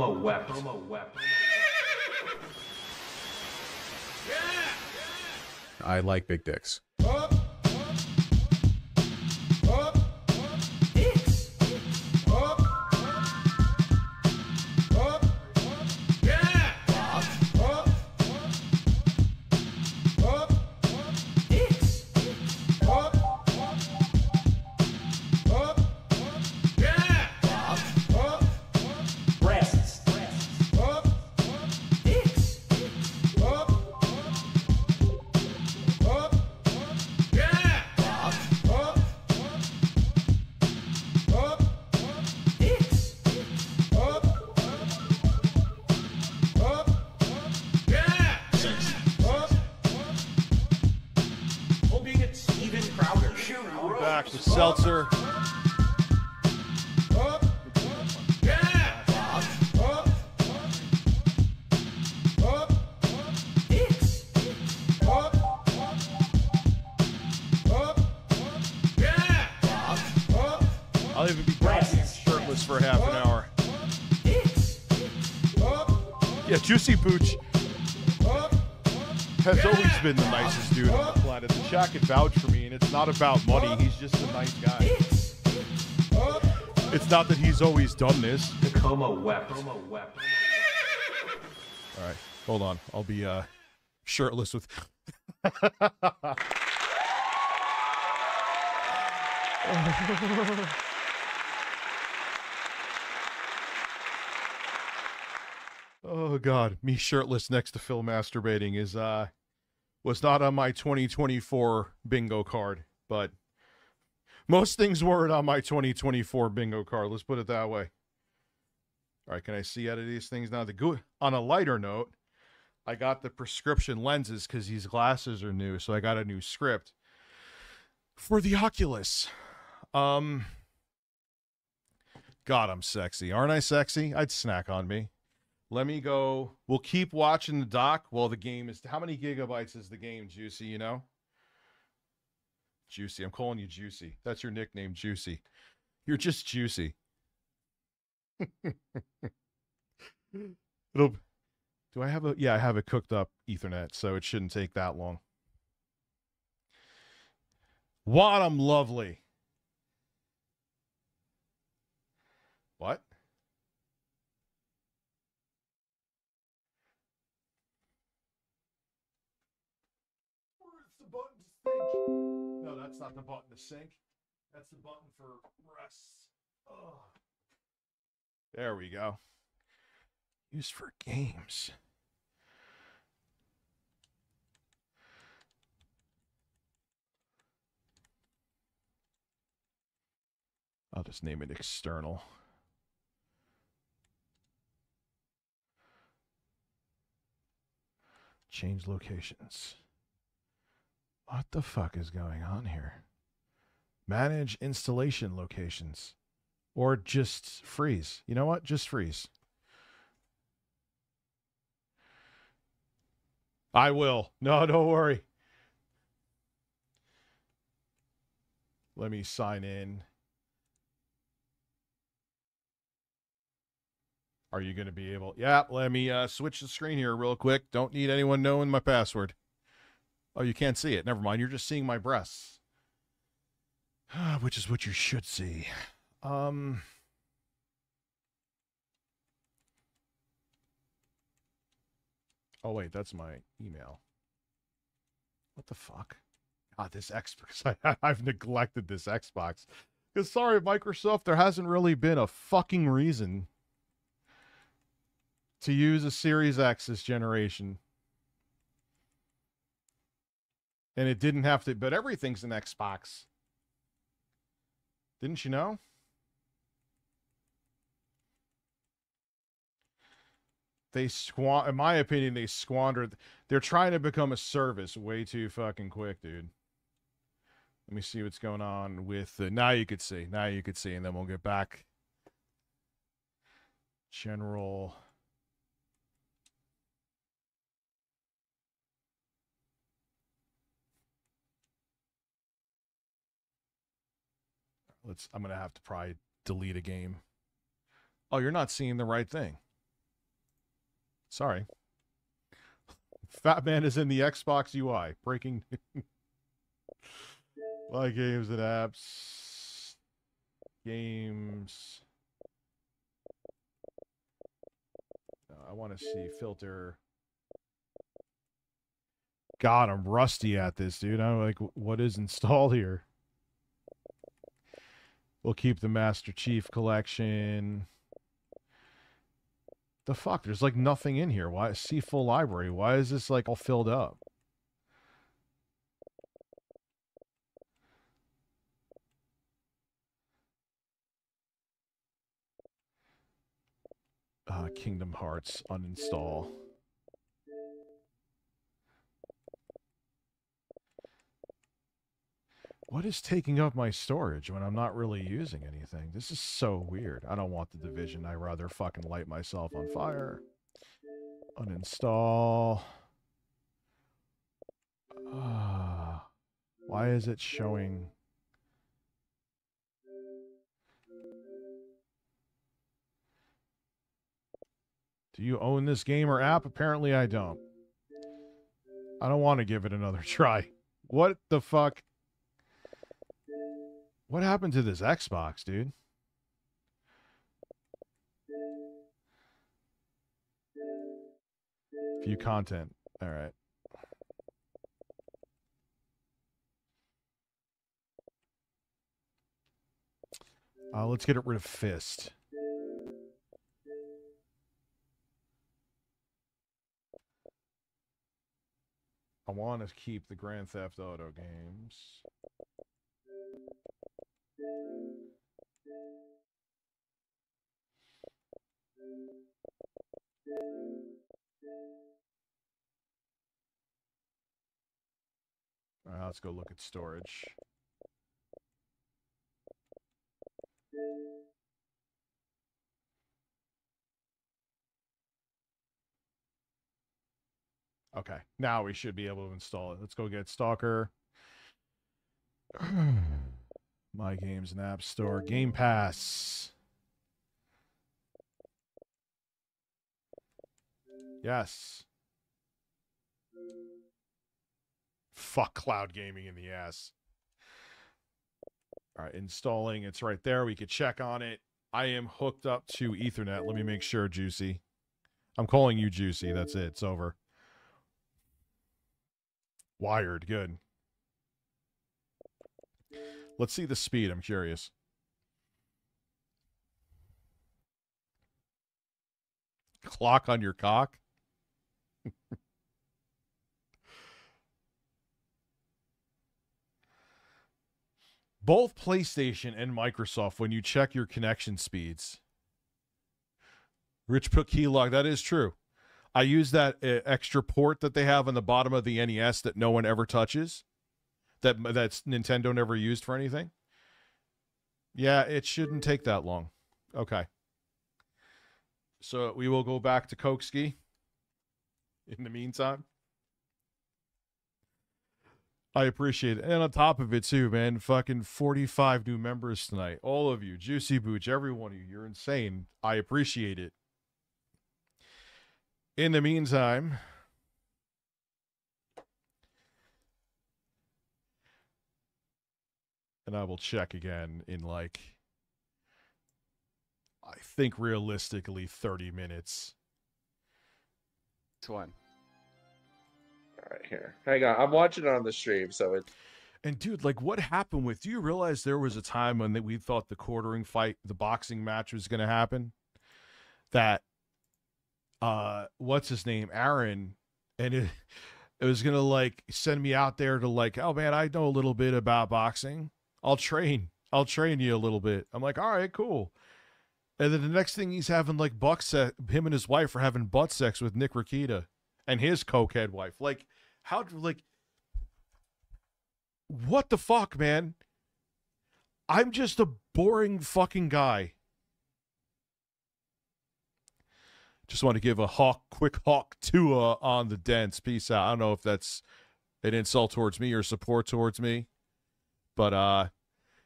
Tacoma wept. I like big dicks. Back with Seltzer. I'll even be shirtless for half an hour. Yeah, Juicy Pooch has always been the nicest dude on the planet. The chat can vouch for me, and it's not about money. He's just a nice guy. It's not that he's always done this. Tacoma wept. All right, hold on. I'll be shirtless with. Oh God, me shirtless next to Phil masturbating is was not on my 2024 bingo card, but most things weren't on my 2024 bingo card. Let's put it that way. All right, can I see out of these things now? On a lighter note, I got the prescription lenses because these glasses are new, so I got a new script for the Oculus. God, I'm sexy. Aren't I sexy? I'd snack on me. Let me go. We'll keep watching the doc while the game is... How many gigabytes is the game, Juicy, you know? Juicy. I'm calling you Juicy. That's your nickname, Juicy. You're just Juicy. Do I have a... Yeah, I have a cooked up Ethernet, so it shouldn't take that long. What? I'm lovely. What? No, that's not the button to sync. That's the button for rests. Oh. There we go. Used for games. I'll just name it external. Change locations. What the fuck is going on here? Manage installation locations. Or just freeze. You know what? Just freeze. I will. No, don't worry. Let me sign in. Are you going to be able... Yeah, let me switch the screen here real quick. Don't need anyone knowing my password. Oh, you can't see it. Never mind. You're just seeing my breasts. Which is what you should see. Oh, wait. That's my email. What the fuck? God, this Xbox. I've neglected this Xbox. Because, sorry, Microsoft, there hasn't really been a fucking reason to use a Series X this generation. And it didn't have to, but everything's an Xbox. Didn't you know? In my opinion, they squandered. They're trying to become a service way too fucking quick, dude. Let me see what's going on with the, now you could see, and then we'll get back. General. I'm going to have to probably delete a game. Oh, you're not seeing the right thing. Sorry. Fat Man is in the Xbox UI. Breaking My games and apps. Games. I want to see filter. God, I'm rusty at this, dude. I'm like, what is installed here? We'll keep the Master Chief Collection. The fuck? There's like nothing in here. Why? See full library. Why is this like all filled up? Kingdom Hearts uninstall. What is taking up my storage when I'm not really using anything? This is so weird. I don't want the Division. I'd rather fucking light myself on fire. Uninstall. Why is it showing? Do you own this game or app? Apparently I don't. I don't want to give it another try. What the fuck? What happened to this Xbox, dude? View content. All right. Let's get rid of Fist. I want to keep the Grand Theft Auto games. All right, let's go look at storage. Okay, now we should be able to install it. Let's go get Stalker. My Games and App Store. Game Pass. Yes. Fuck cloud gaming in the ass. All right, installing. It's right there. We could check on it. I am hooked up to Ethernet. Let me make sure, Juicy. I'm calling you Juicy. That's it. It's over. Wired. Good. Let's see the speed. I'm curious. Clock on your cock? Both PlayStation and Microsoft, when you check your connection speeds. Rich put keylog. That is true. I use that extra port that they have on the bottom of the NES that no one ever touches. That's Nintendo never used for anything. Yeah, it shouldn't take that long. Okay. So we will go back to Kokeski in the meantime. I appreciate it. And on top of it, too, man, fucking 45 new members tonight. All of you, Juicy Booch, every one of you, you're insane. I appreciate it. In the meantime, and I will check again in like, I think realistically 30 minutes. This one. All right, here. Hang on. I'm watching it on the stream, so it's... And dude, like what happened with, do you realize there was a time when we thought the quartering fight, the boxing match was going to happen? That, what's his name? Aaron. And it was going to like send me out there to like, oh man, I know a little bit about boxing. I'll train you a little bit. I'm like, all right, cool. And then the next thing he's having like him and his wife are having butt sex with Nick Rakita and his cokehead wife. Like, how, like, what the fuck, man? I'm just a boring fucking guy. Just want to give a quick hawk to on the dents. Peace out. I don't know if that's an insult towards me or support towards me. But,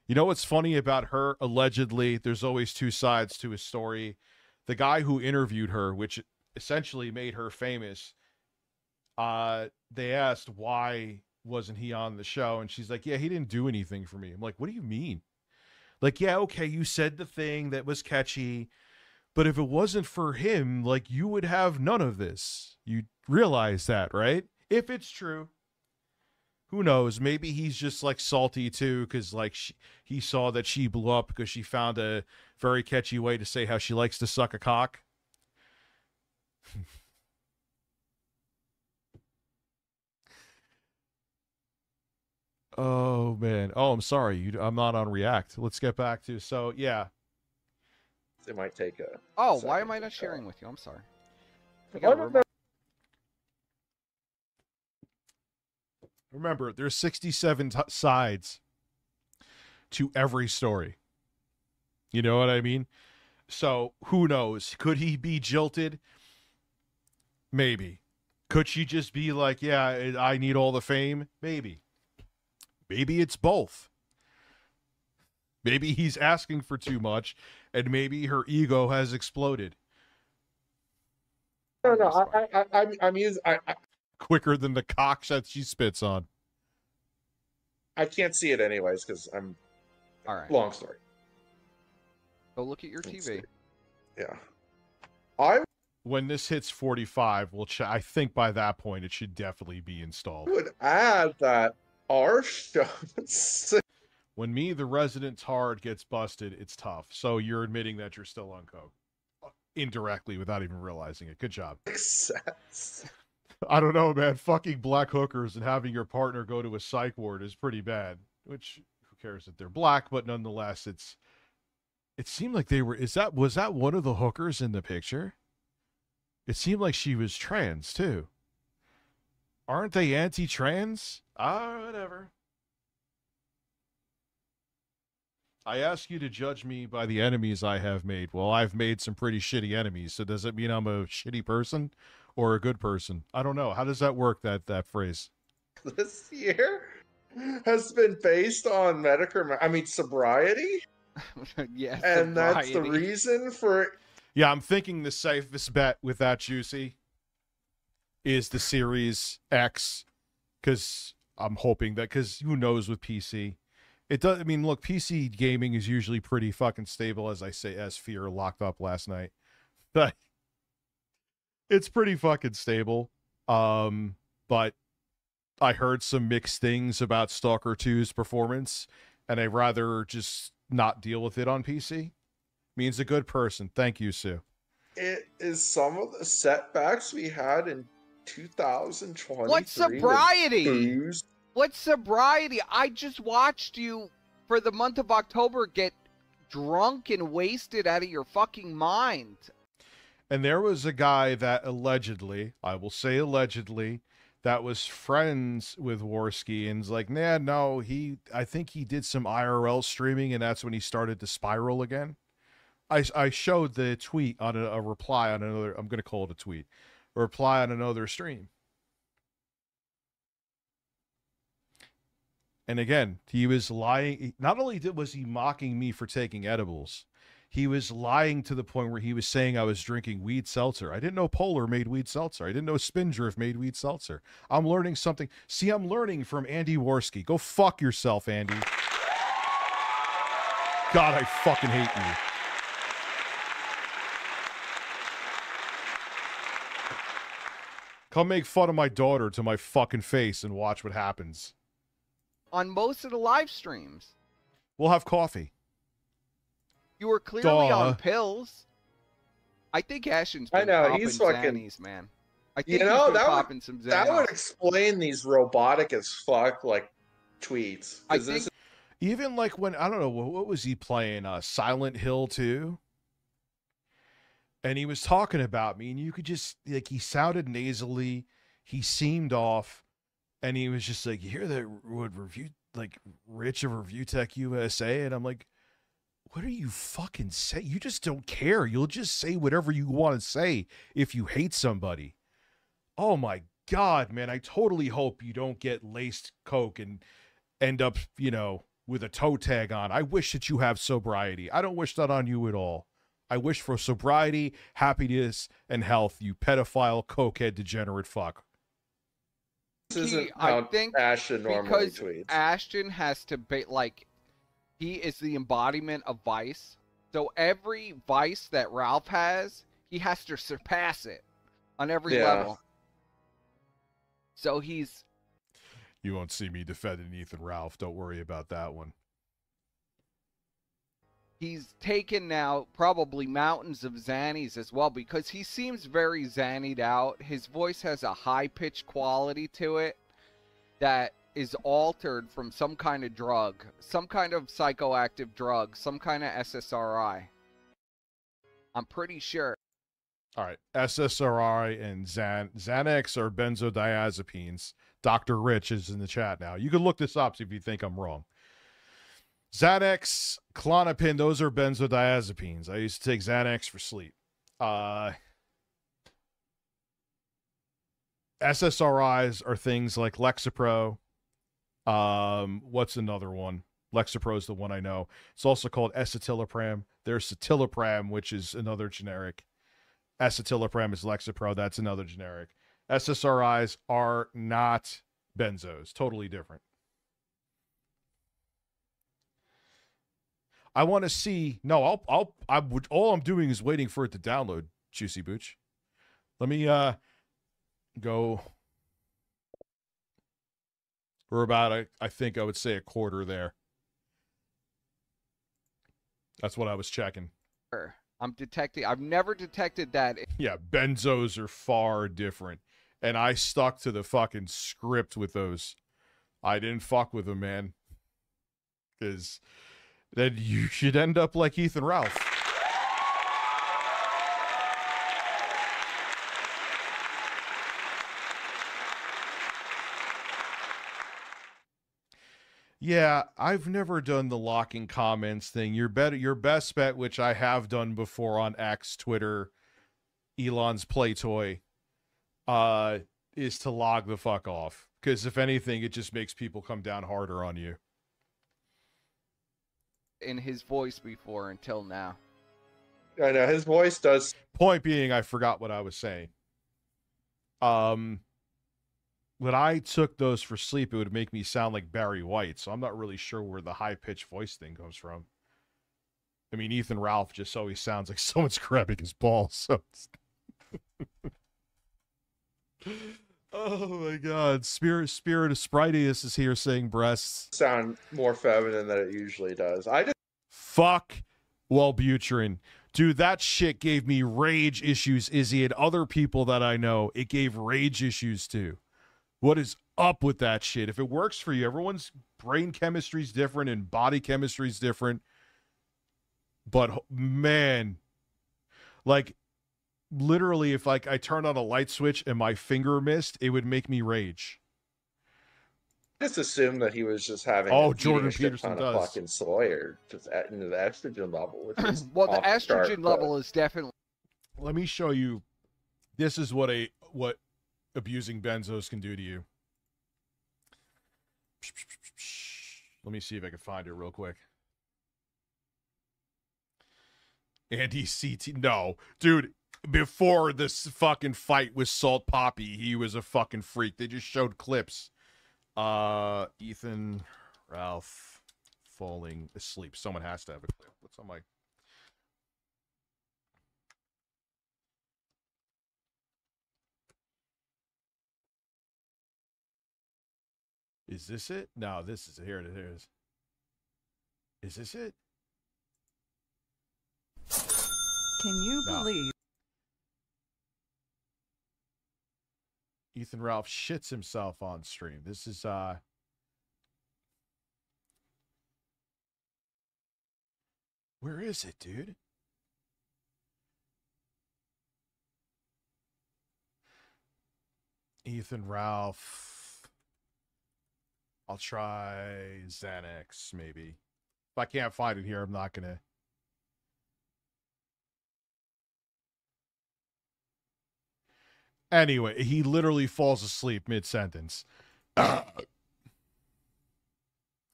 you know what's funny about her? Allegedly, there's always two sides to a story. The guy who interviewed her, which essentially made her famous, they asked why wasn't he on the show, and she's like, yeah, he didn't do anything for me. I'm like, what do you mean? Like, yeah, okay, you said the thing that was catchy, but if it wasn't for him, like, you would have none of this. You realize that, right? If it's true. Who knows? Maybe he's just, like, salty, too, because, like, he saw that she blew up because she found a very catchy way to say how she likes to suck a cock. Oh, man. Oh, I'm sorry. I'm not on React. Let's get back to... So, yeah. It might take a... Oh, why am I not sharing with you? I'm sorry. Remember, there's 67 sides to every story. You know what I mean? So, who knows? Could he be jilted? Maybe. Could she just be like, yeah, I need all the fame? Maybe. Maybe it's both. Maybe he's asking for too much, and maybe her ego has exploded. No, I'm using... Quicker than the cock that she spits on. I can't see it anyways, because I'm... All right. Long story. Go look at your TV. Yeah. When this hits 45, I think by that point it should definitely be installed. I would add that our show... When Me, the Resident Tard gets busted, it's tough. So you're admitting that you're still on coke. Indirectly, without even realizing it. Good job. Makes sense. I don't know, man. Fucking black hookers and having your partner go to a psych ward is pretty bad. Which, who cares that they're black, but nonetheless, it seemed like they were... Was that one of the hookers in the picture? It seemed like she was trans, too. Aren't they anti-trans? Whatever. I ask you to judge me by the enemies I have made. Well, I've made some pretty shitty enemies, so does it mean I'm a shitty person or a good person? I don't know. How does that work, that phrase? This year has been based on sobriety? Yes, and that's the reason for... Yeah, I'm thinking the safest bet with that, Juicy, is the Series X, because I'm hoping that, because who knows with PC. It does. I mean, look, PC gaming is usually pretty fucking stable, as I say, as Fear locked up last night. But it's pretty fucking stable. But I heard some mixed things about Stalker 2's performance, and I'd rather just not deal with it on PC. Means a good person. Thank you, Sue. It is some of the setbacks we had in 2023. What sobriety? What sobriety? I just watched you for the month of October get drunk and wasted out of your fucking mind. And there was a guy that allegedly, I will say allegedly, that was friends with Worski and's like, nah, no, I think he did some IRL streaming and that's when he started to spiral again. I showed the tweet on a reply on another, I'm going to call it a tweet, a reply on another stream. And again, he was lying. Not only was he mocking me for taking edibles, he was lying to the point where he was saying I was drinking weed seltzer. I didn't know Polar made weed seltzer. I didn't know Spindrift made weed seltzer. I'm learning something. See, I'm learning from Andy Worski. Go fuck yourself, Andy. God, I fucking hate you. Come make fun of my daughter to my fucking face and watch what happens. On most of the live streams. We'll have coffee. You were clearly on pills. I think Ashton's been popping he's fucking Xannies, man. I think he's been popping some Xannies. That would explain these robotic as fuck like tweets. I think even like when, I don't know, what was he playing? Silent Hill 2? And he was talking about me, and you could just, like, he sounded nasally, he seemed off, and he was just like, you hear that would review, like, Rich of Review Tech USA? And I'm like, what are you fucking say? You just don't care. You'll just say whatever you want to say if you hate somebody. Oh my God, man. I totally hope you don't get laced coke and end up, you know, with a toe tag on. I wish that you have sobriety. I don't wish that on you at all. I wish for sobriety, happiness, and health, you pedophile, cokehead, degenerate fuck. This isn't how Ashton normally because tweets. Ashton has to be like, he is the embodiment of vice. So every vice that Ralph has, he has to surpass it on every level. So he's... You won't see me defending Ethan Ralph. Don't worry about that one. He's taken now probably mountains of Xannies as well, because he seems very Xannied out. His voice has a high-pitched quality to it that is altered from some kind of drug, some kind of psychoactive drug, some kind of SSRI. I'm pretty sure. All right, SSRI and Xanax are benzodiazepines. Dr. Rich is in the chat now. You can look this up if you think I'm wrong. Xanax, Klonopin, those are benzodiazepines. I used to take Xanax for sleep. SSRIs are things like Lexapro. What's another one? Lexapro is the one I know. It's also called escitalopram. There's citalopram, which is another generic. Escitalopram is Lexapro. That's another generic. SSRIs are not benzos. Totally different. I want to see. No, all I'm doing is waiting for it to download. Juicy Booch. Let me go. We're about I think I would say a quarter there. That's what I was checking. I'm detecting. I've never detected that. Yeah, benzos are far different, and I stuck to the fucking script with those. I didn't fuck with them, man, because then you should end up like Ethan Ralph. Yeah, I've never done the locking comments thing. Your best bet, which I have done before on X, Twitter, Elon's Play Toy, is to log the fuck off. Because if anything, it just makes people come down harder on you. In his voice before until now. I know his voice does. Point being, I forgot what I was saying. When I took those for sleep, it would make me sound like Barry White, so I'm not really sure where the high-pitched voice thing comes from. I mean, Ethan Ralph just always sounds like someone's grabbing his balls. So oh my God, Spirit of Spritius is here saying breasts sound more feminine than it usually does. Fuck Wellbutrin. Dude, that shit gave me rage issues, Izzy, and other people that I know, it gave rage issues too. What is up with that shit? If it works for you, everyone's brain chemistry is different and body chemistry is different. But man, like literally, if like I turned on a light switch and my finger missed, it would make me rage. Just assume that he was just having Jordan Peterson does fucking soy or just into the estrogen level, which is well, the estrogen level is definitely. Let me show you. This is what abusing benzos can do to you. Let me see if I can find it real quick. Andy CT. No, dude. Before this fucking fight with Salt Poppy, he was a fucking freak. They just showed clips. Ethan Ralph falling asleep. Someone has to have a clip. What's on my... Is this it? No, this is it. Here it is. Is this it? Can you believe? Ethan Ralph shits himself on stream. This is where is it, dude? Ethan Ralph. I'll try Xanax, maybe. If I can't find it here, I'm not gonna. Anyway, he literally falls asleep mid-sentence.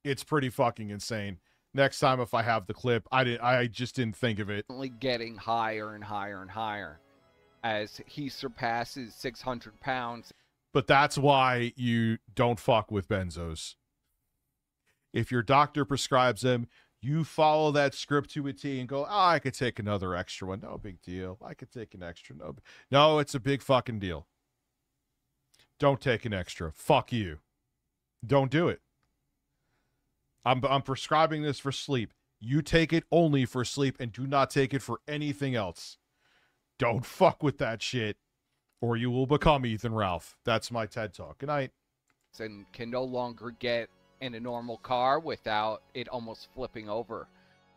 It's pretty fucking insane. Next time if I have the clip, I just didn't think of it. Getting higher and higher and higher as he surpasses 600 pounds. But that's why you don't fuck with benzos. If your doctor prescribes them, you follow that script to a T and go, I could take another extra one. No big deal. I could take an extra. No, it's a big fucking deal. Don't take an extra. Fuck you. Don't do it. I'm prescribing this for sleep. You take it only for sleep and do not take it for anything else. Don't fuck with that shit or you will become Ethan Ralph. That's my TED Talk. Good night. And can no longer get in a normal car without it almost flipping over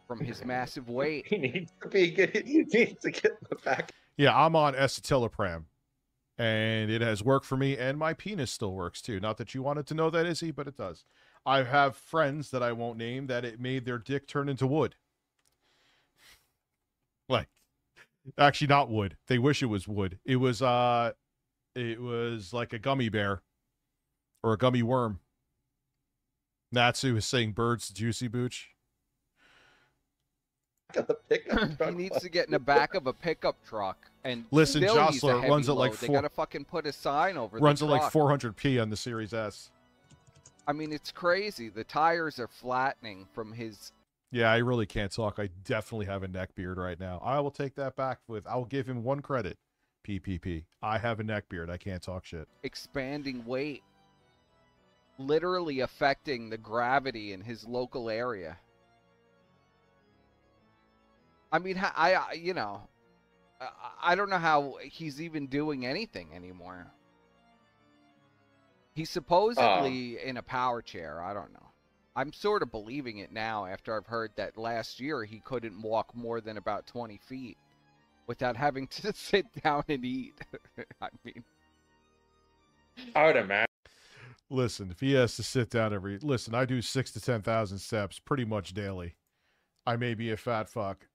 from his massive weight. He needs to get in the back. Yeah, I'm on escitalopram. And it has worked for me, and my penis still works too. Not that you wanted to know that, Izzy, but it does. I have friends that I won't name that it made their dick turn into wood. Like, actually not wood. They wish it was wood. It was like a gummy bear or a gummy worm. Natsu is saying birds juicy booch. Got the pickup truck. He needs to get in the back of a pickup truck. And listen, still he's a Jostler heavy runs at like load. They gotta fucking put a sign over runs the at like truck. 400p on the Series S. I mean, it's crazy. The tires are flattening from his. Yeah, I really can't talk. I definitely have a neck beard right now. I will take that back I'll give him one credit. PPP. I have a neck beard. I can't talk shit. Expanding weight. Literally affecting the gravity in his local area. I mean, I don't know how he's even doing anything anymore. He's supposedly in a power chair. I don't know. I'm sort of believing it now after I've heard that last year he couldn't walk more than about 20 feet without having to sit down and eat. I mean, I would imagine. Listen, if he has to sit down listen, I do 6,000 to 10,000 steps pretty much daily. I may be a fat fuck.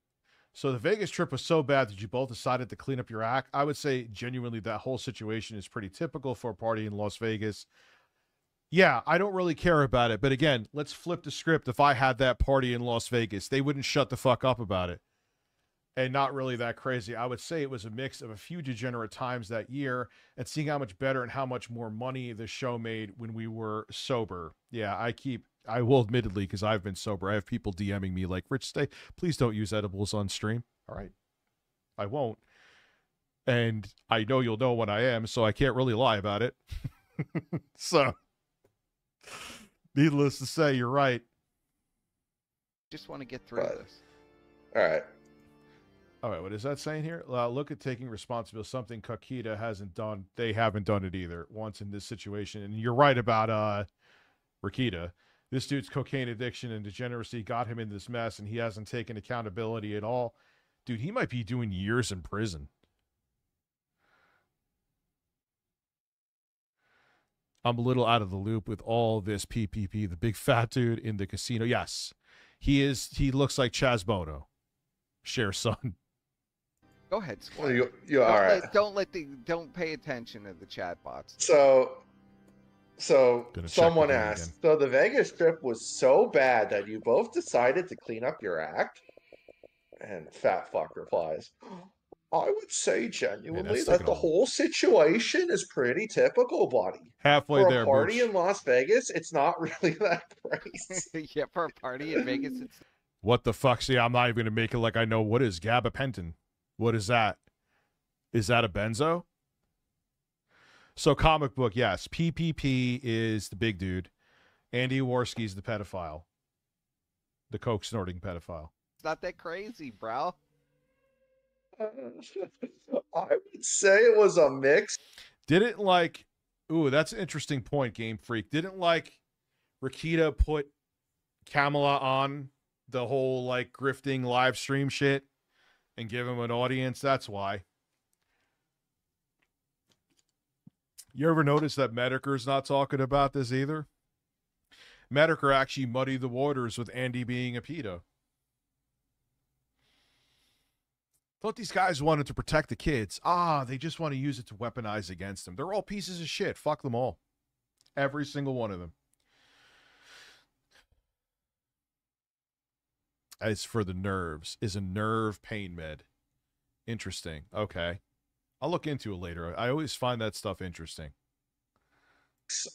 So the Vegas trip was so bad that you both decided to clean up your act. I would say genuinely that whole situation is pretty typical for a party in Las Vegas. Yeah, I don't really care about it. But again, let's flip the script. If I had that party in Las Vegas, they wouldn't shut the fuck up about it. And not really that crazy. I would say it was a mix of a few degenerate times that year and seeing how much better and how much more money the show made when we were sober. Yeah, I will admittedly, because I've been sober, I have people DMing me like, Rich, please don't use edibles on stream. All right. I won't. And I know you'll know when I am, so I can't really lie about it. So, needless to say, you're right. just want to get through this. All right. All right, what is that saying here? Look at taking responsibility. Something Kakita hasn't done. They haven't done it either once in this situation. And you're right about Rakita. This dude's cocaine addiction and degeneracy got him in this mess, and he hasn't taken accountability at all. Dude, he might be doing years in prison. I'm a little out of the loop with all this PPP. The big fat dude in the casino. Yes, he is. He looks like Chaz Bono, Cher's son. Go ahead, Squire. Well, you all right. Don't pay attention to the chat bots. So someone asked, so the Vegas trip was so bad that you both decided to clean up your act? And Fat Fuck replies, I would say genuinely that the whole situation is pretty typical, buddy. Halfway for there, a party Booch. in Las Vegas, it's not really that crazy. Yeah, for a party in Vegas, it's... What the fuck? See, I'm not even going to make it like I know. What is gabapentin? What is that? Is that a benzo? So comic book, yes. PPP is the big dude. Andy Warski's the pedophile. The coke snorting pedophile. It's not that crazy, bro. I would say it was a mix. Didn't like... Ooh, that's an interesting point, Game Freak. Didn't like Rakita put Kamala on the whole like grifting live stream shit and give him an audience? That's why. You ever notice that Medicre's not talking about this either? Medicre actually muddied the waters with Andy being a pedo. Thought these guys wanted to protect the kids. They just want to use it to weaponize against them. They're all pieces of shit. Fuck them all. Every single one of them. is for the nerves, is a nerve pain med. Interesting. Okay. I'll look into it later. I always find that stuff interesting.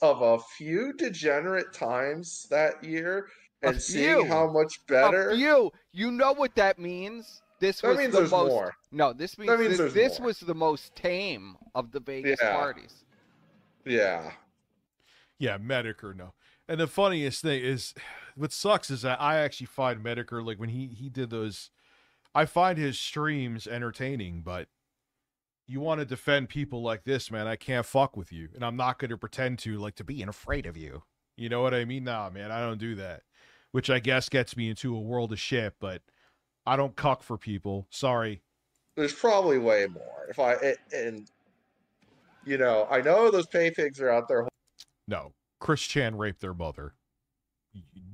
Of a few degenerate times that year and A seeing few. how much better. A few. You know what that means? This That was means the there's most. more. No, this means, That means there's this more. was the most tame of the Vegas Yeah. parties. Yeah. Yeah, Medicare, no. And the funniest thing is, what sucks is that I actually find Medicare, like when he did those, I find his streams entertaining, but you want to defend people like this, man, I can't fuck with you. And I'm not going to pretend to, like, to being afraid of you. You know what I mean? Nah, man, I don't do that. Which I guess gets me into a world of shit, but I don't cuck for people. Sorry. There's probably way more. And you know, I know those pay pigs are out there. No. Chris Chan raped their mother.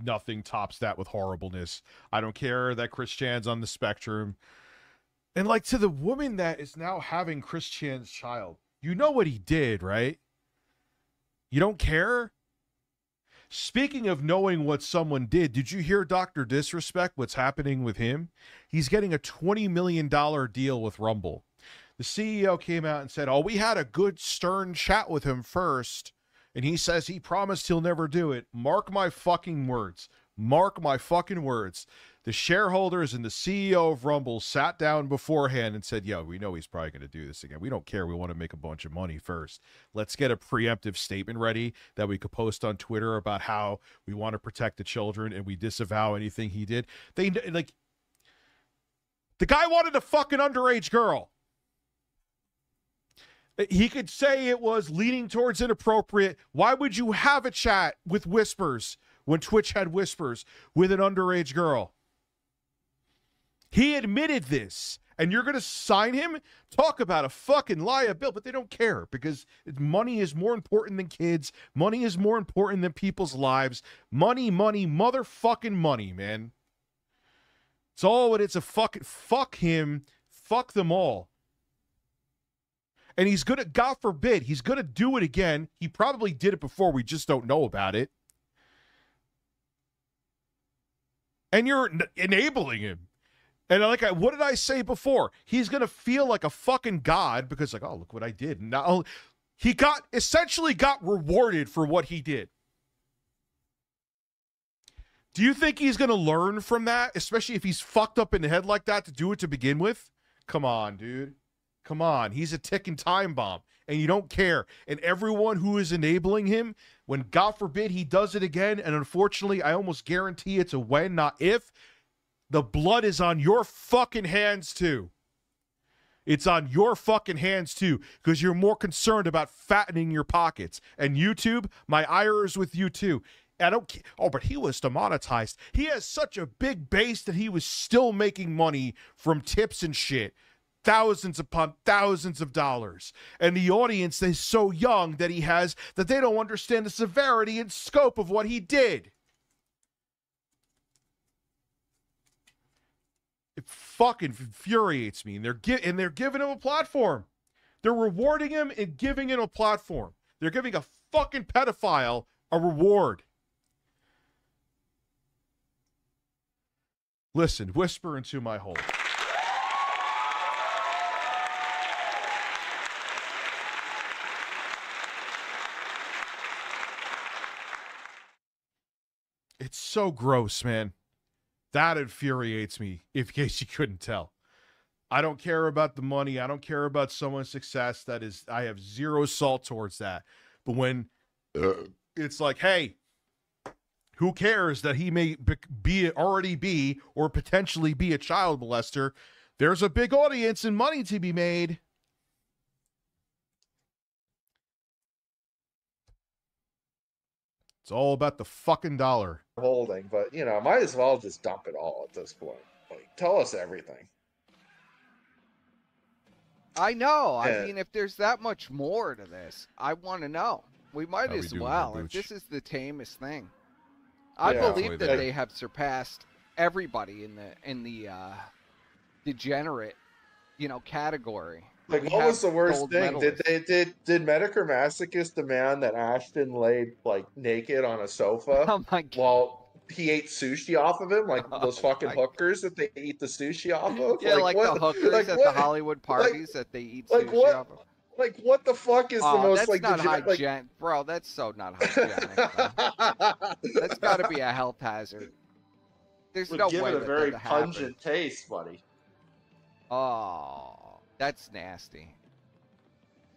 Nothing tops that with horribleness. I don't care that Chris Chan's on the spectrum. And like, to the woman that is now having Chris Chan's child, you know what he did, right? You don't care? Speaking of knowing what someone did you hear Dr. Disrespect, what's happening with him? He's getting a $20 million deal with Rumble. The CEO came out and said, oh, we had a good stern chat with him first, and he says he promised he'll never do it. Mark my fucking words. Mark my fucking words. The shareholders and the CEO of Rumble sat down beforehand and said, yo, we know he's probably going to do this again. We don't care. We want to make a bunch of money first. Let's get a preemptive statement ready that we could post on Twitter about how we want to protect the children and we disavow anything he did. They, like, the guy wanted a fucking underage girl. He could say it was leaning towards inappropriate. Why would you have a chat with Whispers when Twitch had Whispers with an underage girl? He admitted this, and you're going to sign him? Talk about a fucking liability, but they don't care because money is more important than kids. Money is more important than people's lives. Money, motherfucking money, man. It's all what it's a fucking, fuck him, fuck them all. And he's going to, God forbid, he's going to do it again. He probably did it before. We just don't know about it. And you're enabling him. And like, what did I say before? He's going to feel like a fucking god because like, oh, look what I did. Now he essentially got rewarded for what he did. Do you think he's going to learn from that? Especially if he's fucked up in the head like that to do it to begin with? Come on, dude. Come on. He's a ticking time bomb and you don't care. And everyone who is enabling him, when God forbid he does it again, and unfortunately, I almost guarantee it's a when, not if, the blood is on your fucking hands too. It's on your fucking hands too, because you're more concerned about fattening your pockets. And YouTube, my ire is with you too. I don't. Oh, but he was demonetized. He has such a big base that he was still making money from tips and shit. Thousands upon thousands of dollars. And the audience is so young that he has that they don't understand the severity and scope of what he did. It fucking infuriates me. And they're giving him a platform. They're rewarding him and giving him a platform. They're giving a fucking pedophile a reward. Listen, whisper into my hole. It's so gross, man. That infuriates me, in case you couldn't tell. I don't care about the money. I don't care about someone's success. I have zero salt towards that. But when it's like, hey, who cares that he may already be or potentially be a child molester? There's a big audience and money to be made. It's all about the fucking dollar. Holding, but you know, might as well just dump it all at this point. Like, tell us everything. I know. Yeah. I mean, if there's that much more to this, I want to know. We might as well. If this is the tamest thing, I believe that they have surpassed everybody in the degenerate, category. Like, what was the worst thing? Did Medicare Masochist demand that Ashton laid like naked on a sofa oh my God. while he ate sushi off of him, like those fucking hookers that they eat the sushi off of. Yeah, like what, the hookers like at what- the Hollywood parties that they eat like sushi what- off of. Like what the fuck is the Oh, most that's like not legit- like- hygienic, bro. That's so not hygienic. That's got to be a health hazard. There's Would no give way it a that very that happened. pungent taste, buddy. Oh, that's nasty.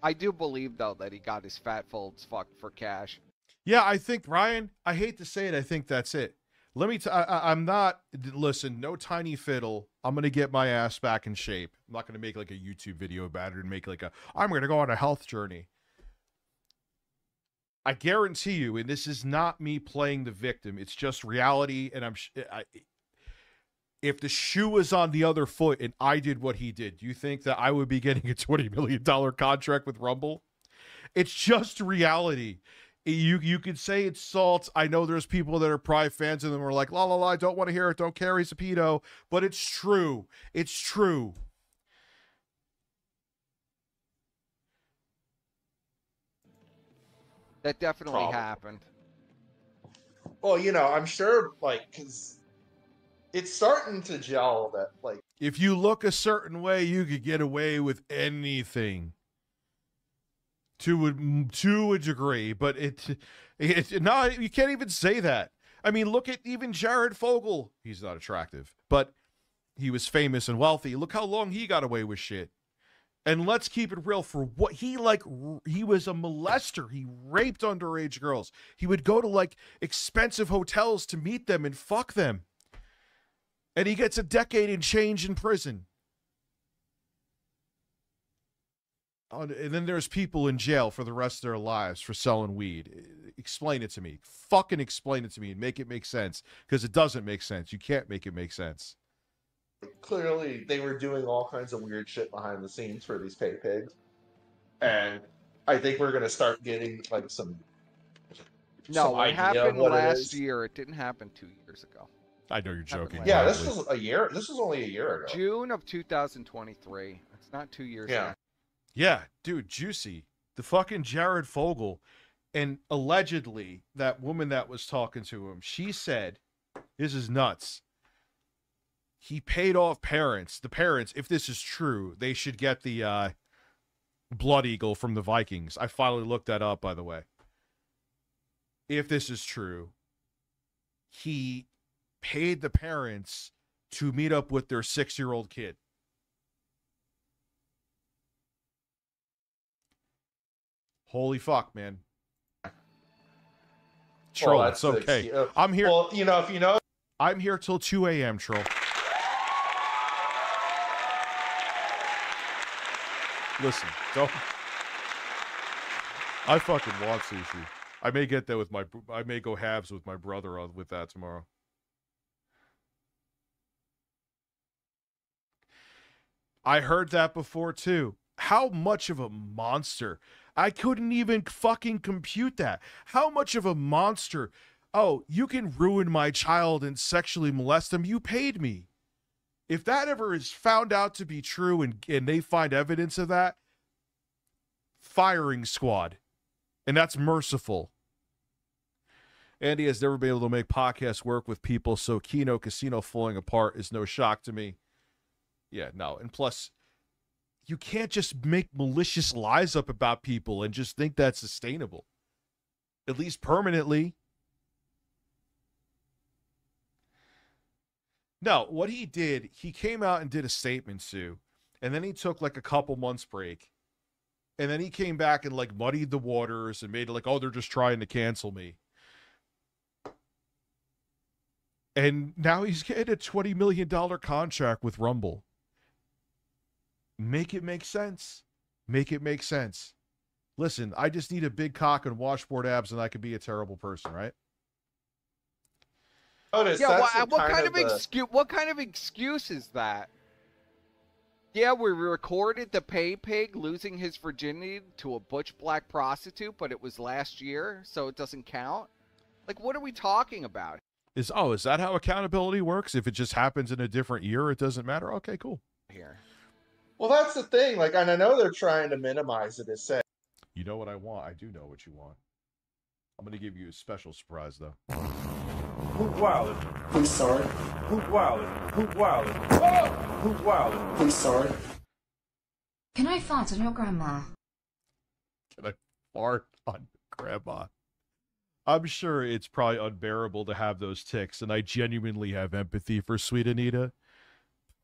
I do believe though that he got his fat folds fucked for cash. Yeah, I think, Ryan, I hate to say it, I think that's it. Let me, I'm not, listen, no tiny fiddle. I'm going to get my ass back in shape. I'm not going to make like a YouTube video about it and make like I'm going to go on a health journey. I guarantee you, and this is not me playing the victim, it's just reality, and if the shoe was on the other foot and I did what he did, do you think that I would be getting a $20 million contract with Rumble? It's just reality. You could say it's salt. I know there's people that are Pride fans and them are like, la la la, I don't want to hear it, don't care, he's a pedo. But it's true. It's true. That definitely Probably. happened. Well, you know, I'm sure, like, because it's starting to gel that, like, If you look a certain way, you could get away with anything. To a degree, but no, you can't even say that. I mean, look at even Jared Fogle. He's not attractive, but he was famous and wealthy. Look how long he got away with shit. And let's keep it real, for what he was a molester. He raped underage girls. He would go to like expensive hotels to meet them and fuck them. And he gets a decade and change in prison. And then there's people in jail for the rest of their lives for selling weed. Explain it to me. Fucking explain it to me and make it make sense. Because it doesn't make sense. You can't make it make sense. clearly they were doing all kinds of weird shit behind the scenes for these pay pigs. And I think we're going to start getting, like, some No, it idea of happened what it last is. year. It didn't happen 2 years ago. I know you're joking. Yeah, this was a year. This was only a year ago. June of 2023. It's not 2 years ago. Yeah, dude, juicy. The fucking Jared Fogle, and allegedly that woman that was talking to him, she said, this is nuts. He paid off parents. The parents, if this is true, they should get the Blood Eagle from the Vikings. I finally looked that up, by the way. If this is true, he paid the parents to meet up with their 6-year-old kid. Holy fuck, man. Troll, Well, it's that's okay. the- I'm here. Well, you know, if you know, I'm here till 2 a.m., Troll. Listen, don't. I fucking want sushi. I may get that with my. I may go halves with my brother on with that tomorrow. I heard that before too. How much of a monster? I couldn't even fucking compute that. How much of a monster? Oh, you can ruin my child and sexually molest them. You paid me. If that ever is found out to be true and they find evidence of that, firing squad. And that's merciful. Andy has never been able to make podcasts work with people, so Kino Casino falling apart is no shock to me. Yeah, no. And plus, you can't just make malicious lies up about people and just think that's sustainable. At least permanently. No, what he did, he came out and did a statement, Sue, and then he took like a couple months break, and then he came back and like muddied the waters and made it like, oh, they're just trying to cancel me. And now he's getting a $20 million contract with Rumble. Make it make sense. Make it make sense. Listen, I just need a big cock and washboard abs and I could be a terrible person, right? notice Yeah, that's what kind of the- excuse? What kind of excuse is that? Yeah, we recorded the pay pig losing his virginity to a butch black prostitute, but it was last year, so it doesn't count. Like, what are we talking about? Is that how accountability works? If it just happens in a different year, it doesn't matter? Okay, cool. Here. Well, that's the thing. Like, and I know they're trying to minimize it as say. You know what I want? I do know what you want. I'm going to give you a special surprise, though. Who's wildin'? Who's sorry? Who's wildin'? Who's wildin'? Who's wildin'? Who's sorry? Can I fart on your grandma? Can I fart on grandma? I'm sure it's probably unbearable to have those tics, and I genuinely have empathy for Sweet Anita.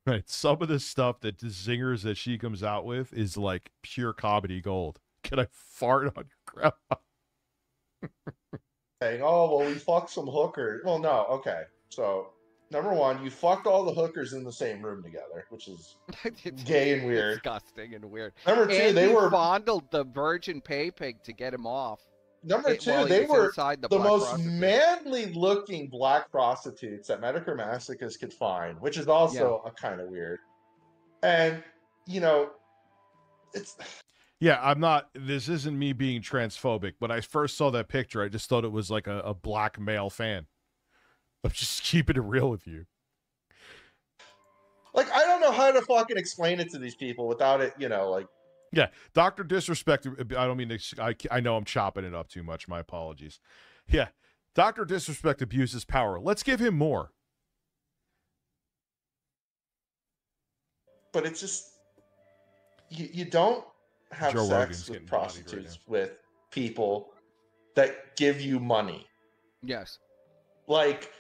Right, some of the stuff that the zingers that she comes out with is like pure comedy gold. Can I fart on your grandma? Saying, oh, well, we fucked some hookers. Well, no, okay. So, number one, you fucked all the hookers in the same room together, which is gay and weird. Disgusting and weird. Number two, and they were fondled the virgin pay pig to get him off. Number two, they were the most manly-looking black prostitutes that Medicare Masochists could find, which is also a kind of weird. And, you know, it's... Yeah, I'm not... This isn't me being transphobic. When I first saw that picture, I just thought it was like a black male fan. I'm just keeping it real with you. Like, I don't know how to fucking explain it to these people without it, you know, like... Yeah, Dr. Disrespect, I don't mean to, I know I'm chopping it up too much, my apologies. Yeah, Dr. Disrespect abuses power. Let's give him more. But it's just, you don't have Joe sex Rogan's with getting prostitutes with people that give you money. Yes. Like,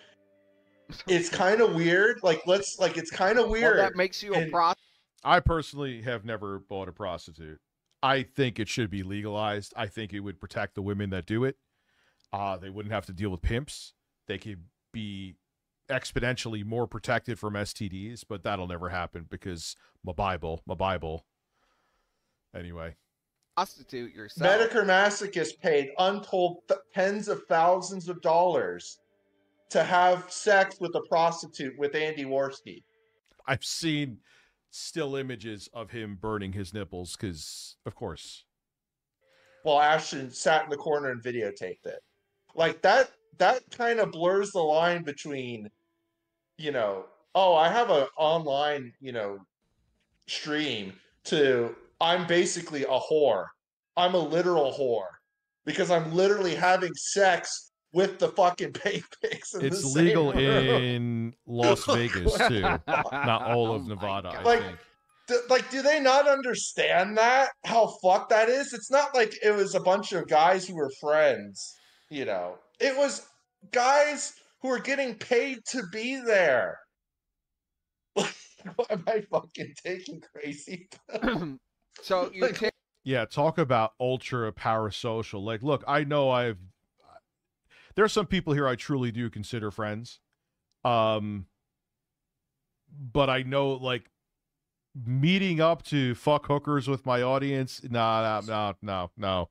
it's kind of weird. Like, it's kind of weird. Well, that makes you a prostitute. I personally have never bought a prostitute. I think it should be legalized. I think it would protect the women that do it. They wouldn't have to deal with pimps. They could be exponentially more protected from STDs, but that'll never happen because my Bible. Anyway. Prostitute yourself. Medicare Masochists paid untold tens of thousands of dollars to have sex with a prostitute with Andy Worski. I've seen still images of him burning his nipples because, of course. Well, Ashton sat in the corner and videotaped it. Like, that kind of blurs the line between, you know, oh, I have an online, you know, stream to I'm basically a whore. I'm a literal whore because I'm literally having sex with the fucking pay pigs. It's legal in Las Vegas too, not all of Nevada. I think. Do they not understand that? How fucked that is? It's not like it was a bunch of guys who were friends, you know. It was guys who were getting paid to be there. Am I fucking taking crazy? So you take. Yeah, talk about ultra parasocial. Like, look, I know there are some people here I truly do consider friends. But I know, like, meeting up to fuck hookers with my audience, no.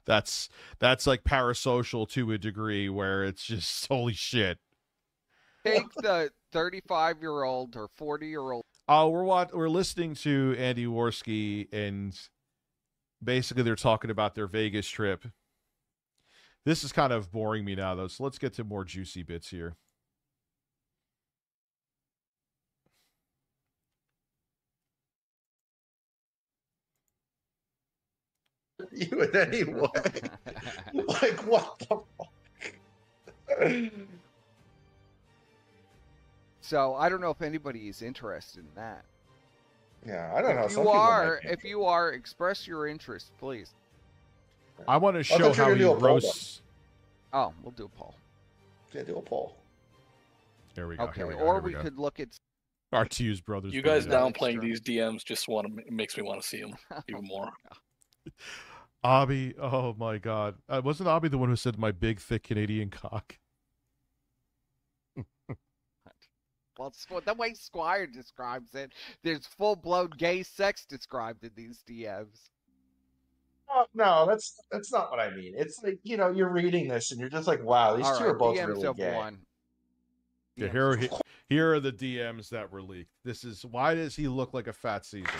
That's like parasocial to a degree where it's just holy shit. Take the 35-year-old or 40-year-old. We're listening to Andy Worski, and basically they're talking about their Vegas trip. This is kind of boring me now, though, so let's get to more juicy bits here. You in any way? Like, what the fuck? So I don't know if anybody is interested in that. Yeah, I don't know. If you are, express your interest, please. I want to show how he roasts. Oh, we'll do a poll. Yeah, do a poll. There we go. Okay, we could look at R2's brothers. You guys downplaying these DMs just makes me want to see them even more. Abby, oh my god. Wasn't Abby the one who said my big, thick Canadian cock? Well, the way Squire describes it, there's full-blown gay sex described in these DMs. Oh, no, that's not what I mean. It's like, you know, you're reading this and you're just like, wow, these two are both DMs really gay. Yeah, here are the DMs that were leaked. This is, why does he look like a fat Caesar?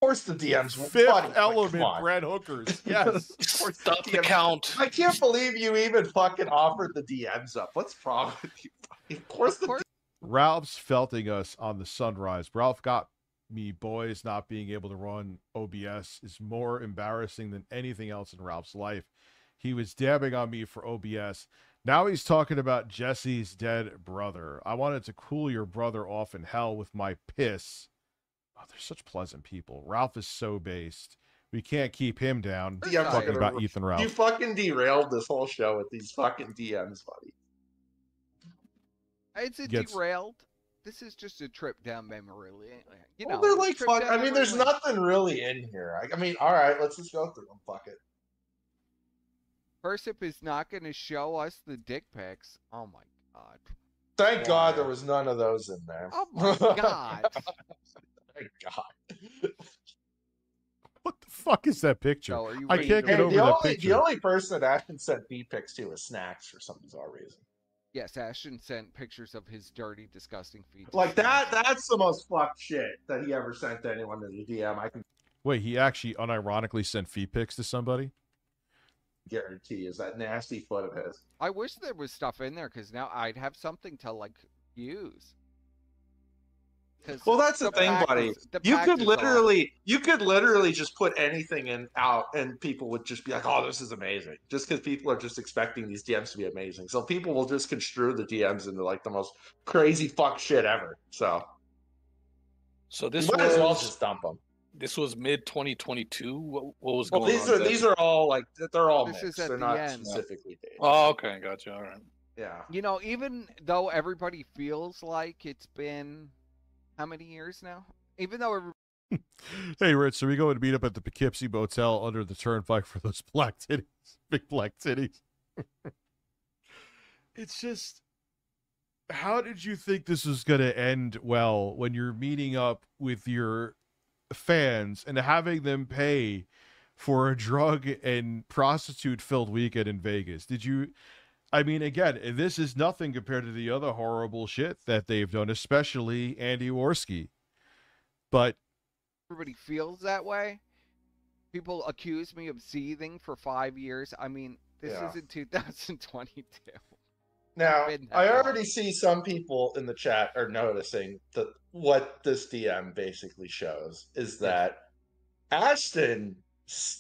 Of course the DMs. Fifth Element, Brad Hookers. Yes. Stop the count. I can't believe you even fucking offered the DMs up. What's wrong with you? Of course the Ralph's felting us on the sunrise. Ralph got me boys not being able to run OBS is more embarrassing than anything else in Ralph's life. He was dabbing on me for OBS. Now he's talking about Jesse's dead brother. I wanted to cool your brother off in hell with my piss. Oh, they're such pleasant people. Ralph is so based. We can't keep him down. Yeah, I'm Talking about Ethan Ralph. You fucking derailed this whole show with these fucking DMs, buddy. Is it derailed? This is just a trip down memory lane. You know, Well, they're like trip fuck. down I mean, memory there's lane. nothing really in here. I mean, all right, let's just go through them. Fuck it. Persip is not going to show us the dick pics. Oh my god. Thank God there was none of those in there. Oh my god. Thank God. What the fuck is that picture? So, are you I ready can't to- get over the that only, picture. The only person that Ashton sent B-pics to was Snacks for some bizarre reason. Yes, Ashton sent pictures of his dirty, disgusting feet. to Like Snacks. that's the most fucked shit that he ever sent to anyone in the DM. I can Wait, he actually unironically sent feet pics to somebody? guarantee is that nasty foot of his. I wish there was stuff in there because now I'd have something to like use. 'Cause Well, that's the thing, pack buddy. is- the You pack could is off. literally just put anything in out, and people would just be like, "Oh, this is amazing," just because people are just expecting these DMs to be amazing. So people will just construe the DMs into like the most crazy fuck shit ever. So this you might as well was- just dump them. This was mid 2022. What was Well, going on? these are all like they're all This mixed. is at They're the not end. specifically dated. Oh, okay, gotcha. All right. Yeah. You know, even though everybody feels like it's been how many years now? Even though Hey, Rich, so we go and meet up at the Poughkeepsie Motel under the turnpike for those black titties. Big black titties. It's just, how did you think this was going to end well when you're meeting up with your fans and having them pay for a drug and prostitute-filled weekend in Vegas? Did you... I mean, again, this is nothing compared to the other horrible shit that they've done, especially Andy Worski. But everybody feels that way, people accuse me of seething for 5 years. I mean, this Yeah. is in 2022. Now, Been that I long. already see some people in the chat are noticing that what this DM basically shows is that Ashton,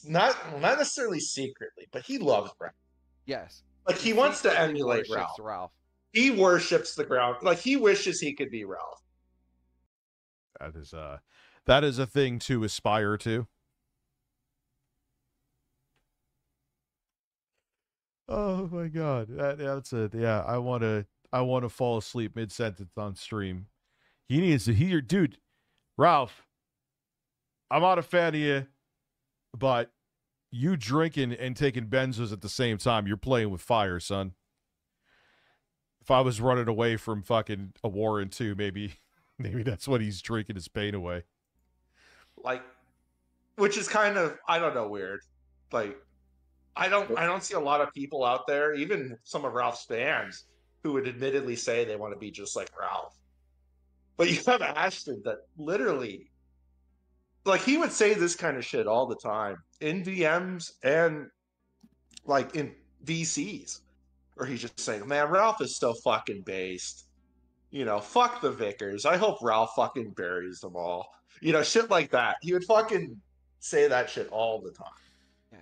not necessarily secretly, but he loves Ralph. Yes. Like he wants to emulate worships Ralph. He worships the ground. Like he wishes he could be Ralph. that is a thing to aspire to. Oh my God, that's it. Yeah, I want to fall asleep mid sentence on stream. He needs to hear, dude. Ralph, I'm not a fan of you, but you drinking and taking benzos at the same time, you're playing with fire, son. If I was running away from fucking a war in 2, maybe that's what he's drinking his pain away. Like, which is kind of, I don't know, weird. Like, I don't see a lot of people out there, even some of Ralph's fans, who would admittedly say they want to be just like Ralph. But you have Ashton that literally, like, he would say this kind of shit all the time in DMs and like in VCs, where he's just saying, "Man, Ralph is so fucking based. You know, fuck the Vickers. I hope Ralph fucking buries them all." You know, shit like that. He would fucking say that shit all the time.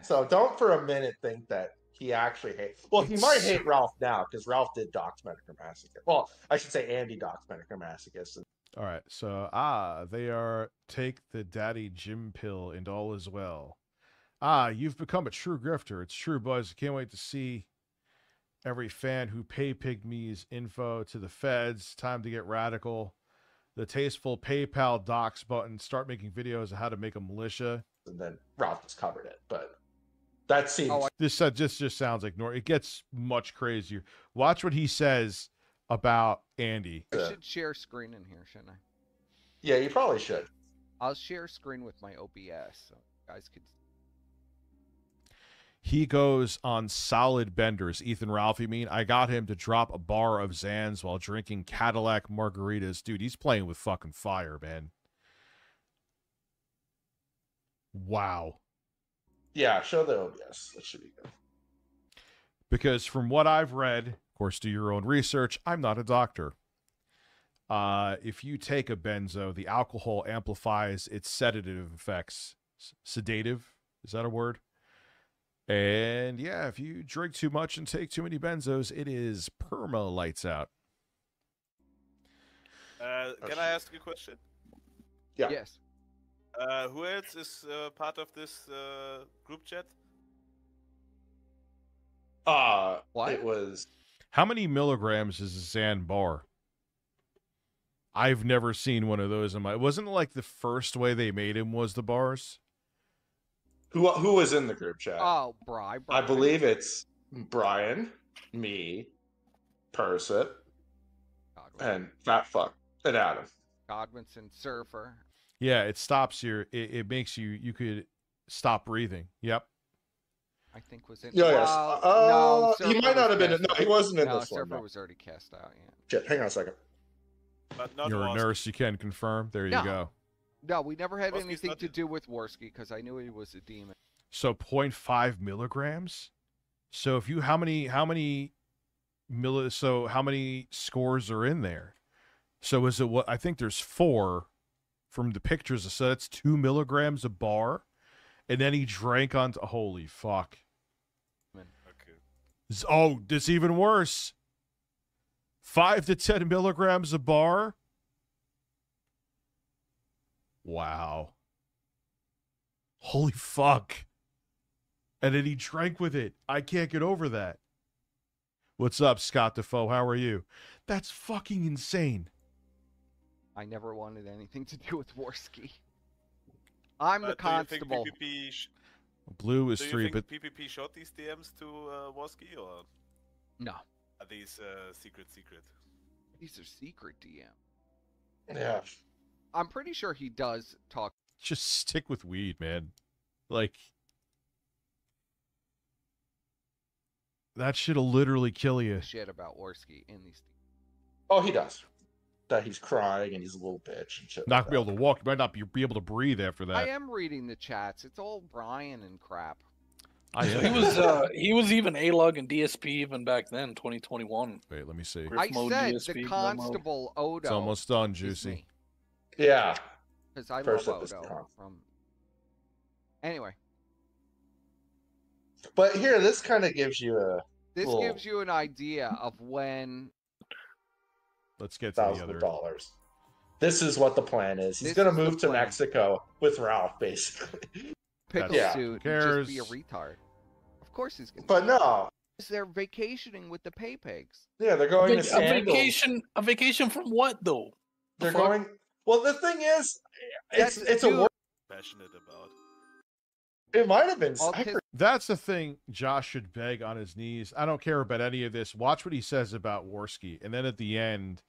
So don't for a minute think that he actually hates. Well, he might hate Ralph now because Ralph did dox Medicare Masochist. Well, I should say Andy dox Medicare Masochist. All right, so they are take the daddy Jim pill and all is well. You've become a true grifter. It's true, boys. I can't wait to see every fan who pay-pigged me's info to the feds. Time to get radical. The tasteful PayPal docs button. Start making videos of how to make a militia. And then Ralph just covered it, but that seems. This just sounds like It gets much crazier. Watch what he says about Andy. I should share screen in here, shouldn't I? Yeah, you probably should. I'll share screen with my OBS so you guys could. He goes on solid benders. Ethan Ralph, you mean? I got him to drop a bar of Zans while drinking Cadillac margaritas. Dude, he's playing with fucking fire, man. Wow. Yeah, show the OBS. That should be good. Because from what I've read, of course, do your own research, I'm not a doctor. If you take a benzo, the alcohol amplifies its sedative effects. Sedative, is that a word? And yeah, if you drink too much and take too many benzos, it is perma lights out. Can I ask you a question? Yeah. Yes. Who else is part of this group chat? It was. How many milligrams is a Zan bar? I've never seen one of those in my. It wasn't like the first way they made him was the bars. Who was in the group chat? Oh, Brian. I believe it's Brian, me, Persit, and Fat Fuck, and Adam. Godwinson, Surfer. Yeah, it stops your. It makes you could stop breathing. Yep. I think was in. Yeah, yes. No, he Surfer might not have been. was No, cast he wasn't in out. this one. Surfer No. was already cast out. Yeah. Shit, hang on a second. But not You're a Woski. nurse. You can confirm. There you No. go. No, we never had Worski's anything not to in. do with Worski because I knew he was a demon. So 0.5 milligrams. So if you how many so how many scores are in there? So is it what I think there's 4 from the pictures. So that's 2 milligrams a bar, and then he drank on. Holy fuck! Okay. Oh, this even worse. 5 to 10 milligrams a bar. Wow. Holy fuck. And then he drank with it. I can't get over that. What's up, Scott Defoe? How are you? That's fucking insane. I never wanted anything to do with Worski. I'm the Do you constable. think PPP Blue is do you 3, think but PPP shot these DMs to Woski, or No, are these secret? these are secret DM. Yeah. I'm pretty sure he does talk. just stick with weed, man. Like, that shit'll literally kill you. Shit about Worski in these. Oh, he does. That he's crying and he's a little bitch and shit. Not like gonna be able to walk. You might not be able to breathe after I that. am reading the chats. It's all Brian and crap. He was even A-Log and DSP even back then, 2021. Wait, let me see. I Mode said DSP, the Griff constable Odo. It's almost done, is Juicy. me. Yeah. Because I First love up is Odo Con. from. Anyway, But here, this kind of gives you a this little gives you an idea of when Let's get to the other. $1,000. This is what the plan is. He's This going to is the move to plan. Mexico with Ralph, basically. pickle Yeah. suit Who and just be a cares? retard. Of course he's gonna. But no. They're vacationing with the pay pigs. Yeah, they're going to A Sandals. vacation from what though? They're fuck? going. Well, the thing is, That's it's a dude. work. Passionate about. It might have been. That's the thing Josh should beg on his knees. I don't care about any of this. Watch what he says about Worski. And then at the end.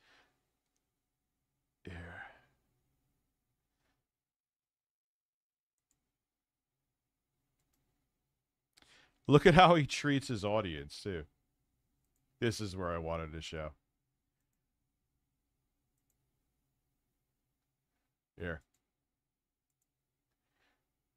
Look at how he treats his audience, too. This is where I wanted to show. Here.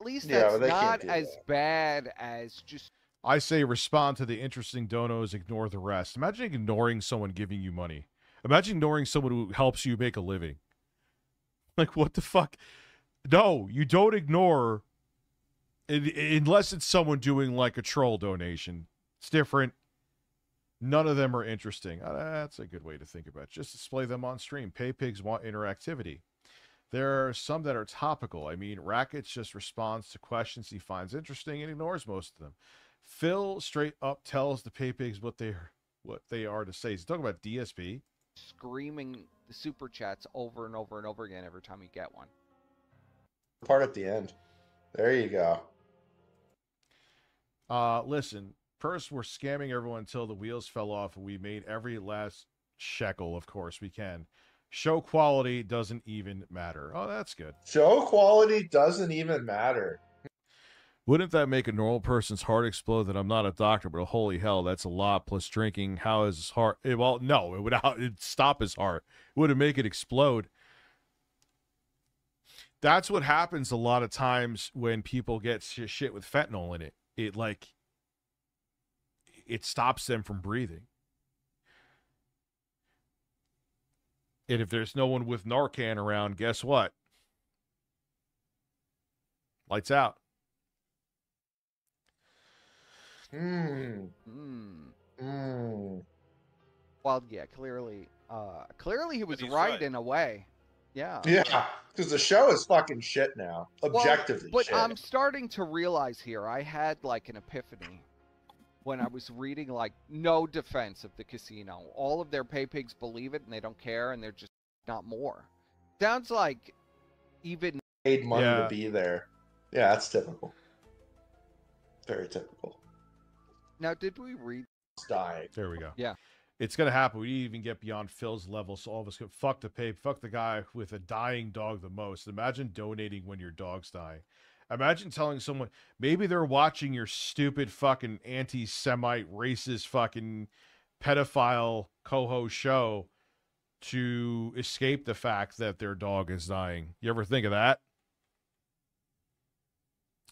At least Yeah, that's but they can't not do as that. bad as just. I say respond to the interesting donos, ignore the rest. Imagine ignoring someone giving you money. Imagine ignoring someone who helps you make a living. Like, what the fuck? No, you don't ignore unless it's someone doing like a troll donation. It's different. None of them are interesting. That's a good way to think about it. Just display them on stream. Pay pigs want interactivity. There are some that are topical. I mean, Rackets just responds to questions he finds interesting and ignores most of them. Phil straight up tells the pay pigs what they are to say. He's talking about DSP. Screaming the super chats over and over and over again every time you get one. Part at the end. There you go. Listen, first we're scamming everyone until the wheels fell off, and we made every last shekel, of course we can. Show quality doesn't even matter. Oh, that's good. Show quality doesn't even matter. Wouldn't that make a normal person's heart explode? That I'm not a doctor, but holy hell, that's a lot. Plus drinking, how is his heart? Well, no, it'd stop his heart. It wouldn't make it explode. That's what happens a lot of times when people get shit with fentanyl in it. It stops them from breathing. And if there's no one with Narcan around, guess what? Lights out. Well, yeah, clearly he was right in a way. Yeah. Yeah, because the show is fucking shit now. Objectively but shit. I'm starting to realize here, I had like an epiphany when I was reading like no defense of the casino. All of their pay pigs believe it and they don't care and they're just not more. Sounds like even paid money to be there. Yeah, that's typical. Very typical. Now, did we read? Dying. There we go. Yeah. It's gonna happen. We didn't even get beyond Phil's level, so all of us go fuck the guy with a dying dog the most. Imagine donating when your dog's dying. Imagine telling someone maybe they're watching your stupid fucking anti-Semite racist fucking pedophile co-host show to escape the fact that their dog is dying. You ever think of that?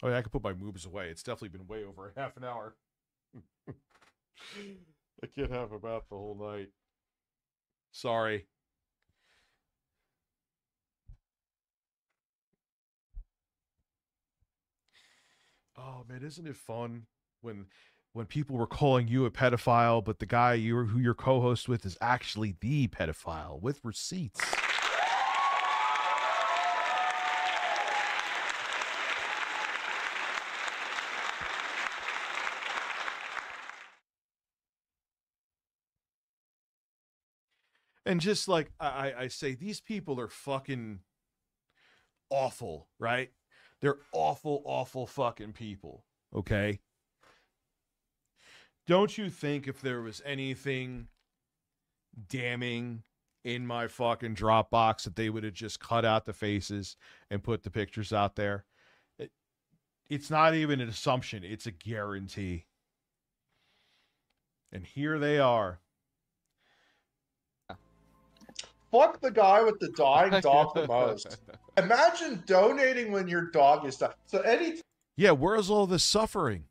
Oh yeah, I can put my moves away. It's definitely been way over half an hour. I can't have about the whole night. Sorry. Oh man, isn't it fun when people were calling you a pedophile, but the guy who you're co-host with is actually the pedophile with receipts. And just like I say, these people are fucking awful, right? They're awful, awful fucking people, okay? Don't you think if there was anything damning in my fucking Dropbox that they would have just cut out the faces and put the pictures out there? It's not even an assumption. It's a guarantee. And here they are. Fuck the guy with the dying dog the most. Imagine donating when your dog is dying. So yeah, where's all this suffering?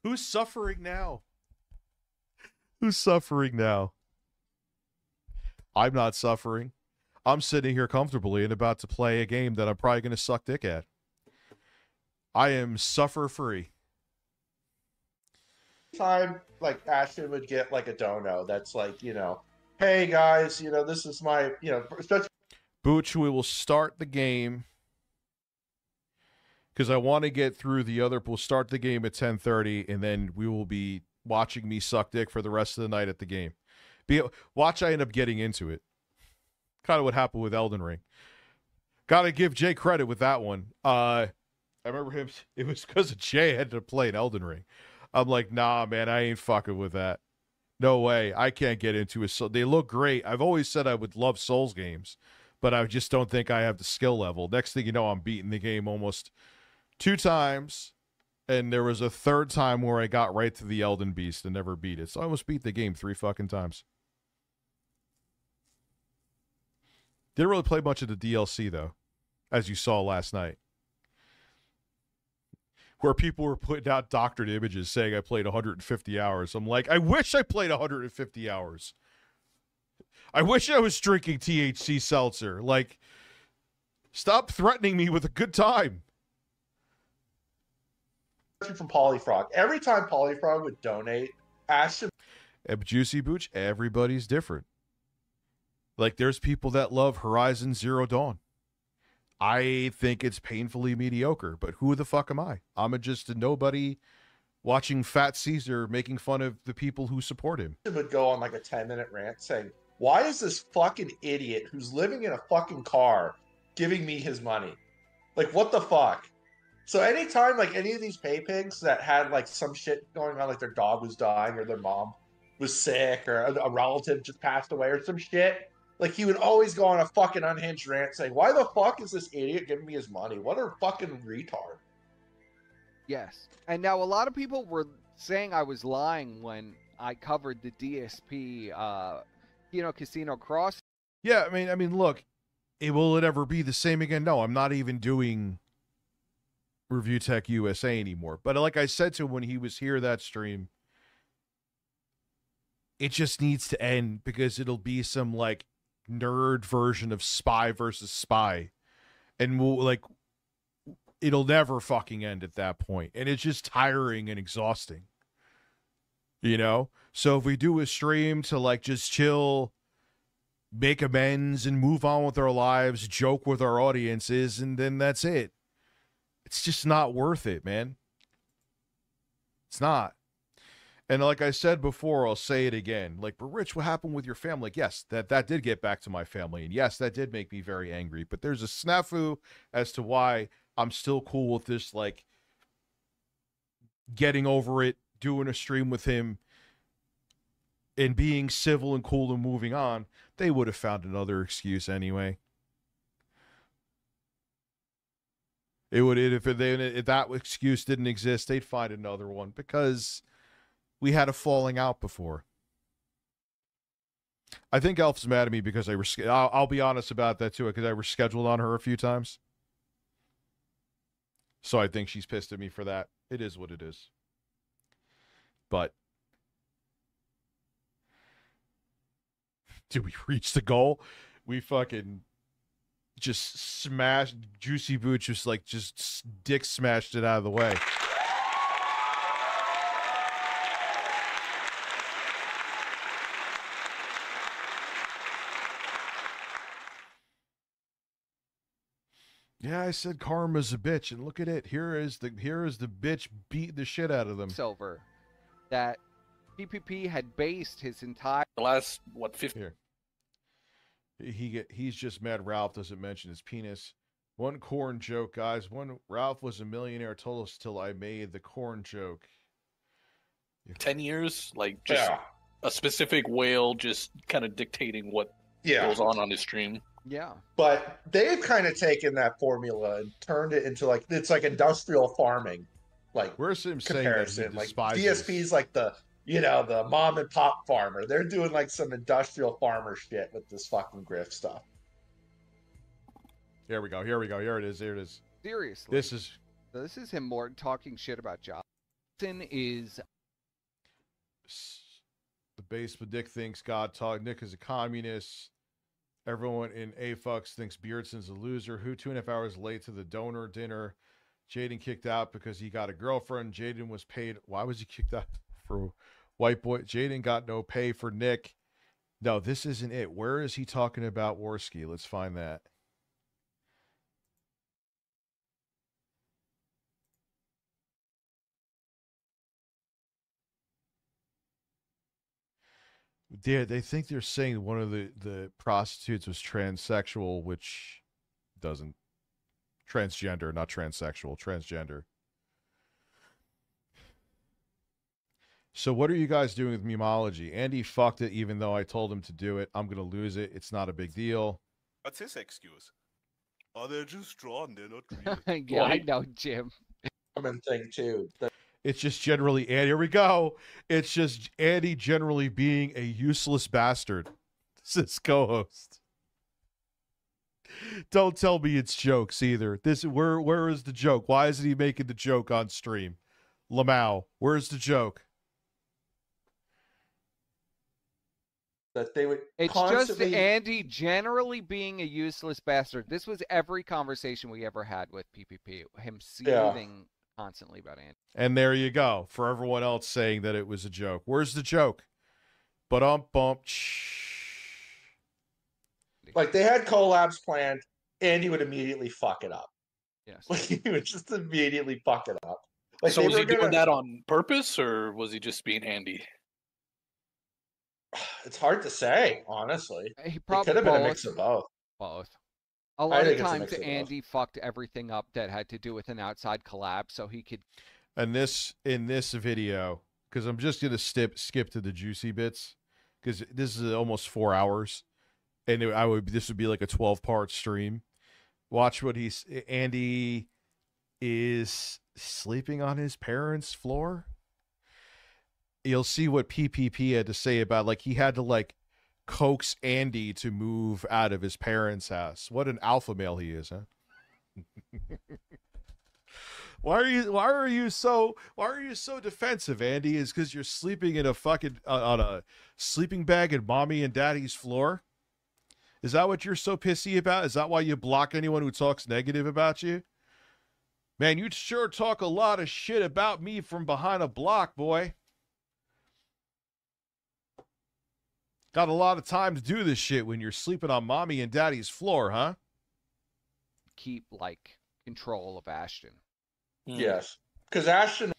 Who's suffering now? Who's suffering now? I'm not suffering. I'm sitting here comfortably and about to play a game that I'm probably going to suck dick at. I am suffer-free. Time, like, Ashton would get, like, a dono that's like, you know, hey guys, you know, this is my, you know, especially Booch, we will start the game because I want to get through the other. We'll start the game at 10:30, and then we will be watching me suck dick for the rest of the night at the game. Watch, I end up getting into it. Kind of what happened with Elden Ring. Got to give Jay credit with that one. I remember him. It was because of Jay had to play an Elden Ring. I'm like, nah, man, I ain't fucking with that. No way. I can't get into it. So they look great. I've always said I would love Souls games, but I just don't think I have the skill level. Next thing you know, I'm beating the game almost 2 times, and there was a 3rd time where I got right to the Elden Beast and never beat it. So I almost beat the game 3 fucking times. Didn't really play much of the DLC, though, as you saw last night, where people were putting out doctored images saying I played 150 hours. I'm like, I wish I played 150 hours. I wish I was drinking THC seltzer. Like, stop threatening me with a good time. from Polyfrog. Every time Polyfrog would donate, Ashton. Juicy Booch, everybody's different. Like, there's people that love Horizon Zero Dawn. I think it's painfully mediocre, but who the fuck am I? I'm just a nobody watching Fat Caesar making fun of the people who support him. Would go on like a 10-minute rant saying, why is this fucking idiot who's living in a fucking car giving me his money? Like, what the fuck? So anytime, like, any of these pay pigs that had, like, some shit going on, like their dog was dying or their mom was sick or a relative just passed away or some shit, like, he would always go on a fucking unhinged rant saying, why the fuck is this idiot giving me his money? What a fucking retard. Yes. And now a lot of people were saying I was lying when I covered the DSP, Casino Cross. Yeah, I mean, look, will it ever be the same again? No, I'm not even doing Review Tech USA anymore. But like I said to him when he was here that stream, it just needs to end because it'll be some, like, nerd version of Spy versus Spy, and it'll never fucking end at that point, and it's just tiring and exhausting. You know? So if we do a stream to like just chill, make amends, and move on with our lives, joke with our audiences, and then that's it. It's just not worth it, man. It's not. And like I said before, I'll say it again. Like, but Rich, what happened with your family? Like, yes, that did get back to my family. And yes, that did make me very angry. But there's a snafu as to why I'm still cool with this, like, getting over it, doing a stream with him, and being civil and cool and moving on. They would have found another excuse anyway. If that excuse didn't exist, they'd find another one because we had a falling out before. I think Elf's mad at me because I'll be honest about that too, because I rescheduled on her a few times. So I think she's pissed at me for that. It is what it is. But did we reach the goal? We fucking just smashed Juicy Boot, just dick smashed it out of the way. Yeah, I said karma's a bitch, and look at it. Here is the bitch beating the shit out of them. Silver, that PPP had based his entire the last 50 here. He's just mad Ralph doesn't mention his penis. One corn joke, guys. Ralph was a millionaire told us till I made the corn joke. 10 years, like just a specific whale just kind of dictating what goes on his stream. Yeah. But they've kind of taken that formula and turned it into it's like industrial farming. Like, where's him comparison. saying that he like despises... DSP's like the mom and pop farmer. They're doing like some industrial farmer shit with this fucking grift stuff. Here we go. Here it is. Seriously. This is him more talking shit about Johnson is the basement. Dick thinks God talk. Nick is a communist. Everyone in AFUX thinks Beardson's a loser. Who 2.5 hours late to the donor dinner? Jaden kicked out because he got a girlfriend. Jaden was paid. Why was he kicked out for white boy? Jaden got no pay for Nick. No, this isn't it. Where is he talking about Worski? Let's find that. They think they're saying one of the prostitutes was transsexual, which doesn't. Transgender, not transsexual, transgender. So what are you guys doing with memology? Andy fucked it even though I told him to do it. I'm going to lose it. It's not a big deal. What's his excuse? Oh, they're just drawn. They're not real. Yeah, I know, Jim. Common thing, too. It's just generally, and here we go. It's just Andy generally being a useless bastard. This is co-host. Don't tell me it's jokes either. Where is the joke? Why isn't he making the joke on stream? Lamau, where's the joke? That they would. It's constantly... just Andy generally being a useless bastard. This was every conversation we ever had with PPP. Him seething constantly about Andy. And there you go. For everyone else saying that it was a joke. Where's the joke? Bump. Like, they had collabs planned. Andy would immediately fuck it up. Yes. Like, he would just immediately fuck it up. Like, so was he doing that on purpose, or was he just being Andy? It's hard to say, honestly. He probably could have been a mix of both. Both. A lot of times Andy fucked everything up that had to do with an outside collab so he could... And in this video, because I'm just going to skip to the juicy bits, because this is almost 4 hours. And this would be like a 12-part stream. Watch what Andy is sleeping on his parents' floor. You'll see what PPP had to say about, like, he had to, like, coax Andy to move out of his parents' house. What an alpha male he is, huh? Why are you so defensive, Andy? Is because you're sleeping in a fucking on a sleeping bag in mommy and daddy's floor? Is that what you're so pissy about? Is that why you block anyone who talks negative about you? Man, you sure talk a lot of shit about me from behind a block, boy. Got a lot of time to do this shit when you're sleeping on mommy and daddy's floor, huh? Keep, like, control of Ashton. Yes. Because Ashton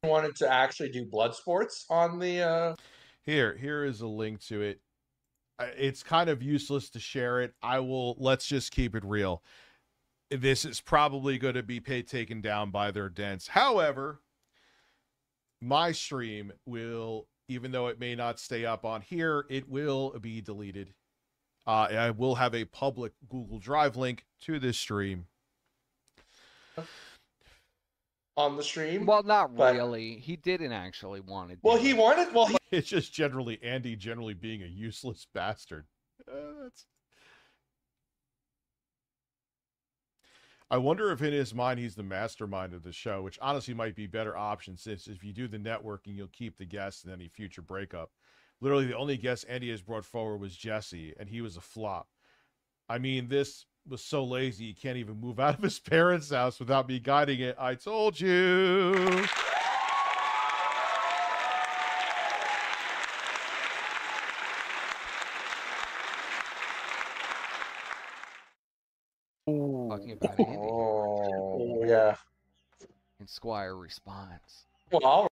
wanted to actually do blood sports on the... Here is a link to it. It's kind of useless to share it. Let's just keep it real. This is probably going to be taken down by their dents. However, my stream will, even though it may not stay up on here, it will be deleted. I will have a public Google Drive link to this stream. On the stream? Well, not really. He didn't actually want to do Well, he wanted... Well, it's just generally Andy generally being a useless bastard. I wonder if in his mind he's the mastermind of the show, which honestly might be a better option, since if you do the networking, you'll keep the guests in any future breakup. Literally, the only guest Andy has brought forward was Jesse, and he was a flop. I mean, this was so lazy he can't even move out of his parents' house without me guiding it. I told you. Talking about Andy. Oh, yeah. And Squire responds. Well,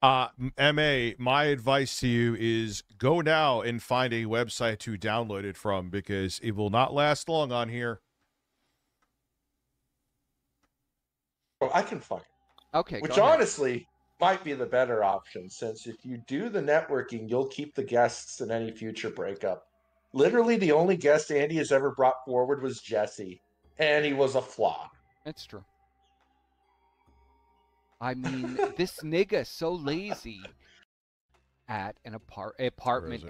MA, my advice to you is go now and find a website to download it from, because it will not last long on here. I can find it. Okay. Which honestly might be the better option, since if you do the networking, you'll keep the guests in any future breakup. Literally, the only guest Andy has ever brought forward was Jesse, and he was a flop. That's true. I mean, this nigga so lazy at an apartment.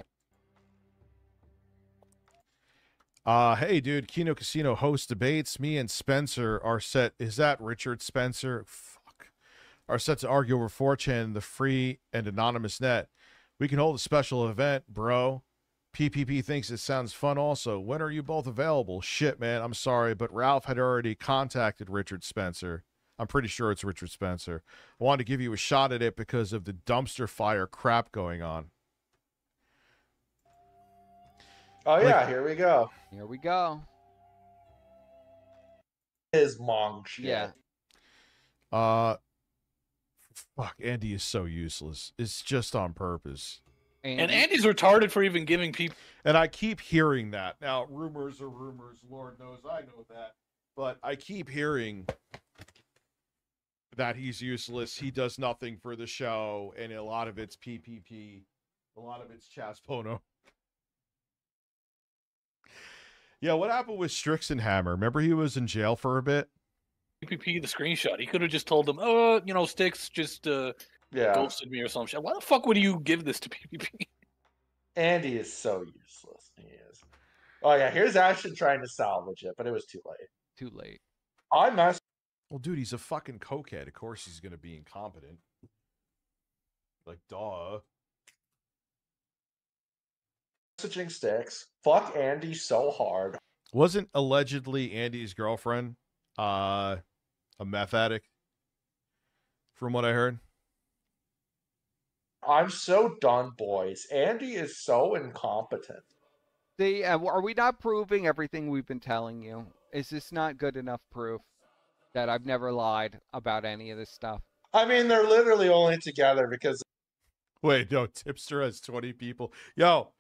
Hey, dude, Kino Casino host debates. Me and Spencer are set. Is that Richard Spencer? Fuck. Are set to argue over 4chan, the free and anonymous net. We can hold a special event, bro. PPP thinks it sounds fun also. When are you both available? Shit, man, I'm sorry, but Ralph had already contacted Richard Spencer. I'm pretty sure it's Richard Spencer. I wanted to give you a shot at it because of the dumpster fire crap going on. Oh, yeah, here we go. Here we go. His mong shit. Yeah. Fuck, Andy is so useless. It's just on purpose. And Andy's retarded for even giving people... And I keep hearing that. Now, rumors are rumors. Lord knows I know that. But I keep hearing that he's useless. He does nothing for the show. And a lot of it's PPP. A lot of it's Chaspono. Yeah, what happened with Strixenhammer? Remember he was in jail for a bit? PPP the screenshot. He could have just told them, oh, you know, Sticks just ghosted me or some shit. Why the fuck would you give this to PPP? Andy is so useless. He is. Oh, yeah, here's Ashton trying to salvage it, but it was too late. Too late. I messed. Well, dude, he's a fucking cokehead. Of course he's going to be incompetent. Like, duh. Messaging Sticks. Fuck Andy so hard. Wasn't allegedly Andy's girlfriend a meth addict? From what I heard. I'm so done, boys. Andy is so incompetent. See, are we not proving everything we've been telling you? Is this not good enough proof that I've never lied about any of this stuff? I mean, they're literally only together because... Wait, no, Tipster has 20 people. Yo.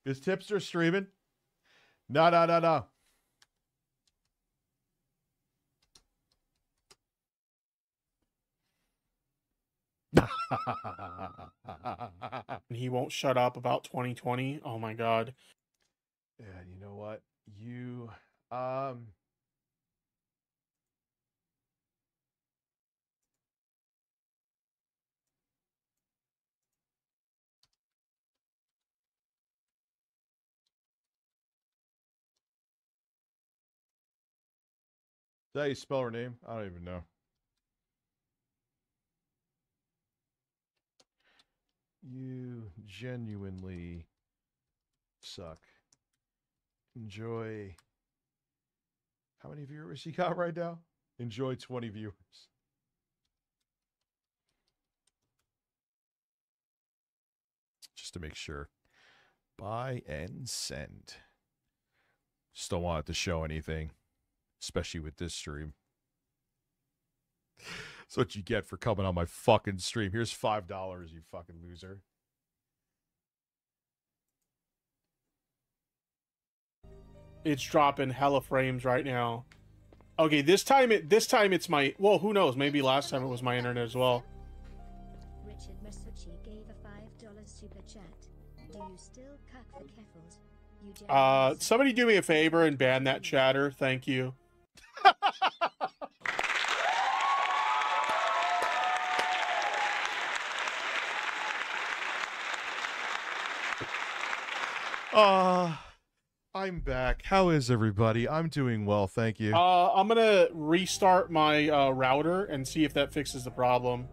Is Tipster streaming? No. He won't shut up about 2020. Oh my god. Yeah, you know what? You Is that how you spell her name? I don't even know. You genuinely Suck. Enjoy. How many viewers you got right now? Enjoy 20 viewers. Just to make sure. Buy and send. Just don't want it to show anything. Especially with this stream. That's what you get for coming on my fucking stream. Here's $5, you fucking loser. It's dropping hella frames right now. Okay, this time it's my, well, who knows? Maybe last time it was my internet as well. Richard Masucci gave a $5 super chat. Do you still cuck for Keffels? You Somebody do me a favor and ban that chatter. Thank you. I'm back. How is everybody? I'm doing well, thank you. I'm gonna restart my router and see if that fixes the problem.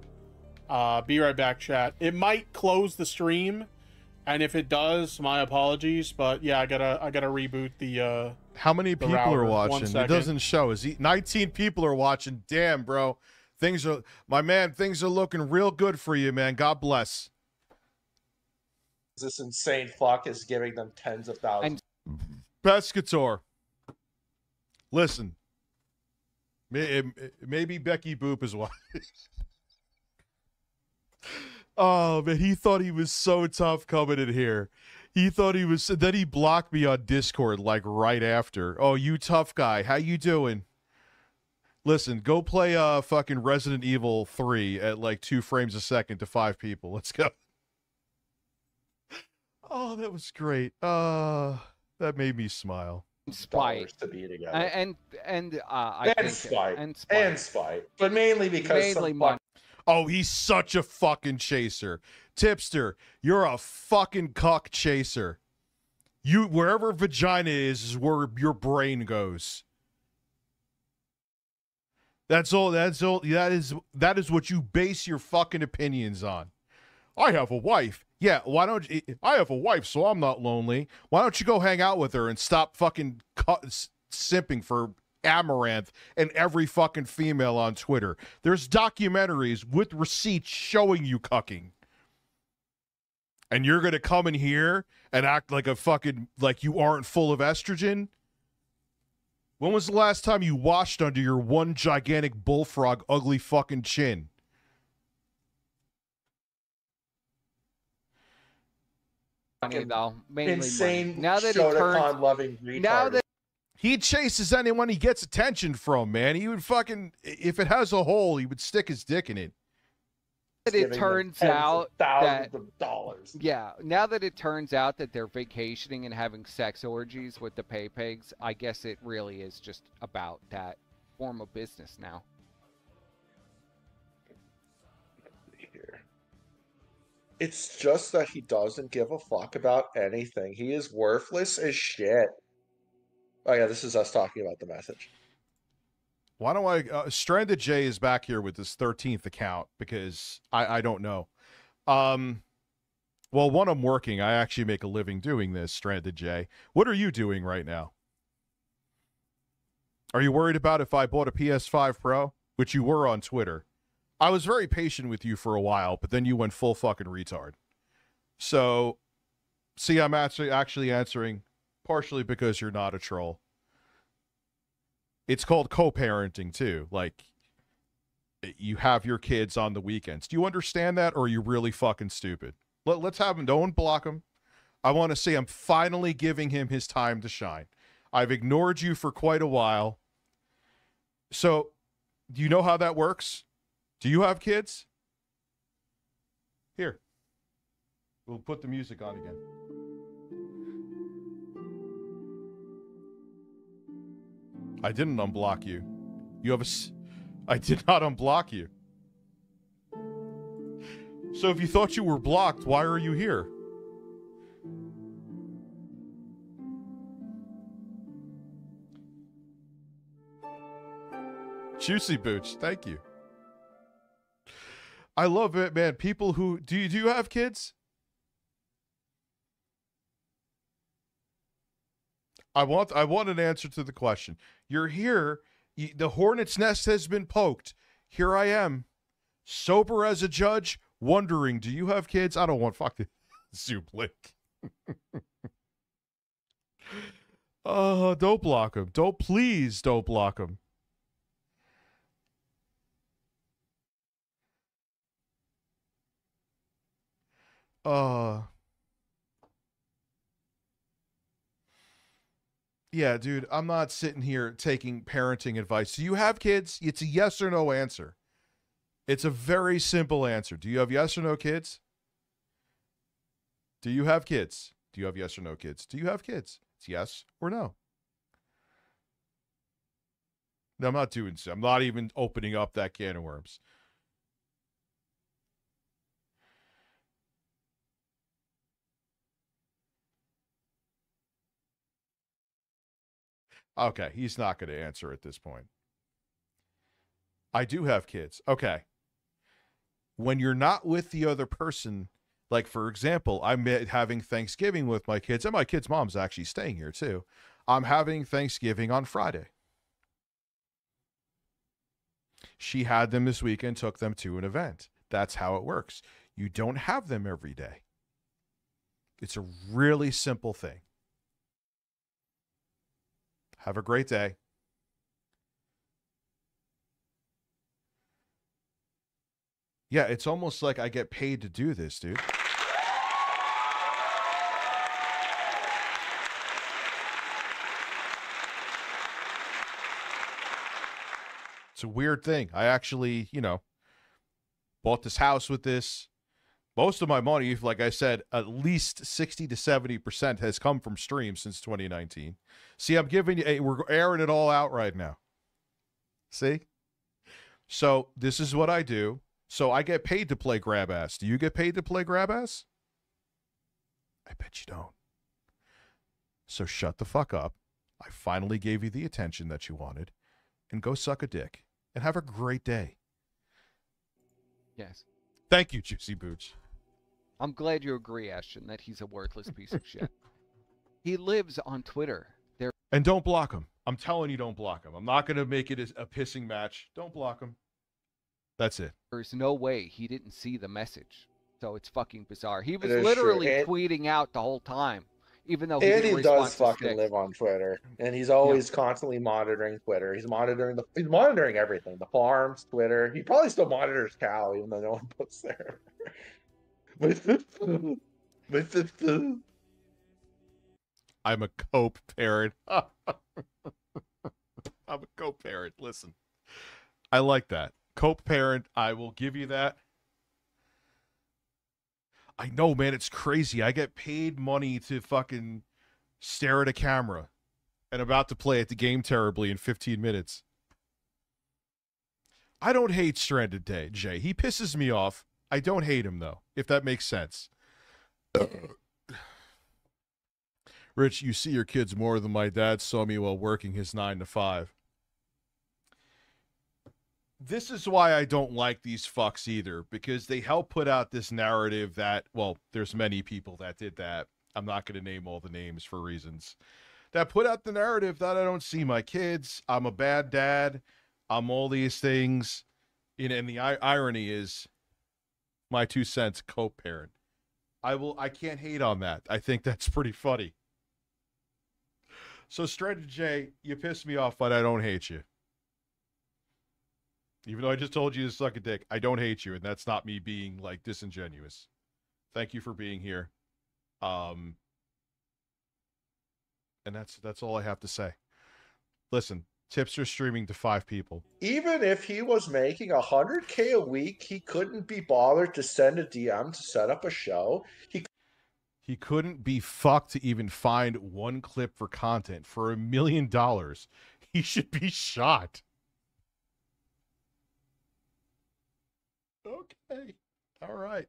Be right back, chat. It might close the stream, and if it does, my apologies. But yeah, I gotta reboot the. How many people are watching? It doesn't show. 19 people are watching. Damn, bro. Things are looking real good for you, man. God bless. This insane fuck is giving them tens of thousands. Pescator. Listen. Maybe Becky Boop is why. Oh, man, he thought he was so tough coming in here. He thought he was... Then he blocked me on Discord, like, right after. Oh, you tough guy. How you doing? Listen, go play fucking Resident Evil 3 at, like, 2 frames a second to 5 people. Let's go. Oh, that was great. That made me smile. Spite to be together. And spite, but mainly because money. Oh, he's such a fucking chaser. Tipster, you're a fucking cuck chaser. You wherever vagina is where your brain goes. That's all. That is what you base your fucking opinions on. I have a wife. Yeah, why don't you? I have a wife, so I'm not lonely. Why don't you go hang out with her and stop fucking simping for Amaranth and every fucking female on Twitter? There's documentaries with receipts showing you cucking. And you're going to come in here and act like like you aren't full of estrogen? When was the last time you washed under your one gigantic bullfrog ugly fucking chin? Money, though. Mainly insane money. Now that loving retard. Now that he chases anyone he gets attention from, man. He would fucking, if it has a hole, he would stick his dick in it. It turns out thousands of dollars. Yeah, now that it turns out that they're vacationing and having sex orgies with the pay pigs, I guess it really is just about that form of business now. It's just that he doesn't give a fuck about anything. He is worthless as shit. Oh yeah, this is us talking about the message. Why don't I... Stranded J is back here with his 13th account because I don't know. Well, when I'm working, I actually make a living doing this, Stranded J. What are you doing right now? Are you worried about if I bought a PS5 Pro? Which you were on Twitter. I was very patient with you for a while, but then you went full fucking retard. So, see, I'm actually answering partially because you're not a troll. It's called co-parenting, too. Like, you have your kids on the weekends. Do you understand that, or are you really fucking stupid? Let's have him. Don't block him. I want to say I'm finally giving him his time to shine. I've ignored you for quite a while. So, do you know how that works? Do you have kids? Here. We'll put the music on again. I didn't unblock you. You have I did not unblock you. So if you thought you were blocked, why are you here? Juicy Booch, thank you. I love it, man. People who do you have kids? I want an answer to the question. You're here. The hornet's nest has been poked. Here I am, sober as a judge, wondering, do you have kids? I don't want fucking Zublik. Don't block him. Please don't block him. Yeah, dude, I'm not sitting here taking parenting advice. Do you have kids? It's a yes or no answer. It's a very simple answer. Do you have yes or no kids? Do you have kids? Do you have yes or no kids? Do you have kids? It's yes or no. No, I'm not doing so. I'm not even opening up that can of worms. Okay, he's not going to answer at this point. I do have kids. Okay. When you're not with the other person, like, for example, I'm having Thanksgiving with my kids, and my kid's mom's actually staying here, too. I'm having Thanksgiving on Friday. She had them this weekend, took them to an event. That's how it works. You don't have them every day. It's a really simple thing. Have a great day. Yeah, it's almost like I get paid to do this, dude. It's a weird thing. I actually, bought this house with this. Most of my money, like I said, at least 60 to 70% has come from streams since 2019. See, I'm giving you, we're airing it all out right now. See? So this is what I do. So I get paid to play grab ass. Do you get paid to play grab ass? I bet you don't. So shut the fuck up. I finally gave you the attention that you wanted. And go suck a dick. And have a great day. Yes. Thank you, Juicy Booch. I'm glad you agree, Ashton, that he's a worthless piece of shit. He lives on Twitter. And don't block him. I'm telling you, don't block him. I'm not going to make it a pissing match. Don't block him. That's it. There's no way he didn't see the message. So it's fucking bizarre. He was literally tweeting out the whole time, even though he does fucking live on Twitter, and he's always constantly monitoring Twitter. He's monitoring everything. The farms, Twitter. He probably still monitors Cal, even though no one puts there. I'm a co-parent. I'm a co-parent. Listen, I like that. Co-parent, I will give you that. I know, man, it's crazy. I get paid money to fucking stare at a camera and about to play at the game terribly in 15 minutes. I don't hate Stranded Day, Jay. He pisses me off. I don't hate him, though, if that makes sense. Rich, you see your kids more than my dad saw me while working his 9 to 5. This is why I don't like these fucks either, because they help put out this narrative that, well, there's many people that did that. I'm not going to name all the names for reasons. That put out the narrative that I don't see my kids. I'm a bad dad. I'm all these things. And the irony is, my 2 cents, co-parent. I can't hate on that. I think that's pretty funny. So, Stranded J, you piss me off, but I don't hate you. Even though I just told you to suck a dick, I don't hate you, and that's not me being, like, disingenuous. Thank you for being here. And that's all I have to say. Listen, tips are streaming to 5 people. Even if he was making $100K a week, he couldn't be bothered to send a DM to set up a show. He couldn't be fucked to even find one clip for content for $1 million. He should be shot. Okay. All right.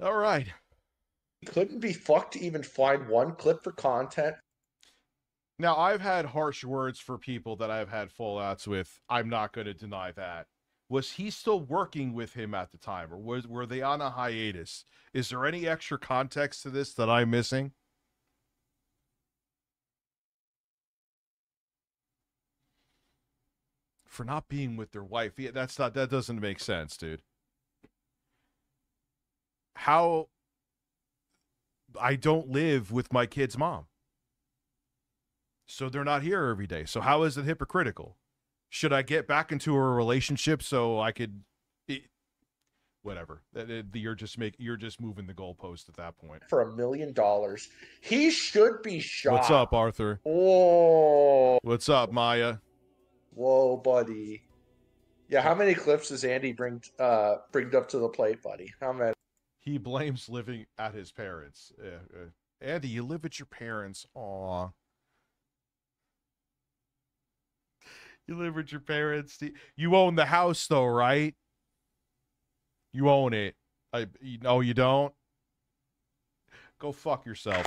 All right. He couldn't be fucked to even find one clip for content. Now, I've had harsh words for people that I've had fallouts with. I'm not going to deny that. Was he still working with him at the time, or were they on a hiatus? Is there any extra context to this that I'm missing? for not being with their wife. Yeah, that doesn't make sense, dude. How I don't live with my kid's mom. So they're not here every day. So how is it hypocritical? Should I get back into a relationship so I could whatever. You're just moving the goalpost at that point. For $1 million. He should be shot. What's up, Arthur? Oh. What's up, Maya? Whoa, buddy. Yeah, how many clips does Andy bring up to the plate, buddy? How many? He blames living at his parents. Andy, you live at your parents. Aw. You live with your parents. You own the house, though, right? You own it. No, you don't? Go fuck yourself.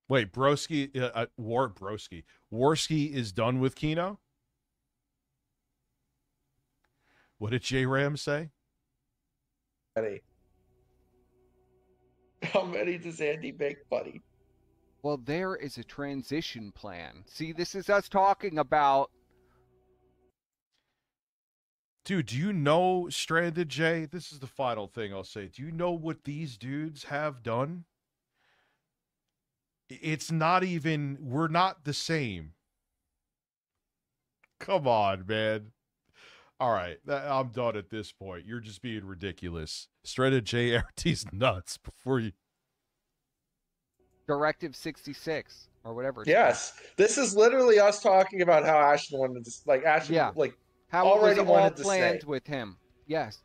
Wait, Broski, Warski is done with Kino? What did J Ram say? How many does Andy make, buddy? Well, there is a transition plan. See, this is us talking about... Dude, do you know, Stranded J? This is the final thing I'll say. Do you know what these dudes have done? It's not even... We're not the same. Come on, man. All right, I'm done at this point. You're just being ridiculous. Stranded J RT's nuts before you... Directive 66 or whatever. Yes, this is literally us talking about how Ashton wanted to, like, Ashton, like, how already it was all wanted to planned stay. with him. Yes.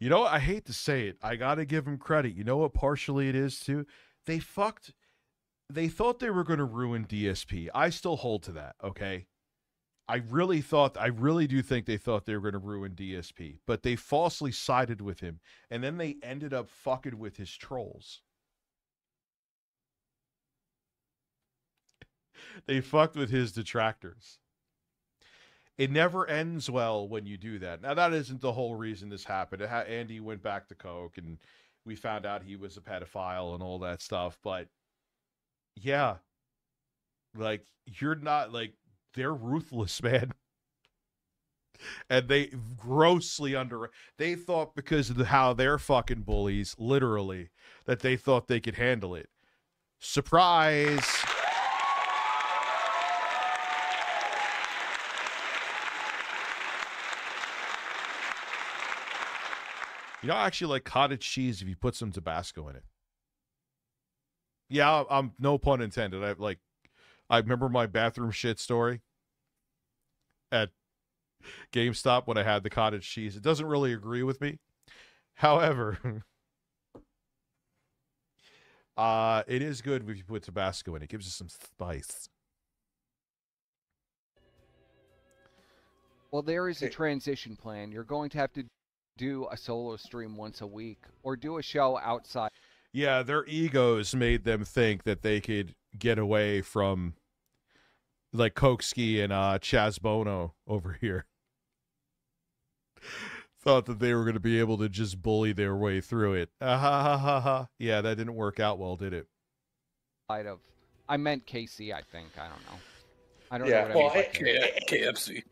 You know, I hate to say it. I got to give him credit. You know what partially it is, too? They thought they were going to ruin DSP. I still hold to that, okay? I really do think they thought they were going to ruin DSP, but they falsely sided with him, and then they ended up fucking with his trolls. They fucked with his detractors. It never ends well when you do that. Now, that isn't the whole reason this happened. Andy went back to coke, and we found out he was a pedophile and all that stuff. But, yeah. Like, you're not, like, they're ruthless, man. And they grossly they thought because of how they're fucking bullies, literally, that they thought they could handle it. Surprise! You know, I actually like cottage cheese if you put some Tabasco in it. Yeah, I'm no pun intended. I remember my bathroom shit story at GameStop when I had the cottage cheese. It doesn't really agree with me. However, it is good if you put Tabasco in it. It gives it some spice. Well, there is a transition plan. You're going to have to do a solo stream once a week or do a show outside. Yeah, their egos made them think that they could get away from like Koksky and Chaz Bono over here. Thought that they were going to be able to just bully their way through it. Yeah, that didn't work out well, did it? I meant KC, I think. I don't know. I don't know what I mean. KFC.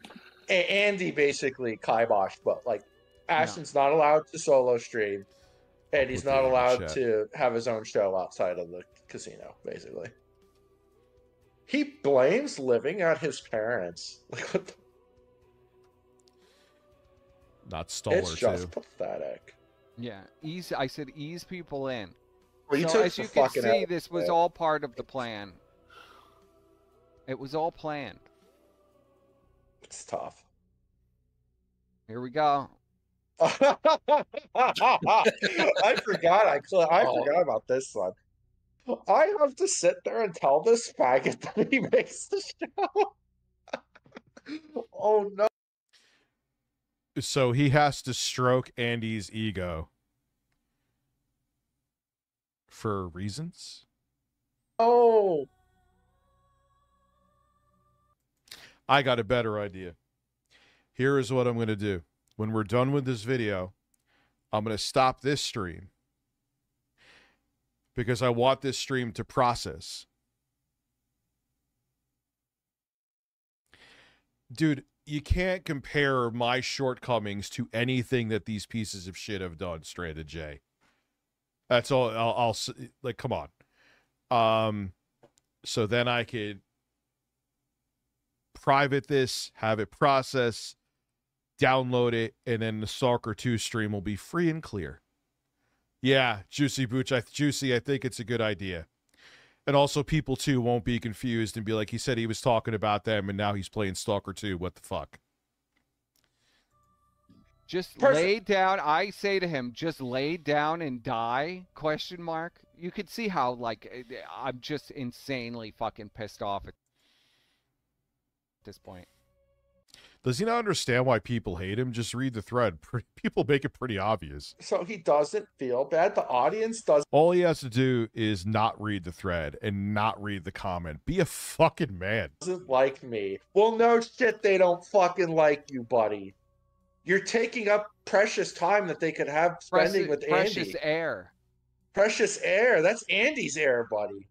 Andy basically kiboshed, but like Ashton's not allowed to solo stream, and he's not allowed to have his own show outside of the casino, basically. He blames living at his parents. Like, what the... Not Stoller, it's just pathetic. Yeah, I said ease people in. Well, so as you can see, this was all part of the plan. It was all planned. It's tough. Here we go. I forgot. I forgot about this one. I have to sit there and tell this faggot that he makes the show. Oh no. So he has to stroke Andy's ego for reasons? Oh. I got a better idea. Here is what I'm going to do. When we're done with this video, I'm going to stop this stream because I want this stream to process. Dude, you can't compare my shortcomings to anything that these pieces of shit have done, Stranded J. That's all. I'll like, come on. So then I could private this, have it process, download it, and then the Stalker 2 stream will be free and clear. Yeah, Juicy Booch, Juicy, I think it's a good idea. And also people, too, won't be confused and be like, he said he was talking about them, and now he's playing Stalker 2. What the fuck? Just lay down. I say to him, just lay down and die, question mark. You could see how, like, I'm just insanely fucking pissed off at this point. Does he not understand why people hate him? Just read the thread. People make it pretty obvious. So he doesn't feel bad. The audience does. All he has to do is not read the thread and not read the comment. Be a fucking man. Doesn't like me. Well, no shit, they don't fucking like you, buddy. You're taking up precious time that they could have spending with Andy. Precious air. Precious air. That's Andy's air, buddy.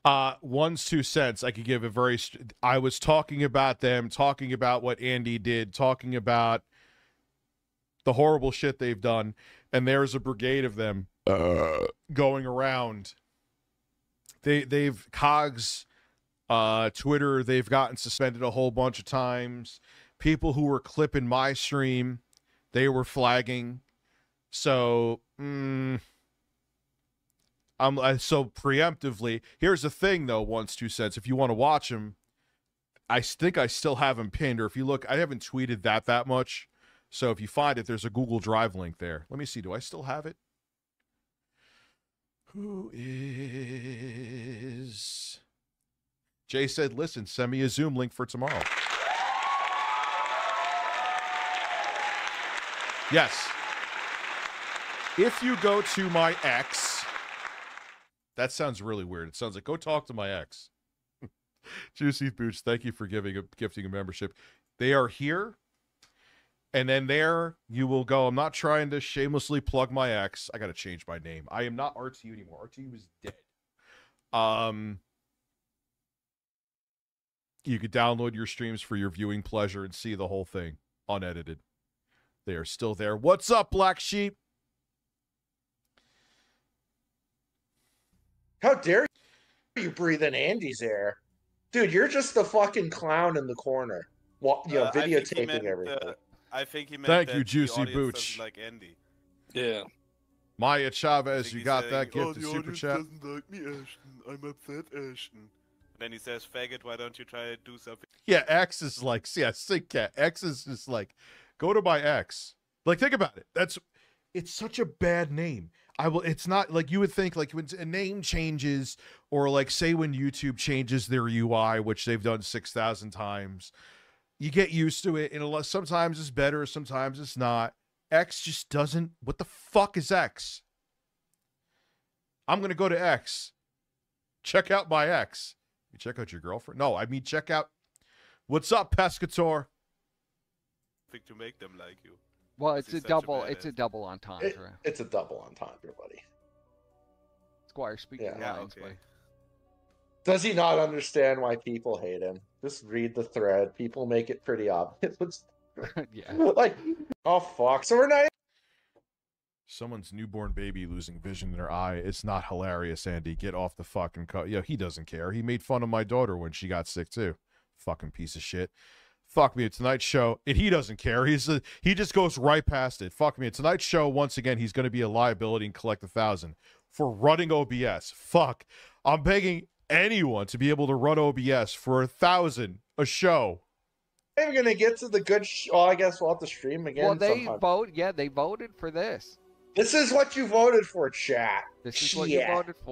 1's 2 cents. I could give a very. I was talking about them, talking about what Andy did, talking about the horrible shit they've done, and there's a brigade of them going around. They've Cogs, Twitter. They've gotten suspended a whole bunch of times. People who were clipping my stream, they were flagging. So. So preemptively, here's the thing though, 1's 2 cents. If you want to watch him, I think I still have him pinned, or if you look, I haven't tweeted that much. So if you find it, there's a Google Drive link there. Let me see. Do I still have it? Who is... Jay said, listen, send me a Zoom link for tomorrow. Yes. If you go to my ex... That sounds really weird. It sounds like, go talk to my ex. Juicy Booch, thank you for gifting a membership. They are here, and then there you will go. I'm not trying to shamelessly plug my ex. I got to change my name. I am not RTU anymore. RTU is dead. You could download your streams for your viewing pleasure and see the whole thing unedited. They are still there. What's up, Black Sheep? How dare you breathe in Andy's air? Dude, you're just the fucking clown in the corner. Videotaping everything. I think he meant Thank you, Juicy Booch. Like Andy. Yeah. Maya Chavez, you got that gifted super chat? Doesn't like me, Ashton. I'm upset, Ashton. Then he says, faggot, why don't you try to do something? Yeah, X is like, yeah, Sick Cat. X is just like, go to my ex. Like, think about it. It's such a bad name. It's not like you would think, like when a name changes, or like say when YouTube changes their UI, which they've done 6,000 times, you get used to it. And sometimes it's better, sometimes it's not. X just doesn't. What the fuck is X? I'm going to go to X. Check out my ex. You check out your girlfriend? No, I mean, check out. What's up, Pescator? Think to make them like you. Well, it's a double entendre. It's a double entendre, buddy. Squire, speaking lines, okay. Does he not understand why people hate him? Just read the thread. People make it pretty obvious. Yeah. Like, oh fuck. So we're not. Someone's newborn baby losing vision in their eye. It's not hilarious, Andy. Get off the fucking cut. Yeah, he doesn't care. He made fun of my daughter when she got sick too. Fucking piece of shit. Fuck me, a Tonight Show. And he doesn't care. He just goes right past it. Fuck me, a Tonight Show. Once again, he's going to be a liability and collect $1,000 for running OBS. Fuck. I'm begging anyone to be able to run OBS for $1,000 a show. I'm going to get to the good. I guess we'll have to stream again. Well, they voted for this. This is what you voted for, chat. This is what you voted for.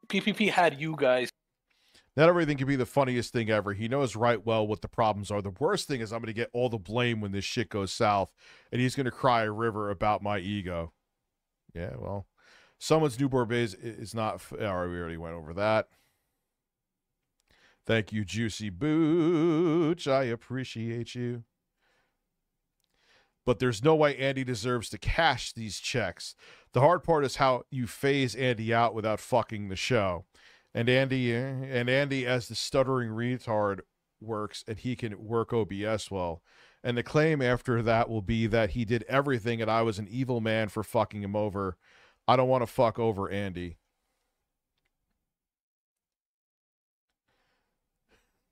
PPP had you guys. Not everything can be the funniest thing ever. He knows right well what the problems are. The worst thing is I'm going to get all the blame when this shit goes south, and he's going to cry a river about my ego. Yeah, well, someone's newborn baby is not. All right, we already went over that. Thank you, Juicy Booch. I appreciate you. but there's no way Andy deserves to cash these checks. The hard part is how you phase Andy out without fucking the show. And Andy, as the stuttering retard, works, and he can work OBS well. And the claim after that will be that he did everything and I was an evil man for fucking him over. I don't want to fuck over Andy.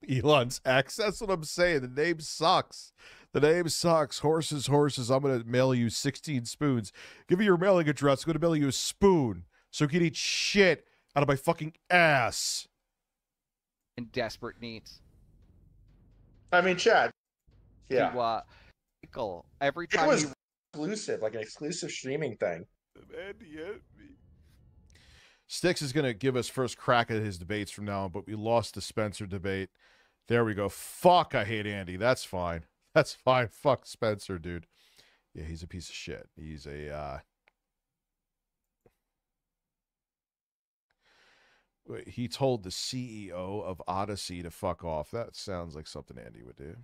Elon's X. That's what I'm saying. The name sucks. The name sucks. Horses, horses. I'm going to mail you 16 spoons. Give me your mailing address. I'm going to mail you a spoon so you can eat shit out of my fucking ass. In desperate needs. I mean, Chad. Yeah. To, Michael, every time it was exclusive, like an exclusive streaming thing. Styx is going to give us first crack at his debates from now on, but we lost the Spencer debate. There we go. Fuck, I hate Andy. That's fine. That's fine. Fuck Spencer, dude. Yeah, he's a piece of shit. He's a, he told the CEO of Odyssey to fuck off. That sounds like something Andy would do.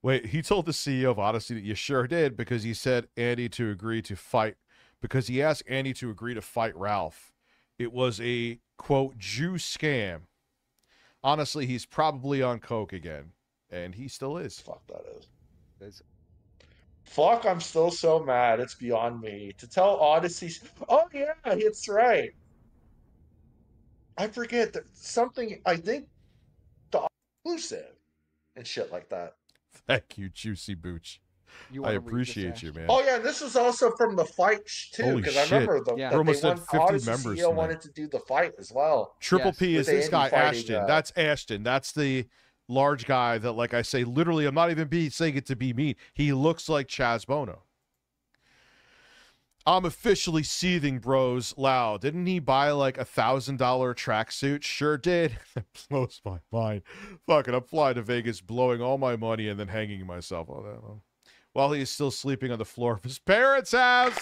Wait, he told the CEO of Odyssey that you sure did because he said Andy to agree to fight, because he asked Andy to agree to fight Ralph. It was a, quote, Jew scam. Honestly, he's probably on coke again, and he still is. Fuck, that is. Fuck, I'm still so mad. It's beyond me. To tell Odyssey... Oh, yeah, it's right. I forget that something, I think, the exclusive and shit like that. Thank you, Juicy Booch. I appreciate you, man. Oh yeah, this was also from the fight too, because I remember we're almost at 50 Odyssey members. CEO wanted to do the fight as well. Triple P is this guy Ashton. That's Ashton. That's the large guy that, like I say, literally, I'm not even saying it to be mean. He looks like Chaz Bono. I'm officially seething, bros. Loud. Didn't he buy like $1,000 tracksuit? Sure did. That blows my mind. Fucking, I'm flying to Vegas, blowing all my money, and then hanging myself on that one. While he is still sleeping on the floor of his parents' house.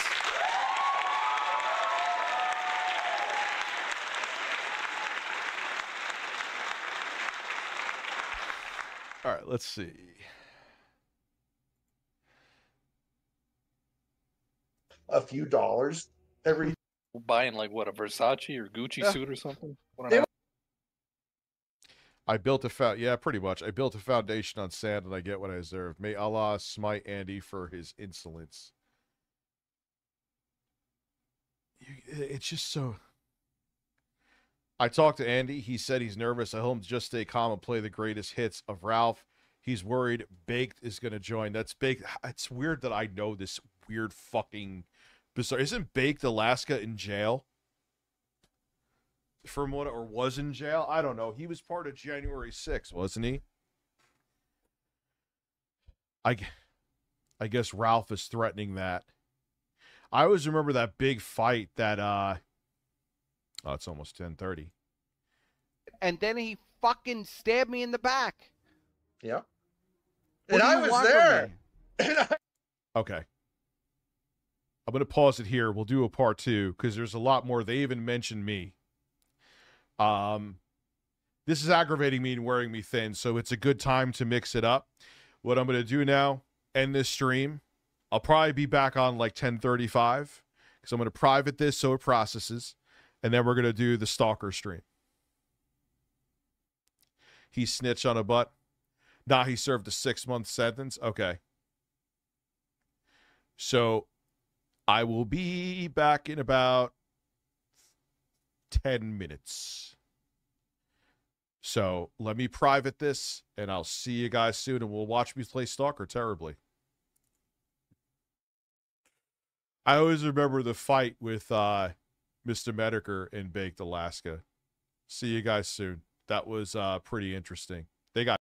All right, let's see. A few dollars every. Buying like what, a Versace or Gucci suit or something? I built a pretty much. I built a foundation on sand, and I get what I deserve. May Allah smite Andy for his insolence. It's just so. I talked to Andy. He said he's nervous. I told him to just stay calm and play the greatest hits of Ralph. He's worried Baked is going to join. That's Baked. It's weird that I know this weird fucking bizarre. Isn't Baked Alaska in jail? From what, or was in jail? I don't know. He was part of January 6th, wasn't he? I guess Ralph is threatening that. I always remember that big fight that oh, it's almost 10:30. And then he fucking stabbed me in the back. Yeah. And I was there. Okay. I'm going to pause it here. We'll do a part 2 because there's a lot more. They even mentioned me. This is aggravating me and wearing me thin, so it's a good time to mix it up. What I'm going to do now, end this stream. I'll probably be back on like 10:35 because I'm going to private this so it processes, and then we're going to do the Stalker stream. He snitched on a butt. Nah, he served a 6-month sentence. Okay. So I will be back in about 10 minutes. So let me private this, and I'll see you guys soon, and we'll watch me play Stalker terribly. I always remember the fight with Mr. Medicare in Baked Alaska. See you guys soon. That was pretty interesting. They got